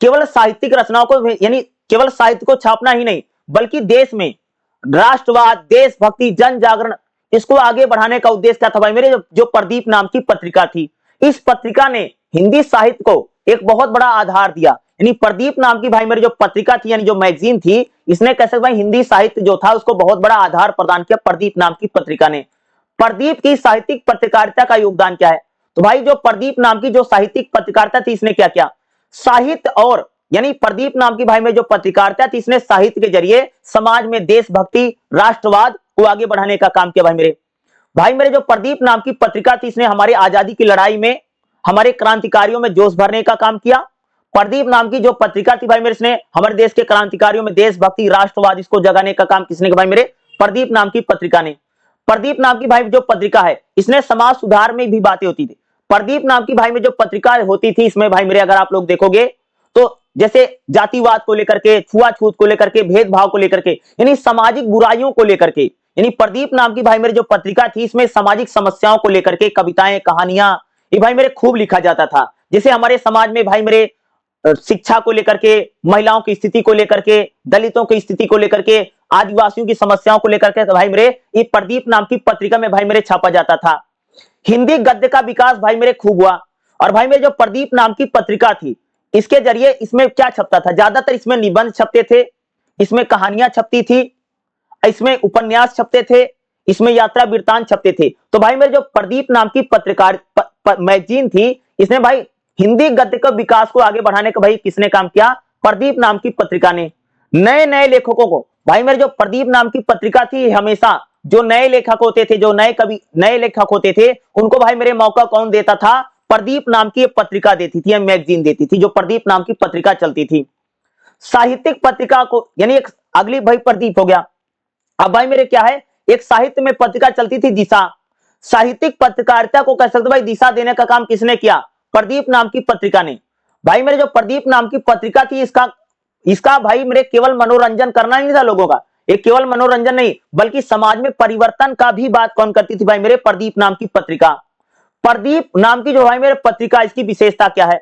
केवल साहित्यिक रचनाओं को, यानी केवल साहित्य को छापना ही नहीं बल्कि देश में राष्ट्रवाद, देशभक्ति, जन जागरण इसको आगे बढ़ाने का उद्देश्य क्या था भाई मेरे, जो प्रदीप नाम की पत्रिका थी। इस पत्रिका ने हिंदी साहित्य को एक बहुत बड़ा आधार दिया। यानी प्रदीप नाम की भाई मेरी जो पत्रिका थी यानी जो मैगजीन थी, इसने कैसे भाई हिंदी साहित्य जो था उसको बहुत बड़ा आधार प्रदान किया प्रदीप नाम की पत्रिका ने। प्रदीप की साहित्यिक पत्रकारिता का योगदान क्या है, तो भाई जो प्रदीप नाम की जो साहित्यिक पत्रकारिता थी इसने क्या किया, साहित्य और यानी प्रदीप नाम की भाई में जो पत्रकारिता थी इसने साहित्य के जरिए समाज में देशभक्ति, राष्ट्रवाद को आगे बढ़ाने का काम किया। भाई मेरे जो प्रदीप नाम की पत्रिका थी इसने हमारी आजादी की लड़ाई में हमारे क्रांतिकारियों में जोश भरने का काम किया। प्रदीप नाम की जो पत्रिका थी भाई मेरे इसने हमारे देश के क्रांतिकारियों में देशभक्ति, राष्ट्रवाद इसको जगाने का काम किसने किया भाई मेरे, प्रदीप नाम की पत्रिका ने। प्रदीप नाम की भाई जो पत्रिका है इसने समाज सुधार में भी बातें होती थी। प्रदीप नाम की भाई में जो पत्रिका होती थी इसमें भाई मेरे अगर आप लोग देखोगे तो जैसे जातिवाद को लेकर के, छुआछूत को लेकर के, भेदभाव को लेकर के, यानी सामाजिक बुराइयों को लेकर के, यानी प्रदीप नाम की भाई मेरे जो पत्रिका थी इसमें सामाजिक समस्याओं को लेकर के कविताएं, कहानियां ये भाई मेरे खूब लिखा जाता था। जैसे हमारे समाज में भाई मेरे शिक्षा को लेकर के, महिलाओं की स्थिति को लेकर के, दलितों की स्थिति को लेकर के, आदिवासियों की समस्याओं को लेकर के भाई मेरे ये प्रदीप नाम की पत्रिका में भाई मेरे छापा जाता था। हिंदी गद्य का विकास भाई मेरे खूब हुआ। और भाई मेरे जो प्रदीप नाम की पत्रिका थी इसके जरिए इसमें क्या छपता था, ज्यादातर इसमें निबंध छपते थे, इसमें कहानियां छपती थी, इसमें उपन्यास छपते थे, इसमें यात्रा वृत्तांत छपते थे। तो भाई मेरे जो प्रदीप नाम की पत्रकार मैगजीन थी इसने भाई हिंदी गद्य के विकास को आगे बढ़ाने का भाई किसने काम किया, प्रदीप नाम की पत्रिका ने। नए नए लेखकों को भाई मेरे जो प्रदीप नाम की पत्रिका थी हमेशा जो नए लेखक होते थे, जो नए कवि, नए लेखक होते थे उनको भाई मेरे मौका कौन देता था, प्रदीप नाम की पत्रिका देती थी या मैगजीन देती थी, जो प्रदीप नाम की पत्रिका चलती थी। साहित्यिक पत्रिका को यानी एक अगली भाई प्रदीप हो गया। अब भाई मेरे क्या है, एक साहित्य में पत्रिका चलती थी दिशा। साहित्यिक पत्रकारिता को कह सकते भाई दिशा देने का काम किसने किया, प्रदीप नाम की पत्रिका ने। भाई मेरे जो प्रदीप नाम की पत्रिका थी इसका भाई मेरे केवल मनोरंजन करना ही नहीं था लोगों का, एक केवल मनोरंजन नहीं बल्कि समाज में परिवर्तन का भी बात कौन करती थी भाई मेरे, प्रदीप नाम की पत्रिका। प्रदीप नाम की जो भाई मेरे पत्रिका इसकी विशेषता क्या है,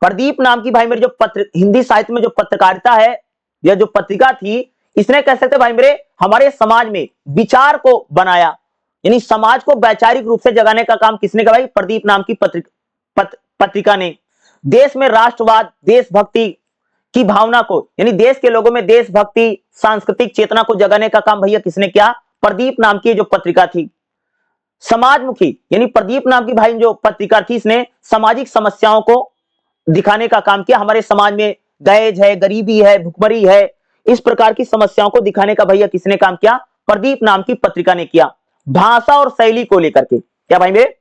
प्रदीप नाम की भाई मेरे जो हिंदी साहित्य में जो पत्रकारिता है या जो पत्रिका थी इसने कह सकते भाई मेरे हमारे समाज में विचार को बनाया, यानी समाज को वैचारिक रूप से जगाने का काम किसने किया भाई, प्रदीप नाम की पत्रिका ने। देश में राष्ट्रवाद, देशभक्ति की भावना को, यानी देश के लोगों में देशभक्ति, सांस्कृतिक चेतना को जगाने का काम भैया किसने किया? प्रदीप नाम की जो पत्रिका थी, समाजमुखी, यानी प्रदीप नाम की भाई जो पत्रिका थी, इसने सामाजिक समस्याओं को दिखाने का काम किया। हमारे समाज में दहेज है, गरीबी है, भुखमरी है, इस प्रकार की समस्याओं को दिखाने का भैया किसने काम किया? प्रदीप नाम की पत्रिका ने किया। भाषा और शैली को लेकर के, क्या भाई मेरे,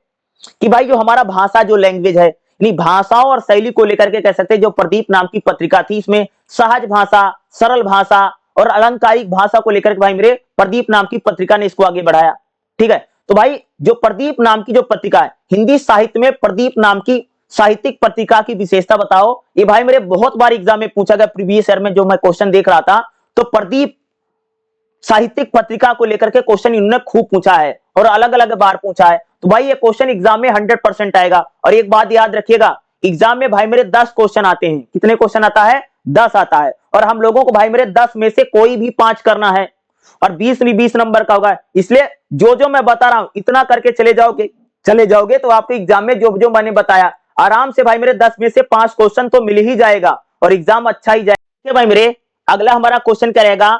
कि भाई जो हमारा भाषा, जो लैंग्वेज है, यानी भाषाओं और शैली को लेकर के कह सकते हैं जो प्रदीप नाम की पत्रिका थी, इसमें सहज भाषा, सरल भाषा और अलंकारिक भाषा को लेकर के भाई मेरे प्रदीप नाम की पत्रिका ने इसको आगे बढ़ाया। ठीक है, तो भाई जो प्रदीप नाम की जो पत्रिका है, हिंदी साहित्य में प्रदीप नाम की साहित्यिक पत्रिका की विशेषता बताओ। ये भाई मेरे बहुत बार एग्जाम में पूछा गया, प्रीवियस ईयर में जो मैं क्वेश्चन देख रहा था, तो प्रदीप साहित्यिक पत्रिका को लेकर के क्वेश्चन इन्होंने खूब पूछा है और अलग अलग बार पूछा है। तो भाई ये क्वेश्चन एग्जाम में 100% आएगा। और एक बात याद रखिएगा, एग्जाम में भाई मेरे 10 क्वेश्चन आते हैं। कितने क्वेश्चन आता है? 10 आता है। और हम लोगों को भाई मेरे 10 में से कोई भी 5 करना है और 20 नंबर का होगा। इसलिए जो जो मैं बता रहा हूं इतना करके चले जाओगे तो आपको एग्जाम में जो जो मैंने बताया आराम से भाई मेरे 10 में से 5 क्वेश्चन तो मिल ही जाएगा और एग्जाम अच्छा ही जाएगा। भाई मेरे अगला हमारा क्वेश्चन क्या रहेगा?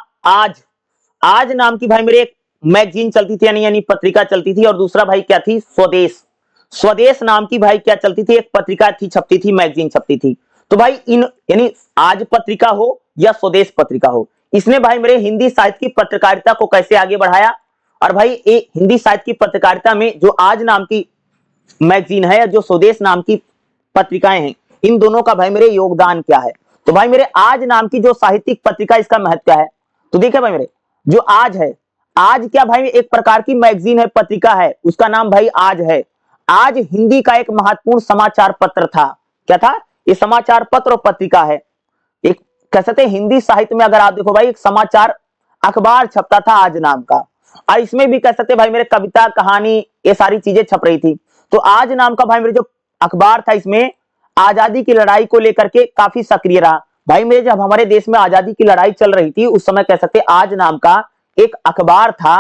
आज नाम की भाई मेरे एक मैगजीन चलती थी, यानी पत्रिका चलती थी, और दूसरा भाई क्या थी? स्वदेश नाम की भाई क्या चलती थी? एक पत्रिका थी, छपती थी, मैगजीन छपती थी। तो भाई इन, यानी आज पत्रिका हो या स्वदेश पत्रिका हो, इसने भाई मेरे हिंदी साहित्य की पत्रकारिता को कैसे आगे बढ़ाया? और भाई हिंदी साहित्य की पत्रकारिता में जो आज नाम की मैगजीन है या जो स्वदेश नाम की पत्रिकाएं हैं, इन दोनों का भाई मेरे योगदान क्या है? तो भाई मेरे आज नाम की जो साहित्यिक पत्रिका, इसका महत्व क्या है? तो देखिए भाई मेरे, जो आज है, आज क्या भाई एक प्रकार की मैगजीन है, पत्रिका है, उसका नाम भाई आज है। आज हिंदी का एक महत्वपूर्ण समाचार पत्र था। क्या था? ये समाचार पत्र और पत्रिका है। एक कह सकते हैं हिंदी साहित्य में अगर आप देखो भाई, एक समाचार अखबार छपता था आज नाम का, और इसमें भी कह सकते हैं भाई मेरे कविता, कहानी, ये सारी चीजें छप रही थी। तो आज नाम का भाई मेरे जो अखबार था, इसमें आजादी की लड़ाई को लेकर के काफी सक्रिय रहा। भाई मेरे जब हमारे देश में आजादी की लड़ाई चल रही थी, उस समय कह सकते आज नाम का एक अखबार था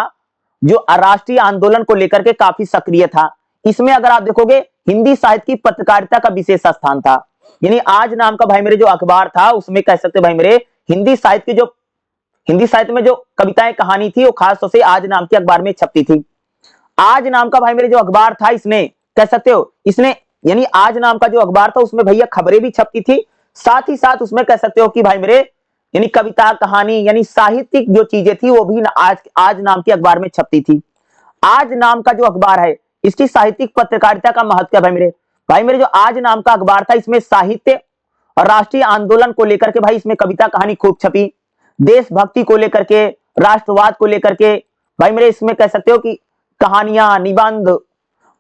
जो राष्ट्रीय आंदोलन को लेकर के काफी सक्रिय था। इसमें अगर आप देखोगे हिंदी साहित्य की पत्रकारिता का विशेष स्थान था। यानी आज नाम का भाई मेरे जो अखबार था, उसमें कह सकते भाई मेरे हिंदी साहित्य में जो कविताएं, कहानी थी, वो खास तौर से आज नाम के अखबार में छपती थी। आज नाम का भाई मेरे जो अखबार था, इसने कह सकते हो, इसने यानी आज नाम का जो अखबार था, उसमें भैया खबरें भी छपती थी, साथ ही साथ उसमें कह सकते हो कि भाई मेरे यानी कविता, कहानी, यानी साहित्यिक जो चीजें थी वो भी आज नाम के अखबार में छपती थी। आज नाम का जो अखबार है, इसकी साहित्यिक पत्रकारिता का महत्व क्या भाई मेरे जो आज नाम का अखबार था, इसमें साहित्य और राष्ट्रीय आंदोलन को लेकर के भाई इसमें कविता, कहानी खूब छपी, देशभक्ति को लेकर के, राष्ट्रवाद को लेकर के भाई मेरे इसमें कह सकते हो कि कहानियां, निबंध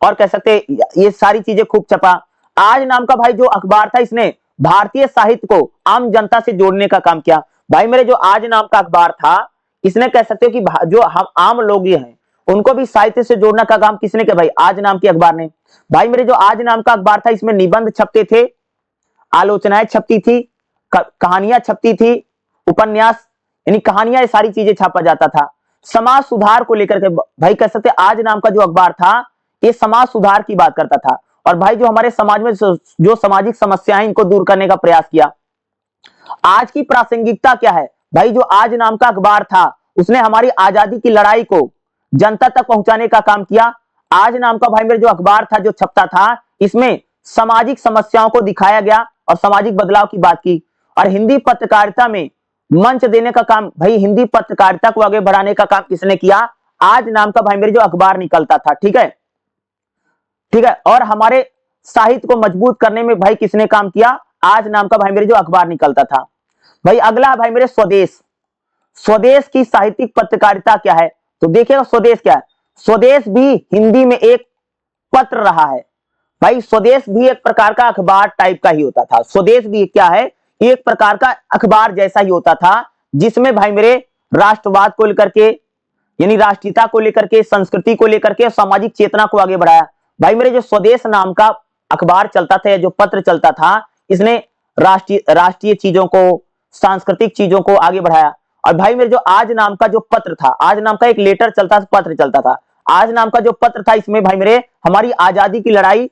और कह सकते ये सारी चीजें खूब छपा। आज नाम का भाई जो अखबार था, इसने भारतीय साहित्य को आम जनता से जोड़ने का काम किया। भाई मेरे जो आज नाम का अखबार था, इसने कह सकते हो कि जो हम आम लोग हैं उनको भी साहित्य से जोड़ने का काम किसने किया? भाई आज नाम के अखबार ने। भाई मेरे जो आज नाम का अखबार था, इसमें निबंध छपते थे, आलोचनाएं छपती थी, कहानियां छपती थी, उपन्यास, यानी कहानियां, ये सारी चीजें छापा जाता था। समाज सुधार को लेकर के भाई कह सकते आज नाम का जो अखबार था, ये समाज सुधार की बात करता था। और भाई जो हमारे समाज में जो सामाजिक समस्याएं, इनको दूर करने का प्रयास किया। आज की प्रासंगिकता क्या है? भाई जो आज नाम का अखबार था, उसने हमारी आजादी की लड़ाई को जनता तक पहुंचाने का काम किया। आज नाम का भाई मेरे जो अखबार था, जो छपता था, इसमें सामाजिक समस्याओं को दिखाया गया और सामाजिक बदलाव की बात की। और हिंदी पत्रकारिता में मंच देने का काम, भाई हिंदी पत्रकारिता को आगे बढ़ाने का काम किसने किया? आज नाम का भाई मेरे जो अखबार निकलता था। ठीक है, और हमारे साहित्य को मजबूत करने में भाई किसने काम किया? आज नाम का भाई मेरे जो अखबार निकलता था। भाई अगला भाई मेरे स्वदेश की साहित्यिक पत्रकारिता क्या है? तो देखिएगा स्वदेश क्या है। स्वदेश भी हिंदी में एक पत्र रहा है। भाई स्वदेश भी एक प्रकार का अखबार टाइप का ही होता था। स्वदेश भी क्या है? एक प्रकार का अखबार जैसा ही होता था, जिसमें भाई मेरे राष्ट्रवाद को लेकर के, यानी राष्ट्रीयता को लेकर के, संस्कृति को लेकर के, सामाजिक चेतना को आगे बढ़ाया। भाई मेरे जो स्वदेश नाम का अखबार चलता था या जो पत्र चलता था, इसने राष्ट्रीय चीजों को, सांस्कृतिक चीजों को आगे बढ़ाया। और भाई मेरे जो आज नाम का जो पत्र था, आज नाम का एक लेटर चलता था, पत्र चलता था, आज नाम का जो पत्र था, इसमें भाई मेरे हमारी आजादी की लड़ाई,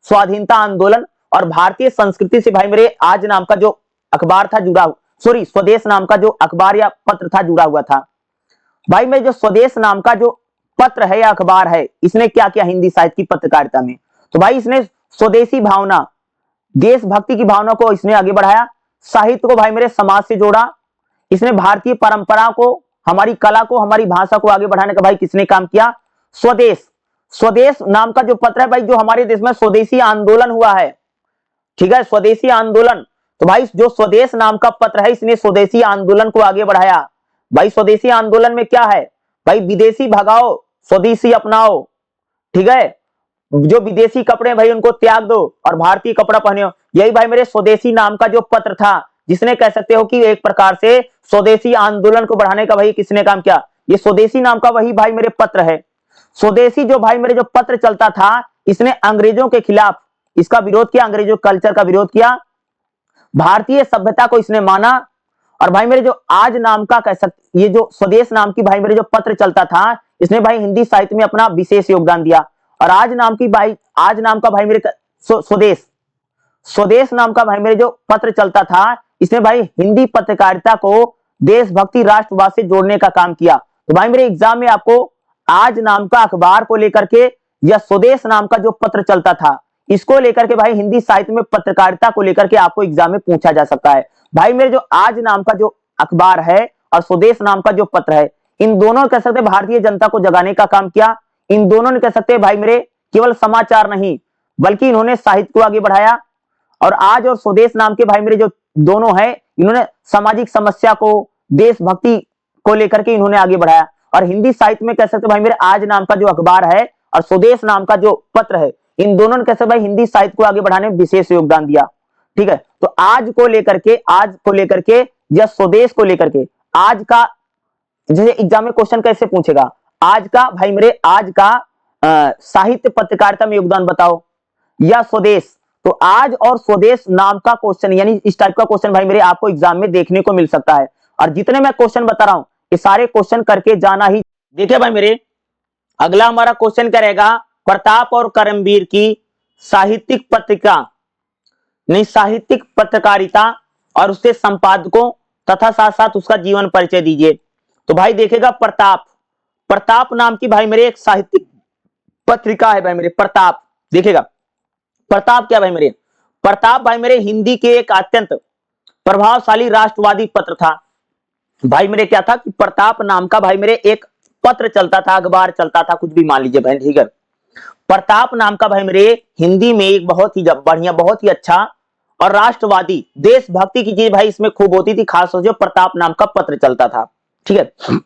स्वाधीनता आंदोलन और भारतीय संस्कृति से भाई मेरे आज नाम का जो अखबार था जुड़ा, सॉरी स्वदेश नाम का जो अखबार या पत्र था जुड़ा हुआ था। भाई मेरे जो स्वदेश नाम का जो पत्र है या अखबार है, इसने क्या किया हिंदी साहित्य की पत्रकारिता में? तो भाई इसने स्वदेशी भावना, देशभक्ति की भावना को इसने आगे बढ़ाया, साहित्य को भाई मेरे समाज से जोड़ा, इसने भारतीय परंपरा को, हमारी कला को, हमारी भाषा को आगे बढ़ाने का भाई किसने काम किया? स्वदेश। स्वदेश नाम का जो पत्र है भाई, जो हमारे देश में स्वदेशी आंदोलन हुआ है, ठीक है, स्वदेशी आंदोलन, तो भाई जो स्वदेश नाम का पत्र है, इसने स्वदेशी आंदोलन को आगे बढ़ाया। भाई स्वदेशी आंदोलन में क्या है भाई? विदेशी भगाओ, स्वदेशी अपनाओ, ठीक है, जो विदेशी कपड़े भाई उनको त्याग दो और भारतीय कपड़ा पहनो। यही भाई मेरे स्वदेशी नाम का जो पत्र था, जिसने कह सकते हो कि एक प्रकार से स्वदेशी आंदोलन को बढ़ाने का भाई किसने काम किया? ये स्वदेशी नाम का वही भाई मेरे पत्र है। स्वदेशी जो भाई मेरे जो पत्र चलता था, इसने अंग्रेजों के खिलाफ इसका विरोध किया, अंग्रेजों कल्चर का विरोध किया, भारतीय सभ्यता को इसने माना। और भाई मेरे जो आज नाम का कह सकते, ये जो स्वदेश नाम की भाई मेरे जो पत्र चलता था, इसने भाई हिंदी साहित्य में अपना विशेष योगदान दिया। और आज नाम का भाई मेरे स्वदेश, स्वदेश नाम का भाई मेरे जो पत्र चलता था, इसने भाई हिंदी पत्रकारिता को देशभक्ति राष्ट्रवाद से जोड़ने का काम किया। तो भाई मेरे एग्जाम में आपको आज नाम का अखबार को लेकर के या स्वदेश नाम का जो पत्र चलता था, इसको लेकर के भाई हिंदी साहित्य में पत्रकारिता को लेकर के आपको एग्जाम में पूछा जा सकता है। भाई मेरे जो आज नाम का जो अखबार है और स्वदेश नाम का जो पत्र है, इन दोनों कह सकते भारतीय जनता को जगाने का काम किया। इन दोनों ने कह सकते भाई मेरे केवल समाचार नहीं, बल्कि इन्होंने साहित्य को आगे बढ़ाया। और आज और स्वदेश नाम के भाई मेरे जो दोनों है, इन्होंने सामाजिक समस्या को, देशभक्ति को लेकर के इन्होंने आगे बढ़ाया। और हिंदी साहित्य में कह सकते भाई मेरे आज नाम का जो अखबार है और स्वदेश नाम का जो पत्र है, इन दोनों ने कैसे भाई हिंदी साहित्य को आगे बढ़ाने में विशेष योगदान दिया। ठीक है, तो आज को लेकर के या स्वदेश को लेकर के आज का जैसे एग्जाम में क्वेश्चन कैसे पूछेगा, आज का भाई मेरे आज का साहित्य पत्रकारिता में योगदान बताओ या स्वदेश, तो आज और स्वदेश नाम का क्वेश्चन, यानी इस टाइप का क्वेश्चन भाई मेरे आपको एग्जाम में देखने को मिल सकता है। और जितने मैं क्वेश्चन बता रहा हूं, ये सारे क्वेश्चन करके जाना ही। देखिए भाई मेरे, अगला हमारा क्वेश्चन क्या रहेगा? प्रताप और करमवीर की साहित्यिक पत्रिका, नहीं साहित्यिक पत्रकारिता और उसके संपादकों तथा साथ साथ उसका जीवन परिचय दीजिए। तो भाई देखेगा प्रताप नाम की भाई मेरे एक साहित्यिक पत्रिका है भाई मेरे, प्रताप। देखेगा प्रताप क्या भाई मेरे? प्रताप भाई मेरे हिंदी के एक अत्यंत प्रभावशाली राष्ट्रवादी पत्र था। भाई मेरे क्या था कि प्रताप नाम का भाई मेरे एक पत्र चलता था, अखबार चलता था, कुछ भी मान लीजिए भाई, ठीक है। प्रताप नाम का भाई मेरे हिंदी में एक बहुत ही बढ़िया, बहुत ही अच्छा और राष्ट्रवादी देशभक्ति की चीज भाई इसमें खूब होती थी, खास तौर से प्रताप नाम का पत्र चलता था, ठीक है।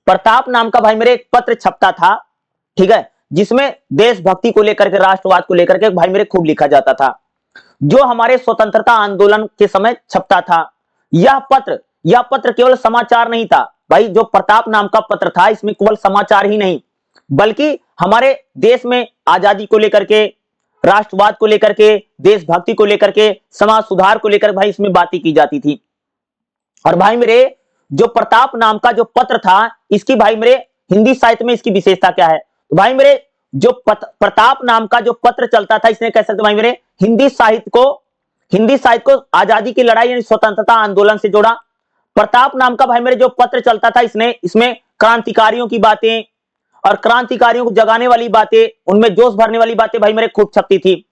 प्रताप नाम का भाई मेरे एक पत्र छपता था, ठीक है, जिसमें देशभक्ति को लेकर के, राष्ट्रवाद को लेकर के भाई मेरे खूब लिखा जाता था, जो हमारे स्वतंत्रता आंदोलन के समय छपता था। यह पत्र केवल समाचार नहीं था भाई, जो प्रताप नाम का पत्र था, इसमें केवल समाचार ही नहीं, बल्कि हमारे देश में आजादी को लेकर के, राष्ट्रवाद को लेकर के, देशभक्ति को लेकर के, समाज सुधार को लेकर भाई इसमें बातें की जाती थी। और भाई मेरे जो प्रताप नाम का जो पत्र था, इसकी भाई मेरे हिंदी साहित्य में इसकी विशेषता क्या है? तो भाई मेरे जो प्रताप नाम का जो पत्र चलता था, इसने कह सकते भाई मेरे हिंदी साहित्य को आजादी की लड़ाई यानी स्वतंत्रता आंदोलन से जोड़ा। प्रताप नाम का भाई मेरे जो पत्र चलता था, इसमें क्रांतिकारियों की बातें और क्रांतिकारियों को जगाने वाली बातें, उनमें जोश भरने वाली बातें भाई मेरे खूब छपती थी।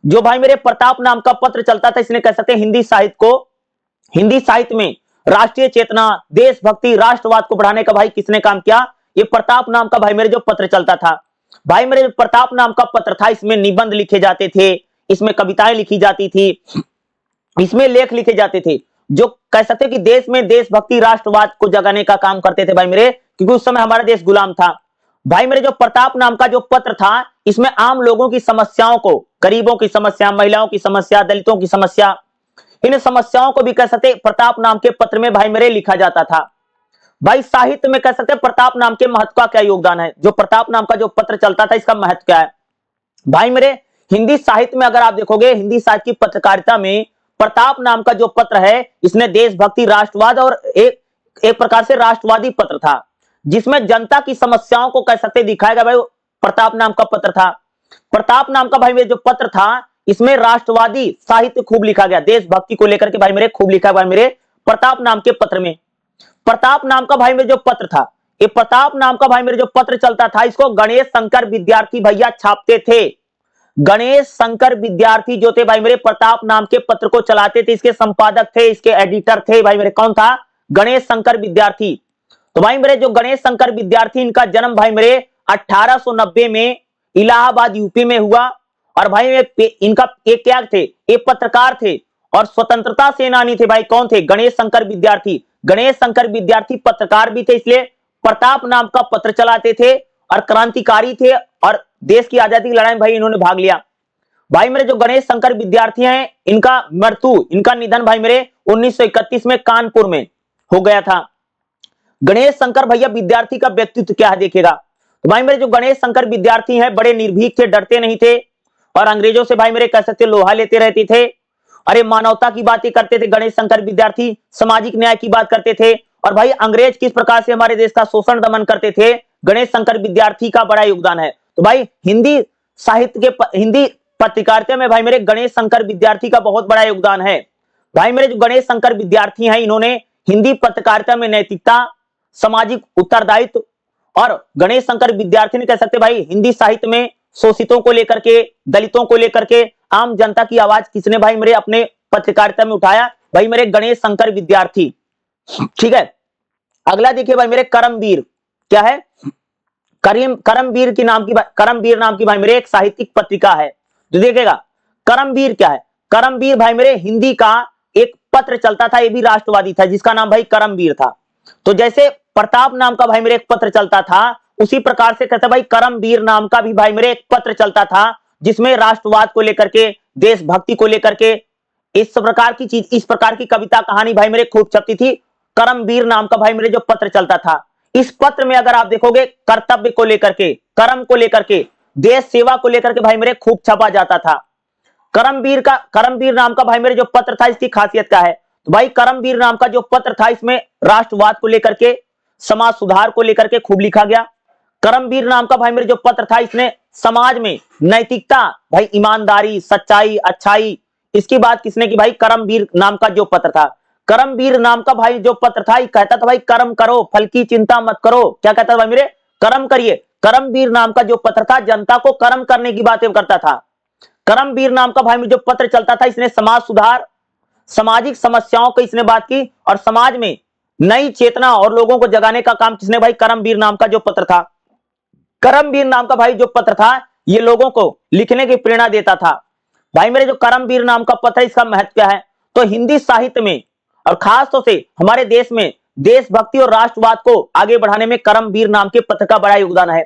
जो भाई मेरे प्रताप नाम का पत्र चलता था, इसने कह सकते हैं हिंदी साहित्य में राष्ट्रीय चेतना, देशभक्ति, राष्ट्रवाद को बढ़ाने का भाई किसने काम किया? ये प्रताप नाम का भाई मेरे जो पत्र चलता था। भाई मेरे प्रताप नाम का पत्र था, इसमें निबंध लिखे जाते थे, इसमें कविताएं लिखी जाती थी, इसमें लेख लिखे जाते थे, जो कह सकते हैं कि देश में देशभक्ति, राष्ट्रवाद को जगाने का काम करते थे भाई मेरे, क्योंकि उस समय हमारा देश गुलाम था। भाई मेरे जो प्रताप नाम का जो पत्र था, इसमें आम लोगों की समस्याओं को, गरीबों की समस्या, महिलाओं की समस्या, दलितों की समस्या, इन समस्याओं को भी कह सकते प्रताप नाम के पत्र में भाई मेरे लिखा जाता था। भाई साहित्य में कह सकते प्रताप नाम के महत्व का क्या योगदान है? जो प्रताप नाम का जो पत्र चलता था, इसका महत्व क्या है? भाई मेरे हिंदी साहित्य में अगर आप देखोगे, हिंदी साहित्य की पत्रकारिता में प्रताप नाम का जो पत्र है, इसने देशभक्ति, राष्ट्रवाद और एक प्रकार से राष्ट्रवादी पत्र था, जिसमें जनता की समस्याओं को कह सकते दिखाएगा भाई, प्रताप नाम का पत्र था। प्रताप नाम का भाई मेरे जो पत्र था, इसमें राष्ट्रवादी साहित्य खूब लिखा गया, देशभक्ति को लेकर के भाई मेरे खूब लिखा भाई मेरे प्रताप नाम के पत्र में। प्रताप नाम का भाई मेरे जो पत्र था, ये प्रताप नाम का भाई मेरे जो पत्र चलता था, इसको गणेश शंकर विद्यार्थी भैया छापते थे। गणेश शंकर विद्यार्थी जो थे भाई मेरे प्रताप नाम के पत्र को चलाते थे, इसके संपादक थे, इसके एडिटर थे भाई मेरे, कौन था? गणेश शंकर विद्यार्थी। तो भाई मेरे जो गणेश शंकर विद्यार्थी, इनका जन्म भाई मेरे 1890 में इलाहाबाद यूपी में हुआ। और भाई इनका एक क्या थे? एक पत्रकार थे और स्वतंत्रता सेनानी थे भाई। कौन थे? गणेश शंकर विद्यार्थी। गणेश शंकर विद्यार्थी पत्रकार भी थे, इसलिए प्रताप नाम का पत्र चलाते थे और क्रांतिकारी थे और देश की आजादी की लड़ाई में भाई इन्होंने भाग लिया। भाई मेरे जो गणेश शंकर विद्यार्थी हैं, इनका निधन भाई मेरे 1931 में कानपुर में हो गया था। गणेश शंकर भैया विद्यार्थी का व्यक्तित्व क्या है देखिएगा। तो भाई मेरे जो गणेश शंकर विद्यार्थी हैं, बड़े निर्भीक थे, डरते नहीं थे और अंग्रेजों से भाई मेरे कह सकते लोहा लेते रहते थे। अरे मानवता की बातें करते थे गणेश शंकर विद्यार्थी, सामाजिक न्याय की बात करते थे। और भाई अंग्रेज किस प्रकार से हमारे देश का शोषण दमन करते थे, गणेश शंकर विद्यार्थी का बड़ा योगदान है। तो भाई हिंदी साहित्य के हिंदी पत्रकारिता में भाई मेरे गणेश शंकर विद्यार्थी का बहुत बड़ा योगदान है। भाई मेरे जो गणेश शंकर विद्यार्थी हैं, इन्होंने हिंदी पत्रकारिता में नैतिकता, सामाजिक उत्तरदायित्व और गणेश शंकर विद्यार्थी ने कह सकते भाई हिंदी साहित्य में शोषितों को लेकर के, दलितों को लेकर के, आम जनता की आवाज किसने भाई मेरे अपने पत्रकारिता में उठाया? भाई मेरे गणेश शंकर विद्यार्थी। ठीक है, अगला देखिए भाई मेरे करमवीर। क्या है? करमवीर नाम की भाई मेरे एक साहित्यिक पत्रिका है। तो देखिएगा करमवीर क्या है। करमवीर भाई मेरे हिंदी का एक पत्र चलता था, ये भी राष्ट्रवादी था, जिसका नाम भाई करमवीर था। तो जैसे प्रताप नाम का भाई मेरे एक पत्र चलता था, उसी प्रकार से कहते भाई करमवीर नाम का भी भाई मेरे एक पत्र चलता था, जिसमें राष्ट्रवाद को लेकर के, देशभक्ति को लेकर के, इस प्रकार की कविता कहानी भाई मेरे खूब छपती थी। करमवीर नाम का भाई मेरे जो पत्र चलता था, इस पत्र में अगर आप देखोगे कर्तव्य को लेकर के, कर्म को लेकर के, देश सेवा को लेकर के भाई मेरे खूब छपा जाता था। करमवीर नाम का भाई मेरे जो पत्र था, इसकी खासियत क्या है? तो भाई करमवीर नाम का जो पत्र था, इसमें राष्ट्रवाद को लेकर के, समाज सुधार को लेकर के खूब लिखा गया। करमवीर नाम का भाई मेरे जो पत्र था, इसने समाज में नैतिकता, भाई ईमानदारी, सच्चाई, अच्छाई, इसकी बात किसने की? भाई करमवीर नाम का जो पत्र था। करमवीर नाम का भाई जो पत्र था, ये कहता था भाई कर्म करो, फल की चिंता मत करो। क्या कहता था भाई मेरे? कर्म करिए। करमवीर नाम का जो पत्र था, जनता को कर्म करने की बातें करता था। करमवीर नाम का भाई जो पत्र चलता था, इसने समाज सुधार, सामाजिक समस्याओं की इसने बात की और समाज में नई चेतना और लोगों को जगाने का काम किसने? भाई करमवीर नाम का जो पत्र था। करमवीर नाम का भाई जो पत्र था, ये लोगों को लिखने की प्रेरणा देता था। भाई मेरे जो करमवीर नाम का पत्र है, इसका महत्व क्या है? तो हिंदी साहित्य में और खास तौर से हमारे देश में देशभक्ति और राष्ट्रवाद को आगे बढ़ाने में करमवीर नाम के पत्र का बड़ा योगदान है।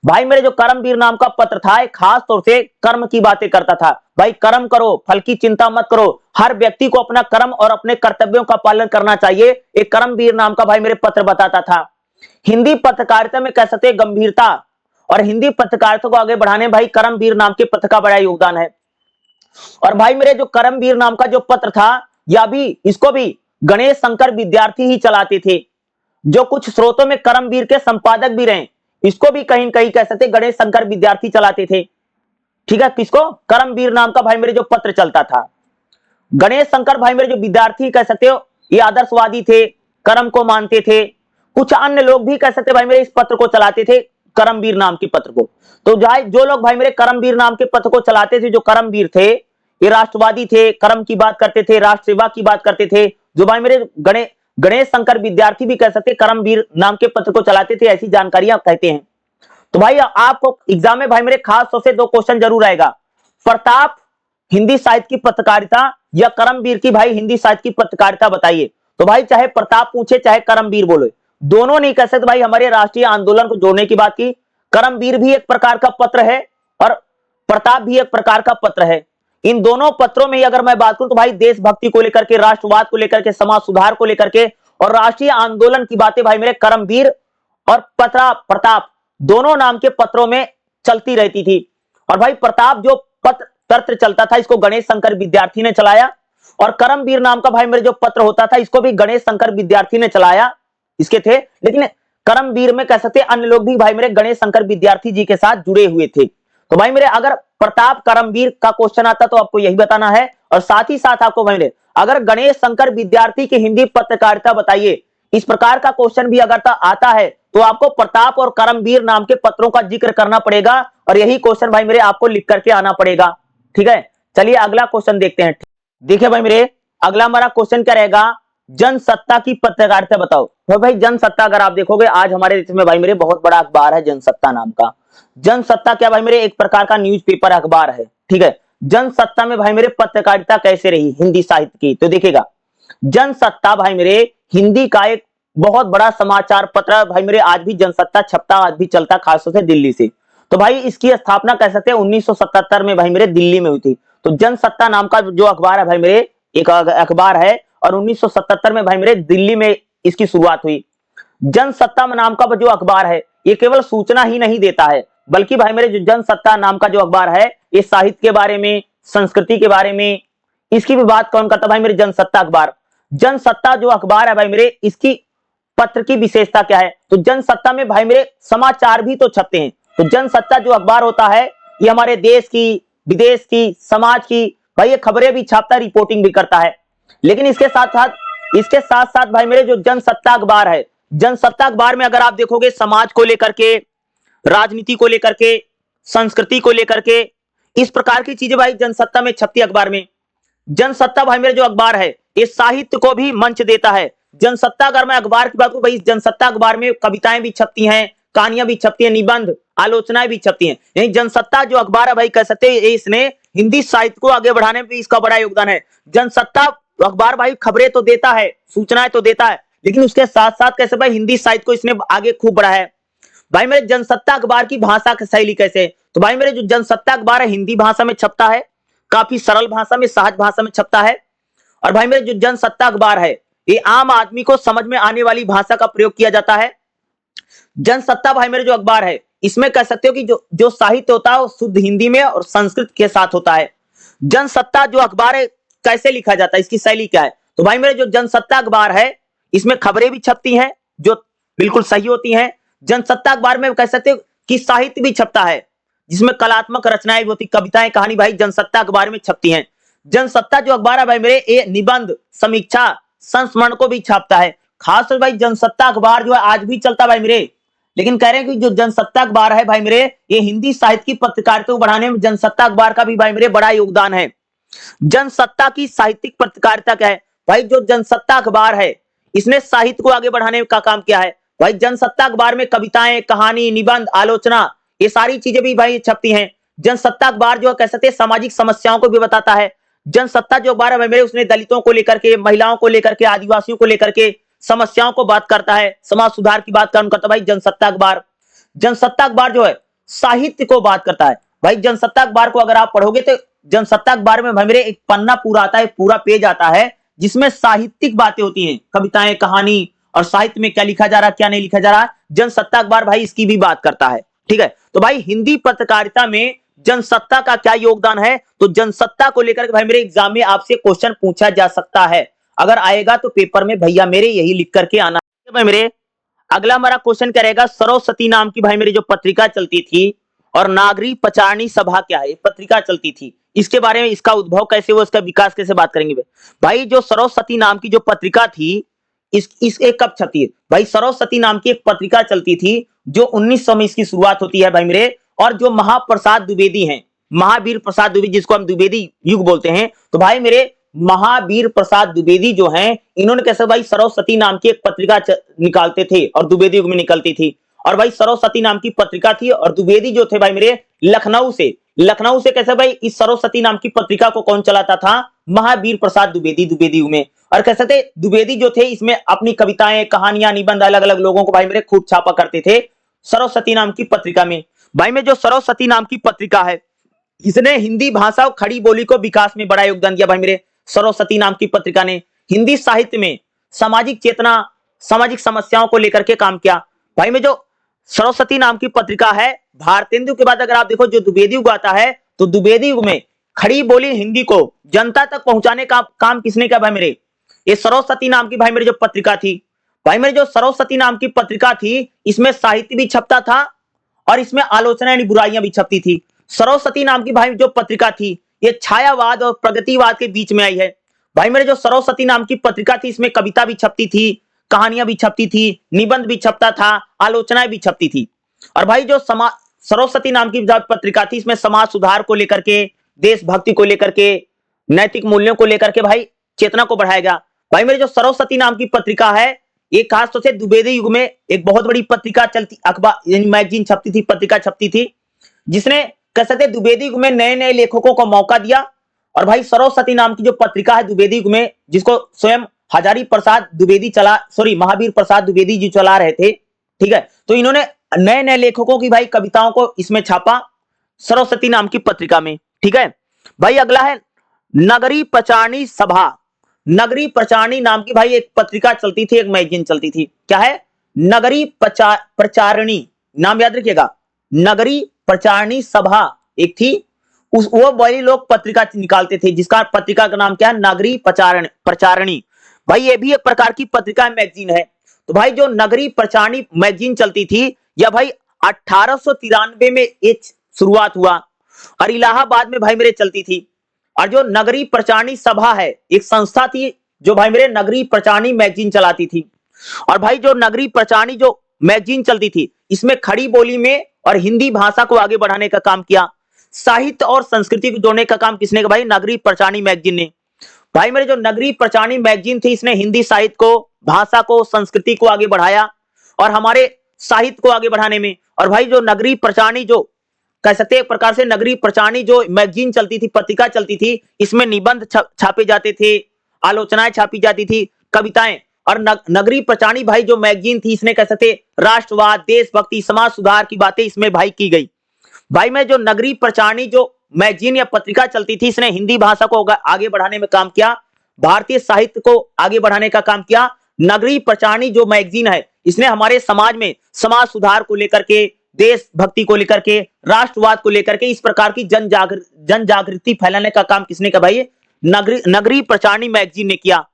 भाई मेरे जो करमवीर नाम का पत्र था, खास तौर से कर्म की बातें करता था। भाई कर्म करो, फल की चिंता मत करो, हर व्यक्ति को अपना कर्म और अपने कर्तव्यों का पालन करना चाहिए, एक करमवीर नाम का भाई मेरे पत्र बताता था। हिंदी पत्रकारिता में कह सकते गंभीरता और हिंदी पत्रकारिता को आगे बढ़ाने भाई करमवीर नाम के पत्र का बड़ा योगदान है। और भाई मेरे जो करमवीर नाम का जो पत्र था, इसको भी गणेश शंकर विद्यार्थी ही चलाते थे, जो कुछ स्रोतों में करमवीर के संपादक भी रहे, इसको भी कहीं कहीं कह सकते गणेश शंकर विद्यार्थी चलाते थे। ठीक है, किसको? करमवीर नाम का भाई मेरे जो पत्र चलता था। गणेश शंकर भाई मेरे जो विद्यार्थी कह सकते हो, ये आदर्शवादी थे, कर्म को मानते थे। कुछ अन्य लोग भी कह सकते भाई मेरे इस पत्र को चलाते थे, करमवीर नाम के पत्र को। तो जो लोग भाई मेरे करमवीर नाम के पत्र को चलाते थे, जो करमवीर थे, ये राष्ट्रवादी थे, कर्म की बात करते थे, राष्ट्र सेवा की बात करते थे। जो भाई मेरे गणेश शंकर विद्यार्थी भी कह सकते करमवीर नाम के पत्र को चलाते थे, ऐसी जानकारियां कहते हैं। तो भाई आपको एग्जाम में भाई मेरे खास तौर से 2 क्वेश्चन जरूर आएगा, प्रताप हिंदी साहित्य की पत्रकारिता या करमवीर की भाई हिंदी साहित्य की पत्रकारिता बताइए। तो भाई चाहे प्रताप पूछे चाहे करमवीर बोले, दोनों नहीं कह सकते भाई हमारे राष्ट्रीय आंदोलन को जोड़ने की बात की। करमवीर भी एक प्रकार का पत्र है और प्रताप भी एक प्रकार का पत्र है। इन दोनों पत्रों में अगर मैं बात करूं तो भाई देशभक्ति को लेकर के, राष्ट्रवाद को लेकर के, समाज सुधार को लेकर के और राष्ट्रीय आंदोलन की बातें भाई मेरे करमवीर और प्रताप दोनों नाम के पत्रों में चलती रहती थी। और भाई प्रताप जो पत्र चलता था, इसको गणेश शंकर विद्यार्थी ने चलाया, और करमवीर नाम का भाई मेरे जो पत्र होता था, इसको भी गणेश शंकर विद्यार्थी ने चलाया, इसके थे। लेकिन करमवीर में कह सकते अन्य लोग भी भाई मेरे गणेश शंकर विद्यार्थी जी के साथ जुड़े हुए थे। तो भाई मेरे अगर प्रताप करमवीर का क्वेश्चन आता तो आपको यही बताना है। और साथ ही साथ आपको भाई अगर गणेश शंकर विद्यार्थी की हिंदी पत्रकारिता बताइए, इस प्रकार का क्वेश्चन भी अगर आता है तो आपको प्रताप और करमवीर नाम के पत्रों का जिक्र करना पड़ेगा और यही क्वेश्चन भाई मेरे आपको लिख करके आना पड़ेगा। ठीक है, चलिए अगला क्वेश्चन देखते हैं। देखिए भाई मेरे अगला हमारा क्वेश्चन क्या रहेगा, जनसत्ता की पत्रकारिता बताओ। तो भाई जनसत्ता अगर आप देखोगे आज हमारे देश में भाई मेरे बहुत बड़ा अखबार है जनसत्ता नाम का। जनसत्ता क्या भाई मेरे एक प्रकार का न्यूज़पेपर अखबार है। ठीक है, जनसत्ता में भाई मेरे पत्रकारिता कैसे रही हिंदी साहित्य की, तो देखिएगा जनसत्ता भाई मेरे हिंदी का एक बहुत बड़ा समाचार पत्र भाई मेरे, आज भी जनसत्ता छपता, आज भी चलता, खासतौर से दिल्ली से। तो भाई इसकी स्थापना कह सकते हैं 1977 में भाई मेरे दिल्ली में हुई थी। तो जनसत्ता नाम का जो अखबार है भाई मेरे एक अखबार है और 1977 में भाई मेरे दिल्ली में इसकी शुरुआत हुई। जनसत्ता नाम का जो अखबार है ये केवल सूचना ही नहीं देता है, बल्कि भाई मेरे जो जनसत्ता नाम का जो अखबार है ये साहित्य के बारे में, संस्कृति के बारे में, इसकी भी बात कौन करता भाई मेरे जनसत्ता अखबार। जनसत्ता जो अखबार है भाई मेरे इसकी पत्र की विशेषता क्या है, तो जनसत्ता में भाई मेरे समाचार भी तो छपते हैं। तो जनसत्ता जो अखबार होता है ये हमारे देश की, विदेश की, समाज की भाई ये खबरें भी छापता है, रिपोर्टिंग भी करता है। लेकिन इसके साथ साथ भाई मेरे जो जनसत्ता अखबार है, जनसत्ता अखबार में अगर आप देखोगे समाज को लेकर के, राजनीति को लेकर के, संस्कृति को लेकर के, इस प्रकार की चीजें भाई जनसत्ता में छपती है अखबार में। जनसत्ता भाई मेरे जो अखबार है ये साहित्य को भी मंच देता है। जनसत्ता अगर मैं अखबार की बात करूं भाई जनसत्ता अखबार में कविताएं भी छपती हैं, कहानियां भी छपती हैं, निबंध, आलोचनाएं भी छपती हैं। यही जनसत्ता जो अखबार है भाई कह सकते हैं इसने हिंदी साहित्य को आगे बढ़ाने में भी इसका बड़ा योगदान है। जनसत्ता अखबार भाई खबरें तो देता है, सूचनाएं तो देता है, लेकिन उसके साथ साथ कैसे भाई हिंदी साहित्य को इसने आगे खूब बढ़ाया है। भाई मेरे जनसत्ता अखबार की भाषा की शैली कैसे, तो भाई मेरे जो जनसत्ता अखबार है हिंदी भाषा में छपता है, काफी सरल भाषा में, सहज भाषा में छपता है। और भाई मेरे जो जनसत्ता अखबार है ये आम आदमी को समझ में आने वाली भाषा का प्रयोग किया जाता है। जनसत्ता भाई मेरे जो अखबार है इसमें कह सकते हो कि जो साहित्य होता है वो शुद्ध हिंदी में और संस्कृत के साथ होता है। जनसत्ता जो अखबार है कैसे लिखा जाता है, इसकी शैली क्या है, तो भाई मेरे जो जनसत्ता अखबार है इसमें खबरें भी छपती हैं जो बिल्कुल सही होती हैं। जनसत्ता अखबार में कह सकते हो कि साहित्य भी छपता है जिसमें कलात्मक रचनाएं भी होती, कविताएं, कहानी भाई जनसत्ता अखबार में छपती हैं। जनसत्ता जो अखबार है भाई मेरे ये निबंध, समीक्षा, संस्मरण को भी छापता है। खासतौर भाई जनसत्ता अखबार जो है आज भी चलता है भाई मेरे, लेकिन कह रहे हैं कि जो जनसत्ता अखबार है भाई मेरे ये हिंदी साहित्य की पत्रकारिता को बढ़ाने में जनसत्ता अखबार का भी भाई मेरे बड़ा योगदान है। जनसत्ता की साहित्यिक पत्रकारिता क्या है, भाई जो जनसत्ता अखबार है इसने साहित्य को आगे बढ़ाने का काम किया है। भाई जनसत्ता अखबार में कविताएं, कहानी, निबंध, आलोचना ये सारी चीजें भी भाई छपती हैं। जनसत्ता अखबार जो कह सकते हैं सामाजिक समस्याओं को भी बताता है। जनसत्ता जो अखबार है भाई मेरे उसने दलितों को लेकर के, महिलाओं को लेकर के, आदिवासियों को लेकर के समस्याओं को बात करता है, समाज सुधार की बात करता है भाई जनसत्ता अखबार। जनसत्ता अखबार जो है साहित्य को बात करता है। भाई जनसत्ता अखबार को अगर आप पढ़ोगे तो जनसत्ता अखबार में भाई मेरे एक पन्ना पूरा आता है, पूरा पेज आता है जिसमें साहित्यिक बातें होती हैं, कविताएं, कहानी और साहित्य में क्या लिखा जा रहा, क्या नहीं लिखा जा रहा। जनसत्ता अखबार भाई इसकी भी बात करता है। ठीक है, तो भाई हिंदी पत्रकारिता में जनसत्ता का क्या योगदान है, तो जनसत्ता को लेकर भाई मेरे एग्जाम में आपसे क्वेश्चन पूछा जा सकता है। अगर आएगा तो पेपर में भैया मेरे यही लिख करके आना है। भाई मेरे अगला हमारा क्वेश्चन क्या रहेगा, सरस्वती नाम की भाई मेरी जो पत्रिका चलती थी और नागरी पचारणी सभा क्या है, पत्रिका चलती थी, इसके बारे में, इसका उद्भव कैसे हुआ, इसका विकास कैसे बात करेंगे। भाई जो सरस्वती नाम की जो पत्रिका थी इस एक कब छपती है, भाई सरस्वती नाम की एक पत्रिका चलती थी जो 1900 में इसकी शुरुआत होती है भाई मेरे। और जो महाप्रसाद द्विवेदी हैं, महावीर प्रसाद द्विवेदी जिसको हम द्विवेदी युग बोलते हैं, तो भाई मेरे महावीर प्रसाद द्विवेदी जो हैं इन्होंने कैसे भाई सरस्वती नाम की एक पत्रिका निकालते थे और द्विवेदी युग में निकलती थी। और भाई सरस्वती नाम की पत्रिका थी और द्विवेदी जो थे भाई मेरे लखनऊ से कैसे भाई इस सरस्वती नाम की पत्रिका को कौन चलाता था, महावीर प्रसाद द्विवेदी युग में। और कैसे थे द्विवेदी जो थे इसमें अपनी कविताएं, कहानियां, निबंध अलग अलग लोगों को भाई मेरे खूब छापा करते थे सरस्वती नाम की पत्रिका में। भाई में जो सरस्वती नाम की पत्रिका है इसने हिंदी भाषा और खड़ी बोली को विकास में बड़ा योगदान दिया। भाई मेरे सरस्वती नाम की पत्रिका ने हिंदी साहित्य में सामाजिक चेतना, सामाजिक समस्याओं को लेकर के काम किया। भाई में जो सरस्वती नाम की पत्रिका है, भारतेंदु के बाद अगर आप देखो जो द्विवेदी युग आता है तो द्विवेदी युग में खड़ी बोली हिंदी को जनता तक पहुंचाने का काम किसने किया, भाई मेरे ये सरस्वती नाम की भाई मेरी जो पत्रिका थी। भाई मेरी जो सरस्वती नाम की पत्रिका थी इसमें साहित्य भी छपता था और इसमें आलोचना यानी बुराइयां भी छपती थी। सरस्वती नाम की भाई जो पत्रिका थी, ये छायावाद और प्रगतिवाद के बीच में आई है। भाई मेरे जो सरस्वती नाम की पत्रिका थी, इसमें कविता भी छपती थी, कहानियां भी छपती थी, निबंध भी छपता था, आलोचनाएं भी छपती थी। और भाई जो सरस्वती नाम की पत्रिका थी, इसमें समाज सुधार को लेकर के, देशभक्ति को लेकर के, नैतिक मूल्यों को लेकर के भाई चेतना को बढ़ाया गया। भाई मेरे जो सरस्वती नाम की पत्रिका है, ये खासतौर से द्विवेदी युग में एक बहुत बड़ी पत्रिका चलती, अखबार यानी मैगजीन छपती थी, पत्रिका छपती थी, जिसने कह सकते द्विवेदी युग में नए नए लेखकों को मौका दिया। और भाई सरस्वती नाम की जो पत्रिका है द्विवेदी युग में, जिसको स्वयं हजारी प्रसाद द्विवेदी महावीर प्रसाद द्विवेदी जी चला रहे थे, ठीक है। तो इन्होंने नए नए लेखकों की भाई कविताओं को इसमें छापा सरस्वती नाम की पत्रिका में, ठीक है। भाई अगला है नगरी प्रचारणी सभा। नगरी प्रचारणी नाम की भाई एक पत्रिका चलती थी, एक मैगजीन चलती थी, क्या है? नगरी प्रचारणी, नाम याद रखिएगा। नगरी प्रचारणी सभा एक थी, वो बड़ी लोग पत्रिका निकालते थे, जिसका पत्रिका का नाम क्या है? नगरी प्रचारणी। भाई ये भी एक प्रकार की पत्रिका मैगजीन है। तो भाई जो नगरी प्रचारणी मैगजीन चलती थी, यह भाई 1893 में एक शुरुआत हुआ और इलाहाबाद में भाई मेरे चलती थी। और जो नगरी प्रचारणी सभा है, एक संस्था थी जो भाई मेरे नगरी प्रचारणी मैगजीन चलाती थी। और भाई जो नगरी प्रचारणी जो मैगजीन चलती थी, इसमें खड़ी बोली में और हिंदी भाषा को आगे बढ़ाने का काम किया। साहित्य और संस्कृति को जोड़ने का काम किसने किया? भाई नगरी प्रचारणी मैगजीन ने। भाई मेरे जो नगरी प्रचारणी मैगजीन थी, इसने हिंदी साहित्य को, भाषा को, संस्कृति को आगे बढ़ाया और हमारे साहित्य को आगे बढ़ाने में। और भाई जो नगरी प्रचारणी जो कह सकते एक प्रकार से नगरी प्रचारणी जो मैगजीन चलती थी, पत्रिका चलती थी, इसमें निबंध छापे जाते थे, आलोचनाएं छापी जाती थी, कविताएं। और नगरी प्रचारणी भाई जो मैगजीन थी, इसने कह सकते राष्ट्रवाद, देशभक्ति, समाज सुधार की बातें इसमें भाई की गई। भाई में जो नगरी प्रचारणी जो मैगजीन या पत्रिका चलती थी, इसने हिंदी भाषा को आगे बढ़ाने में काम किया, भारतीय साहित्य को आगे बढ़ाने का काम किया। नगरी प्रचारणी जो मैगजीन है, इसने हमारे समाज में समाज सुधार को लेकर के, देशभक्ति को लेकर के, राष्ट्रवाद को लेकर के इस प्रकार की जन जागृति फैलाने का काम किसने किया? भाई नगरी प्रचारणी मैगजीन ने किया।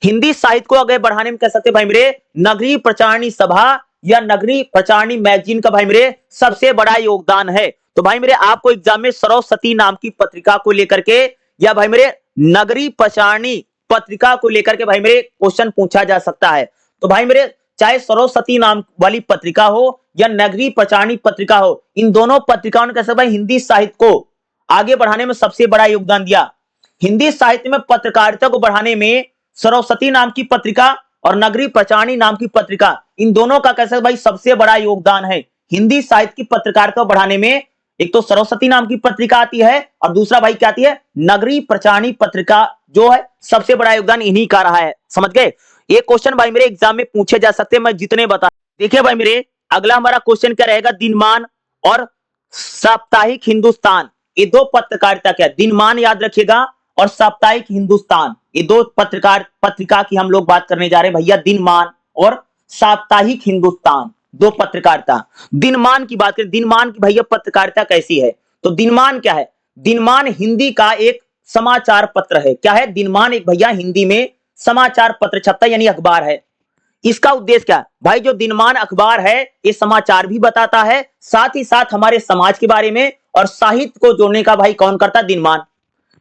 हिंदी साहित्य को आगे बढ़ाने में कह सकते भाई मेरे नगरी प्रचारणी सभा या नगरी प्रचारणी मैगजीन का भाई मेरे सबसे बड़ा योगदान है। तो भाई मेरे आपको एग्जाम में सरस्वती नाम की पत्रिका को लेकर के या भाई मेरे नगरी प्रचारणी पत्रिका को लेकर के भाई मेरे क्वेश्चन पूछा जा सकता है। तो भाई मेरे चाहे सरस्वती नाम वाली पत्रिका हो या नगरी प्रचारणी पत्रिका हो, इन दोनों पत्रिकाओं ने कैसे भाई हिंदी साहित्य को आगे बढ़ाने में सबसे बड़ा योगदान दिया। हिंदी साहित्य में पत्रकारिता को बढ़ाने में सरस्वती नाम की पत्रिका और नगरी प्रचारणी नाम की पत्रिका, इन दोनों का कैसे भाई सबसे बड़ा योगदान है हिंदी साहित्य की पत्रकारिता को बढ़ाने में। एक तो सरस्वती नाम की पत्रिका आती है और दूसरा भाई क्या आती है? नगरी प्रचारणी पत्रिका जो है सबसे बड़ा योगदान इन्हीं का रहा है। समझ गए? ये क्वेश्चन भाई मेरे एग्जाम में पूछे जा सकते हैं, मैं जितने बता। देखिए भाई मेरे अगला हमारा क्वेश्चन क्या रहेगा? दिनमान और साप्ताहिक हिंदुस्तान, ये दो पत्रकारिता क्या? दिनमान याद रखिएगा और साप्ताहिक हिंदुस्तान, ये दो पत्रिका की हम लोग बात करने जा रहे हैं भैया। दिनमान और साप्ताहिक हिंदुस्तान, दो पत्रकारिता। दिनमान की बात करें, दिनमान की भैया पत्रकारिता कैसी है? तो दिनमान क्या है? दिनमान हिंदी का एक समाचार पत्र है। क्या है? दिनमान एक भैया हिंदी में समाचार पत्र छपता है, यानी अखबार है। इसका उद्देश्य क्या है? भाई जो दिनमान अखबार है, ये समाचार भी बताता है, साथ ही साथ हमारे समाज के बारे में और साहित्य को जोड़ने का भाई कौन करता है? दिनमान।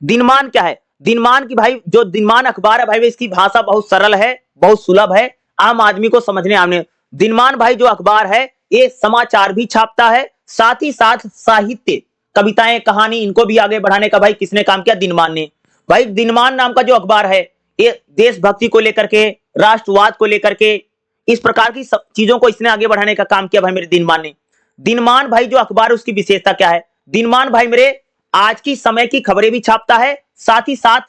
दिनमान क्या है? दिनमान की भाई जो दिनमान अखबार है भाई, इसकी भाषा बहुत सरल है, बहुत सुलभ है, आम आदमी को समझने आने। दिनमान भाई जो अखबार है, ये समाचार भी छापता है, साथ ही साथ साहित्य, कविताएं, कहानी, इनको भी आगे बढ़ाने का भाई किसने काम किया? दिनमान ने। भाई दिनमान नाम का जो अखबार है, ये देशभक्ति को लेकर के, राष्ट्रवाद को लेकर के, इस प्रकार की सब चीजों को इसने आगे बढ़ाने का काम किया भाई मेरे दिनमान ने। दिनमान भाई जो अखबार है, उसकी विशेषता क्या है? दिनमान भाई मेरे आज की समय की खबरें भी छापता है, साथ ही साथ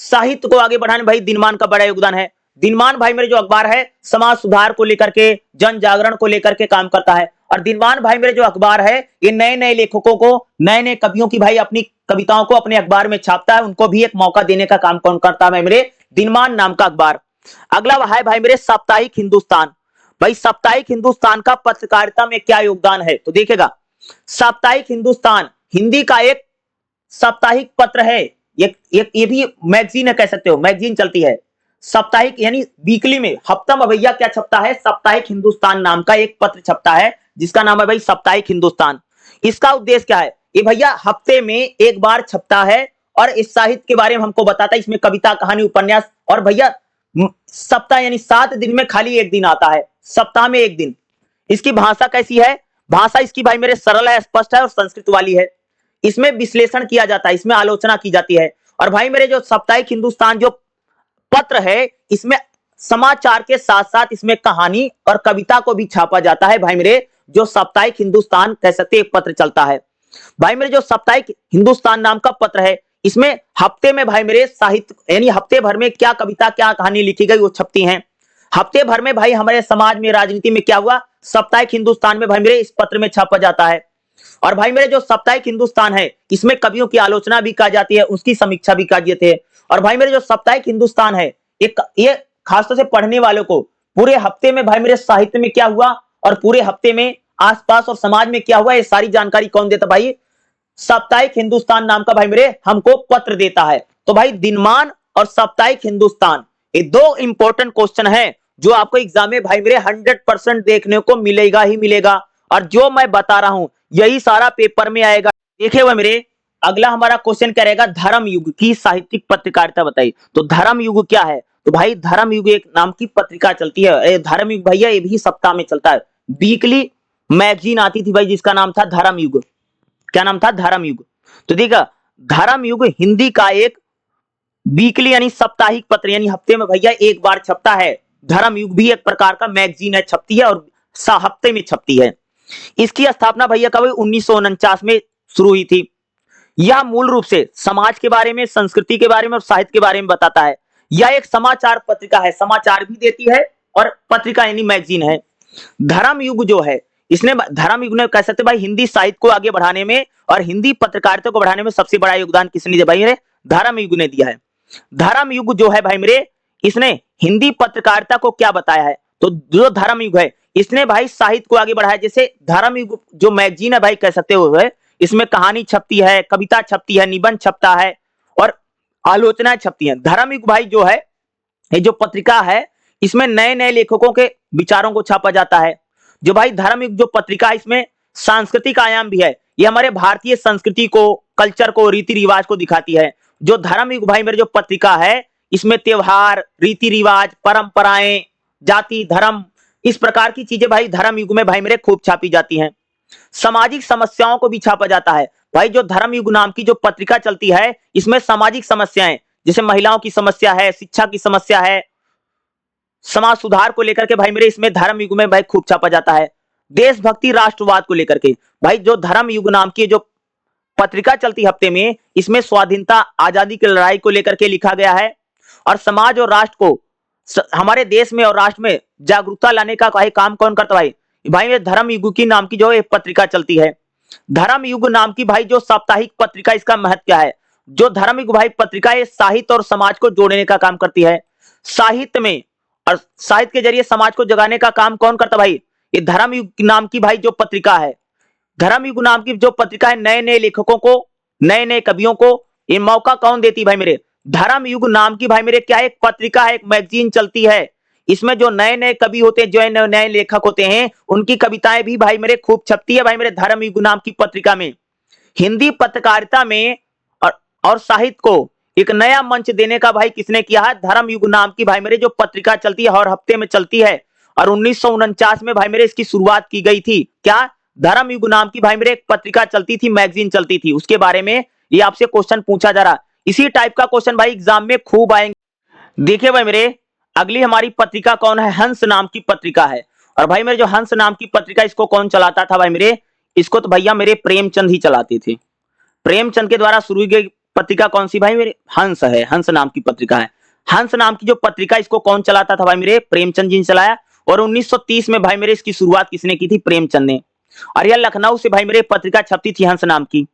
साहित्य को आगे बढ़ाने भाई दिनमान का बड़ा योगदान है। दिनमान भाई मेरे जो अखबार है, समाज सुधार को लेकर के, जन जागरण को लेकर के काम करता है। और दिनमान भाई मेरे जो अखबार है, ये नए नए लेखकों को, नए नए कवियों की भाई अपनी कविताओं को अपने अखबार में छापता है, उनको भी एक मौका देने का काम कौन करता है? मेरे दिनमान नाम का अखबार। अगला है भाई मेरे साप्ताहिक हिंदुस्तान। भाई साप्ताहिक हिंदुस्तान का पत्रकारिता में क्या योगदान है? तो देखिएगा, साप्ताहिक हिंदुस्तान हिंदी का एक साप्ताहिक पत्र है, ये भी मैगजीन है, कह सकते हो मैगजीन चलती है। साप्ताहिक यानी वीकली में, हफ्ता में भैया क्या छपता है? साप्ताहिक हिंदुस्तान नाम का एक पत्र छपता है, जिसका नाम है भाई साप्ताहिक हिंदुस्तान। इसका उद्देश्य क्या है? ये भैया हफ्ते में एक बार छपता है और इस साहित्य के बारे में हमको बताता है। इसमें कविता, कहानी, उपन्यास और भैया सप्ताह यानी 7 दिन में खाली एक दिन आता है, सप्ताह में एक दिन। इसकी भाषा कैसी है? भाषा इसकी भाई मेरे सरल है, स्पष्ट है और संस्कृत वाली है। इसमें विश्लेषण किया जाता है, इसमें आलोचना की जाती है। और भाई मेरे जो साप्ताहिक हिंदुस्तान जो पत्र है, इसमें समाचार के साथ साथ इसमें कहानी और कविता को भी छापा जाता है। भाई मेरे जो साप्ताहिक हिंदुस्तान कह सकते एक पत्र चलता है। भाई मेरे जो साप्ताहिक हिंदुस्तान नाम का पत्र है, इसमें हफ्ते में भाई मेरे साहित्य यानी हफ्ते भर में क्या कविता, क्या कहानी लिखी गई वो छपती हैं। हफ्ते भर में भाई हमारे समाज में, राजनीति में क्या हुआ, साप्ताहिक हिंदुस्तान में भाई मेरे इस पत्र में छापा जाता है। और भाई मेरे जो साप्ताहिक हिंदुस्तान है, इसमें कवियों की आलोचना भी की जाती है, उसकी समीक्षा भी की जाती है। और भाई मेरे जो साप्ताहिक हिंदुस्तान है, ये खासतौर से पढ़ने वालों को पूरे हफ्ते में भाई मेरे साहित्य में क्या हुआ और पूरे हफ्ते में आसपास और समाज में क्या हुआ, ये सारी जानकारी कौन देता? भाई साप्ताहिक हिंदुस्तान नाम का भाई मेरे हमको पत्र देता है। तो भाई दिनमान और साप्ताहिक हिंदुस्तान, ये दो इंपॉर्टेंट क्वेश्चन है जो आपको एग्जाम में भाई मेरे 100% देखने को मिलेगा ही मिलेगा। और जो मैं बता रहा हूं यही सारा पेपर में आएगा। देखिए भाई मेरे, अगला हमारा क्वेश्चन क्या रहेगा? धर्म युग की साहित्यिक पत्रकारिता बताइए। तो धर्म युग क्या है? तो भाई धर्म युग एक नाम की पत्रिका चलती है। धर्म युग भैया ये भी सप्ताह में चलता है। वीकली मैगजीन आती थी भाई जिसका नाम था धर्म युग। क्या नाम था? धर्म युग। तो देखा, धर्म युग हिंदी का एक वीकली यानी साप्ताहिक पत्र, यानी हफ्ते में भैया एक बार छपता है। धर्म युग भी एक प्रकार का मैगजीन है, छपती है और हफ्ते में छपती है। इसकी स्थापना भैया कब 1949 में शुरू हुई थी। यह मूल रूप से समाज के बारे में, संस्कृति के बारे में और साहित्य के बारे में बताता है। यह एक समाचार पत्रिका है, समाचार भी देती है और पत्रिका यानी मैगजीन है। धर्म युग जो है, इसने धर्म युग ने कह सकते भाई हिंदी साहित्य को आगे बढ़ाने में और हिंदी पत्रकारिता को बढ़ाने में सबसे बड़ा योगदान किसने दिया? भाई मेरे धर्म युग ने दिया है। धर्म युग जो है भाई मेरे, इसने हिंदी पत्रकारिता को क्या बताया है? तो जो धर्म युग है, इसने भाई साहित्य को आगे बढ़ाया। जैसे धर्म युग जो मैगजीन है भाई कह सकते हो, इसमें कहानी छपती है, कविता छपती है, निबंध छपता है और आलोचनाएं छपती हैं। धर्म युग भाई जो है, ये जो पत्रिका है, इसमें नए नए लेखकों के विचारों को छापा जाता है। जो भाई धर्म युग जो पत्रिका है, इसमें सांस्कृतिक आयाम भी है। ये हमारे भारतीय संस्कृति को, कल्चर को, रीति रिवाज को दिखाती है। जो धर्म युग भाई मेरे जो पत्रिका है, इसमें त्योहार, रीति रिवाज, परंपराएं, जाति, धर्म, इस प्रकार की चीजें भाई धर्म युग में भाई मेरे खूब छापी जाती हैं। सामाजिक समस्याओं को भी छापा जाता है। भाई जो धर्म युग नाम की जो पत्रिका चलती है, इसमें सामाजिक समस्याएं, जैसे महिलाओं की समस्या है, शिक्षा की समस्या है, समाज सुधार को लेकर के भाई मेरे इसमें धर्म युग में भाई खूब छापा जाता है। देशभक्ति, राष्ट्रवाद को लेकर के भाई जो धर्म युग नाम की जो पत्रिका चलती हफ्ते में, इसमें स्वाधीनता, आजादी की लड़ाई को लेकर के लिखा गया है और समाज और राष्ट्र को, हमारे देश में और राष्ट्र में जागरूकता लाने का भाई काम कौन करता भाई? भाई ये धर्म युग की नाम की जो एक पत्रिका चलती है। धर्म युग नाम की भाई जो साप्ताहिक पत्रिका, इसका महत्व क्या है? जो धर्म युग भाई पत्रिका है, साहित्य और समाज को जोड़ने का काम करती है। साहित्य में और साहित्य के जरिए समाज को जगाने का काम कौन करता भाई? ये धर्म युग नाम की भाई जो पत्रिका है। धर्म युग नाम की जो पत्रिका है, नए नए लेखकों को, नए नए कवियों को ये मौका कौन देती भाई मेरे? धर्म युग नाम की भाई मेरे क्या एक पत्रिका है, एक मैगजीन चलती है। इसमें जो नए नए कवि होते हैं, जो नए नए लेखक होते हैं, उनकी कविताएं भी भाई मेरे खूब छपती है भाई मेरे धर्म युग नाम की पत्रिका में। हिंदी पत्रकारिता में और साहित्य को एक नया मंच देने का भाई किसने किया है? धर्म युग नाम की भाई मेरे जो पत्रिका चलती है और हफ्ते में चलती है। और 1949 में भाई मेरे इसकी शुरुआत की गई थी। क्या? धर्म युग नाम की भाई मेरे एक पत्रिका चलती थी, मैगजीन चलती थी। उसके बारे में ये आपसे क्वेश्चन पूछा जा रहा। इसी टाइप का क्वेश्चन भाई एग्जाम में खूब आएंगे। देखिए भाई मेरे, अगली हमारी पत्रिका कौन है? हंस नाम की पत्रिका है। और भाई मेरे जो हंस नाम की पत्रिका, इसको कौन चलाता था भाई मेरे? इसको तो भैया मेरे प्रेमचंद ही चलाते थे। प्रेमचंद के द्वारा शुरू की गई पत्रिका कौन सी भाई मेरे? हंस है, हंस नाम की पत्रिका है। हंस नाम की जो पत्रिका, इसको कौन चलाता था भाई मेरे? प्रेमचंद जी ने चलाया। और 1930 में भाई मेरे इसकी शुरुआत किसने की थी? प्रेमचंद ने। और यह लखनऊ से भाई मेरे पत्रिका छपती थी हंस नाम की।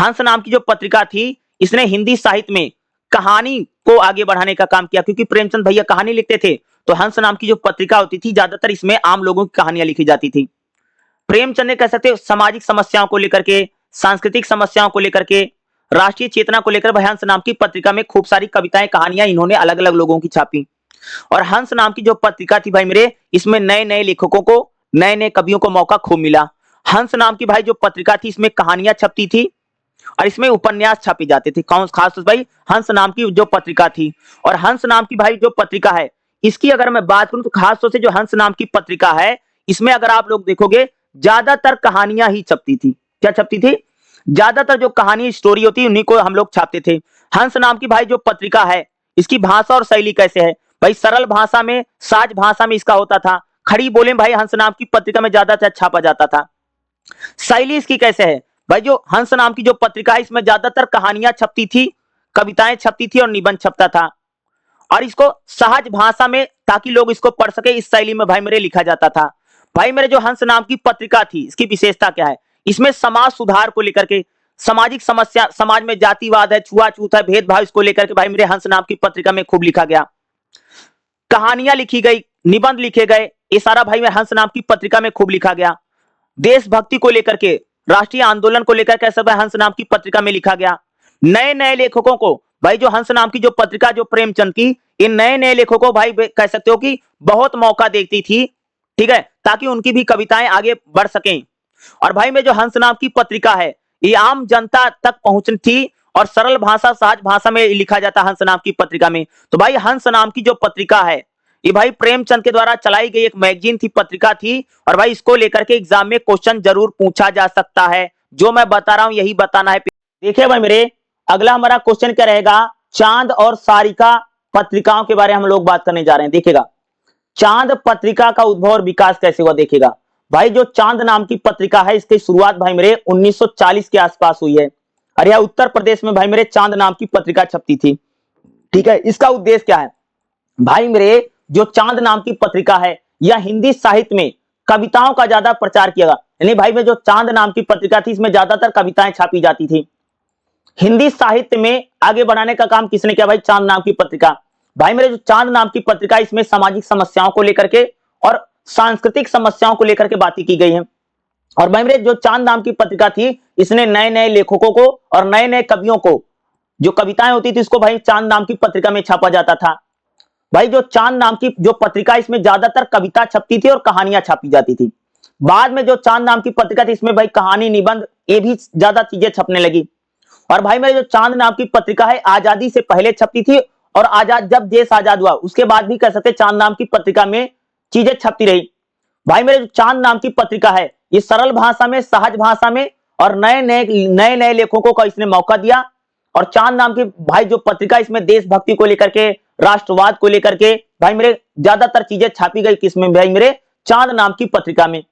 हंस नाम की जो पत्रिका थी, इसने हिंदी साहित्य में कहानी को आगे बढ़ाने का काम किया, क्योंकि प्रेमचंद भैया कहानी लिखते थे। तो हंस नाम की जो पत्रिका होती थी, ज्यादातर इसमें आम लोगों की कहानियां लिखी जाती थी। प्रेमचंद ने कह सकते सामाजिक समस्याओं को लेकर के, सांस्कृतिक समस्याओं को लेकर के, राष्ट्रीय चेतना को लेकर भाई हंस नाम की पत्रिका में खूब सारी कविताएं, कहानियां इन्होंने अलग अलग लोगों की छापी। और हंस नाम की जो पत्रिका थी भाई मेरे, इसमें नए नए लेखकों को, नए नए कवियों को मौका खूब मिला। हंस नाम की भाई जो पत्रिका थी, इसमें कहानियां छपती थी और इसमें उपन्यास छपे जाते थे। कौन खास तो भाई हंस नाम की जो पत्रिका थी। और हंस नाम की भाई जो पत्रिका है, इसकी अगर मैं बात करूं तो खास तौर से जो हंस नाम की पत्रिका है, इसमें अगर आप लोग देखोगे ज्यादातर कहानियां ही छपती थी। क्या छपती थी? ज्यादातर जो कहानी स्टोरी होती है उन्हीं को हम लोग छापते थे। हंस नाम की भाई जो पत्रिका है, इसकी भाषा और शैली कैसे है भाई? सरल भाषा में, साज भाषा में इसका होता था। खड़ी बोले भाई हंस नाम की पत्रिका में ज्यादातर छापा जाता था। शैली इसकी कैसे है भाई? जो हंस नाम की जो पत्रिका है, इसमें ज्यादातर कहानियां छपती थी, कविताएं छपती थी और निबंध छपता था। और इसको सहज भाषा में, ताकि लोग इसको पढ़ सके, इस शैली में भाई मेरे लिखा जाता था। भाई मेरे जो हंस नाम की पत्रिका थी, इसकी विशेषता क्या है? इसमें समाज सुधार को लेकर के, सामाजिक समस्या, समाज में जातिवाद है, छुआछूत है, भेदभाव, इसको लेकर के भाई मेरे हंस नाम की पत्रिका में खूब लिखा गया। कहानियां लिखी गई, निबंध लिखे गए, ये सारा भाई मेरे हंस नाम की पत्रिका में खूब लिखा गया। देशभक्ति को लेकर के, राष्ट्रीय आंदोलन को लेकर के सब हंस नाम की पत्रिका में लिखा गया। नए नए लेखकों को भाई जो हंस नाम की जो पत्रिका जो प्रेमचंद की, इन नए नए लेखकों को भाई कह सकते हो कि बहुत मौका देती थी, ठीक है, ताकि उनकी भी कविताएं आगे बढ़ सकें। और भाई में जो हंस नाम की पत्रिका है, ये आम जनता तक पहुंचती थी और सरल भाषा, सहज भाषा में लिखा जाता हंस नाम की पत्रिका में। तो भाई हंस नाम की जो पत्रिका है, ये भाई प्रेमचंद के द्वारा चलाई गई एक मैगजीन थी, पत्रिका थी। और भाई इसको लेकर के एग्जाम में क्वेश्चन जरूर पूछा जा सकता है। जो मैं बता रहा हूं यही बताना है। देखिए भाई मेरे, अगला हमारा क्वेश्चन क्या रहेगा? चांद और सारिका पत्रिकाओं के बारे में हम लोग बात करने जा रहे हैं। देखिएगा, चांद पत्रिका का उद्भव और विकास कैसे हुआ। देखिएगा भाई, जो चांद नाम की पत्रिका है, इसकी शुरुआत भाई मेरे 1940 के आसपास हुई है। और यह उत्तर प्रदेश में भाई मेरे चांद नाम की पत्रिका छपती थी, ठीक है। इसका उद्देश्य क्या है भाई मेरे? जो चांद नाम की पत्रिका है, यह हिंदी साहित्य में कविताओं का ज्यादा प्रचार किया। यानी भाई में जो चांद नाम की पत्रिका थी, इसमें ज्यादातर कविताएं छापी जाती थी। हिंदी साहित्य में आगे बढ़ाने का काम किसने किया भाई? चांद नाम की पत्रिका। भाई मेरे जो चांद नाम की पत्रिका, इसमें सामाजिक समस्याओं को लेकर के और सांस्कृतिक समस्याओं को लेकर के बातें की गई हैं। और भाई मेरे जो चांद नाम की पत्रिका थी, इसने नए नए लेखकों को और नए नए कवियों को, जो कविताएं होती थी, इसको भाई चांद नाम की पत्रिका में छापा जाता था। भाई जो चांद नाम की जो पत्रिका, इसमें ज्यादातर कविता छपती थी और कहानियां छापी जाती थी। बाद में जो चांद नाम की पत्रिका थी, इसमें भाई कहानी, निबंध, ये भी ज्यादा चीजें छपने लगी। और भाई मेरे जो चांद नाम की पत्रिका है, आजादी से पहले छपती थी और आजाद, जब देश आजाद हुआ उसके बाद भी कह सकते चांद नाम की पत्रिका में चीजें छपती रही। भाई मेरे जो चांद नाम की पत्रिका है, ये सरल भाषा में, सहज भाषा में और नए नए लेखकों को इसने मौका दिया। और चांद नाम की भाई जो पत्रिका, इसमें देशभक्ति को लेकर के, राष्ट्रवाद को लेकर के भाई मेरे ज्यादातर चीजें छापी गई। किसमें भाई मेरे? चांद नाम की पत्रिका में।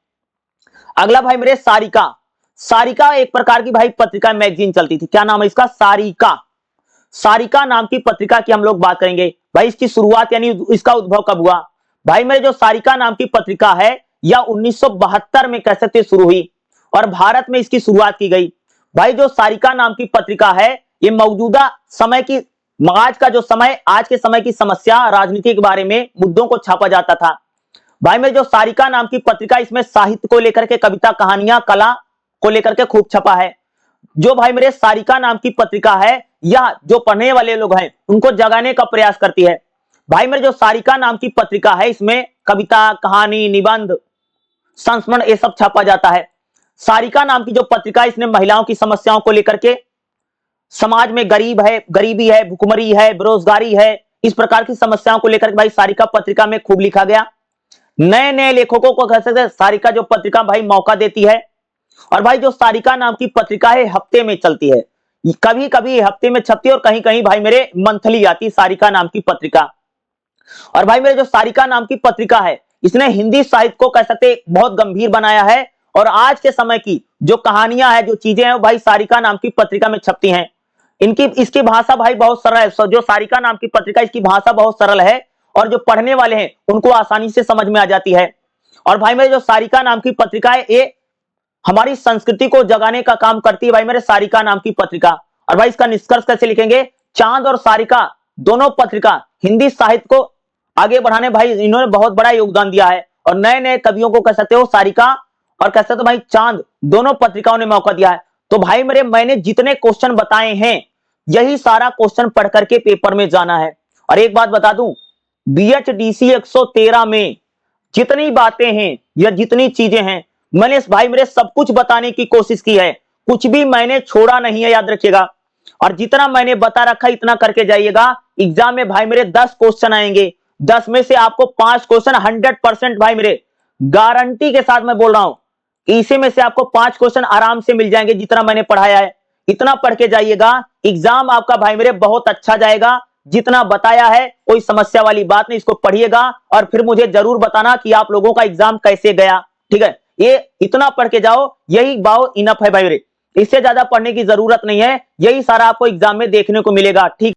अगला भाई मेरे सारिका। सारिका एक प्रकार की भाई पत्रिका, मैगजीन चलती थी। क्या नाम है इसका? सारिका। सारिका नाम की पत्रिका की हम लोग बात करेंगे। भाई इसकी शुरुआत यानी इसका उद्भव कब हुआ? भाई मेरे जो सारिका नाम की पत्रिका है, यह 1972 में कह सकते शुरू हुई और भारत में इसकी शुरुआत की गई। भाई जो सारिका नाम की पत्रिका है, ये मौजूदा समय की, आज का जो समय, आज के समय की समस्या, राजनीति के बारे में मुद्दों को छापा जाता था। भाई मेरे जो सारिका नाम की पत्रिका, इसमें साहित्य को लेकर के, कविता, कहानियां, कला को लेकर के खूब छपा है। जो भाई मेरे सारिका नाम की पत्रिका है, यह जो पढ़ने वाले लोग हैं उनको जगाने का प्रयास करती है। भाई मेरे जो सारिका नाम की पत्रिका है, इसमें कविता, कहानी, निबंध, संस्मरण, ये सब छापा जाता है। सारिका नाम की जो पत्रिका, इसने महिलाओं की समस्याओं को लेकर के, समाज में गरीबी है, भुखमरी है, बेरोजगारी है, इस प्रकार की समस्याओं को लेकर भाई सारिका पत्रिका में खूब लिखा गया। नए नए लेखकों को कह सकते सारिका जो पत्रिका भाई मौका देती है। और भाई जो सारिका नाम की पत्रिका है, हफ्ते में चलती है। कभी कभी हफ्ते में छपती है और कहीं कहीं भाई मेरे मंथली आती सारिका नाम की पत्रिका। और भाई मेरे जो सारिका नाम की पत्रिका है, इसने हिंदी साहित्य को कह सकते बहुत गंभीर बनाया है। और आज के समय की जो कहानियां हैं, जो चीजें हैं, वो भाई सारिका नाम की पत्रिका में छपती हैं। इसकी भाषा भाई बहुत सरल है। जो सारिका नाम की पत्रिका, इसकी भाषा बहुत सरल है और जो पढ़ने वाले हैं उनको आसानी से समझ में आ जाती है। और भाई मेरे जो सारिका नाम की पत्रिका है, ये हमारी संस्कृति को जगाने का काम करती है भाई मेरे सारिका नाम की पत्रिका। और भाई इसका निष्कर्ष कैसे लिखेंगे? चांद और सारिका दोनों पत्रिका हिंदी साहित्य को आगे बढ़ाने भाई इन्होंने बहुत बड़ा योगदान दिया है। और नए नए कवियों को कह सकते हो सारिका और कह सकते हो भाई चांद, दोनों पत्रिकाओं ने मौका दिया है। तो भाई मेरे मैंने जितने क्वेश्चन बताए हैं, यही सारा क्वेश्चन पढ़ करके पेपर में जाना है। और एक बात बता दूं, BHDC 113 में जितनी बातें हैं या जितनी चीजें हैं, मैंने भाई मेरे सब कुछ बताने की कोशिश की है, कुछ भी मैंने छोड़ा नहीं है, याद रखिएगा। और जितना मैंने बता रखा इतना करके जाइएगा। एग्जाम में भाई मेरे 10 क्वेश्चन आएंगे, 10 में से आपको 5 क्वेश्चन 100% भाई मेरे गारंटी के साथ मैं बोल रहा हूं कि इसी में से आपको 5 क्वेश्चन आराम से मिल जाएंगे, जितना मैंने पढ़ाया है। इतना पढ़ के जाइएगा, एग्जाम आपका भाई मेरे बहुत अच्छा जाएगा। जितना बताया है कोई समस्या वाली बात नहीं, इसको पढ़िएगा और फिर मुझे जरूर बताना कि आप लोगों का एग्जाम कैसे गया। ठीक है, ये इतना पढ़ के जाओ, यही बाओ इनफ है भाई मेरे, इससे ज्यादा पढ़ने की जरूरत नहीं है, यही सारा आपको एग्जाम में देखने को मिलेगा। ठीक।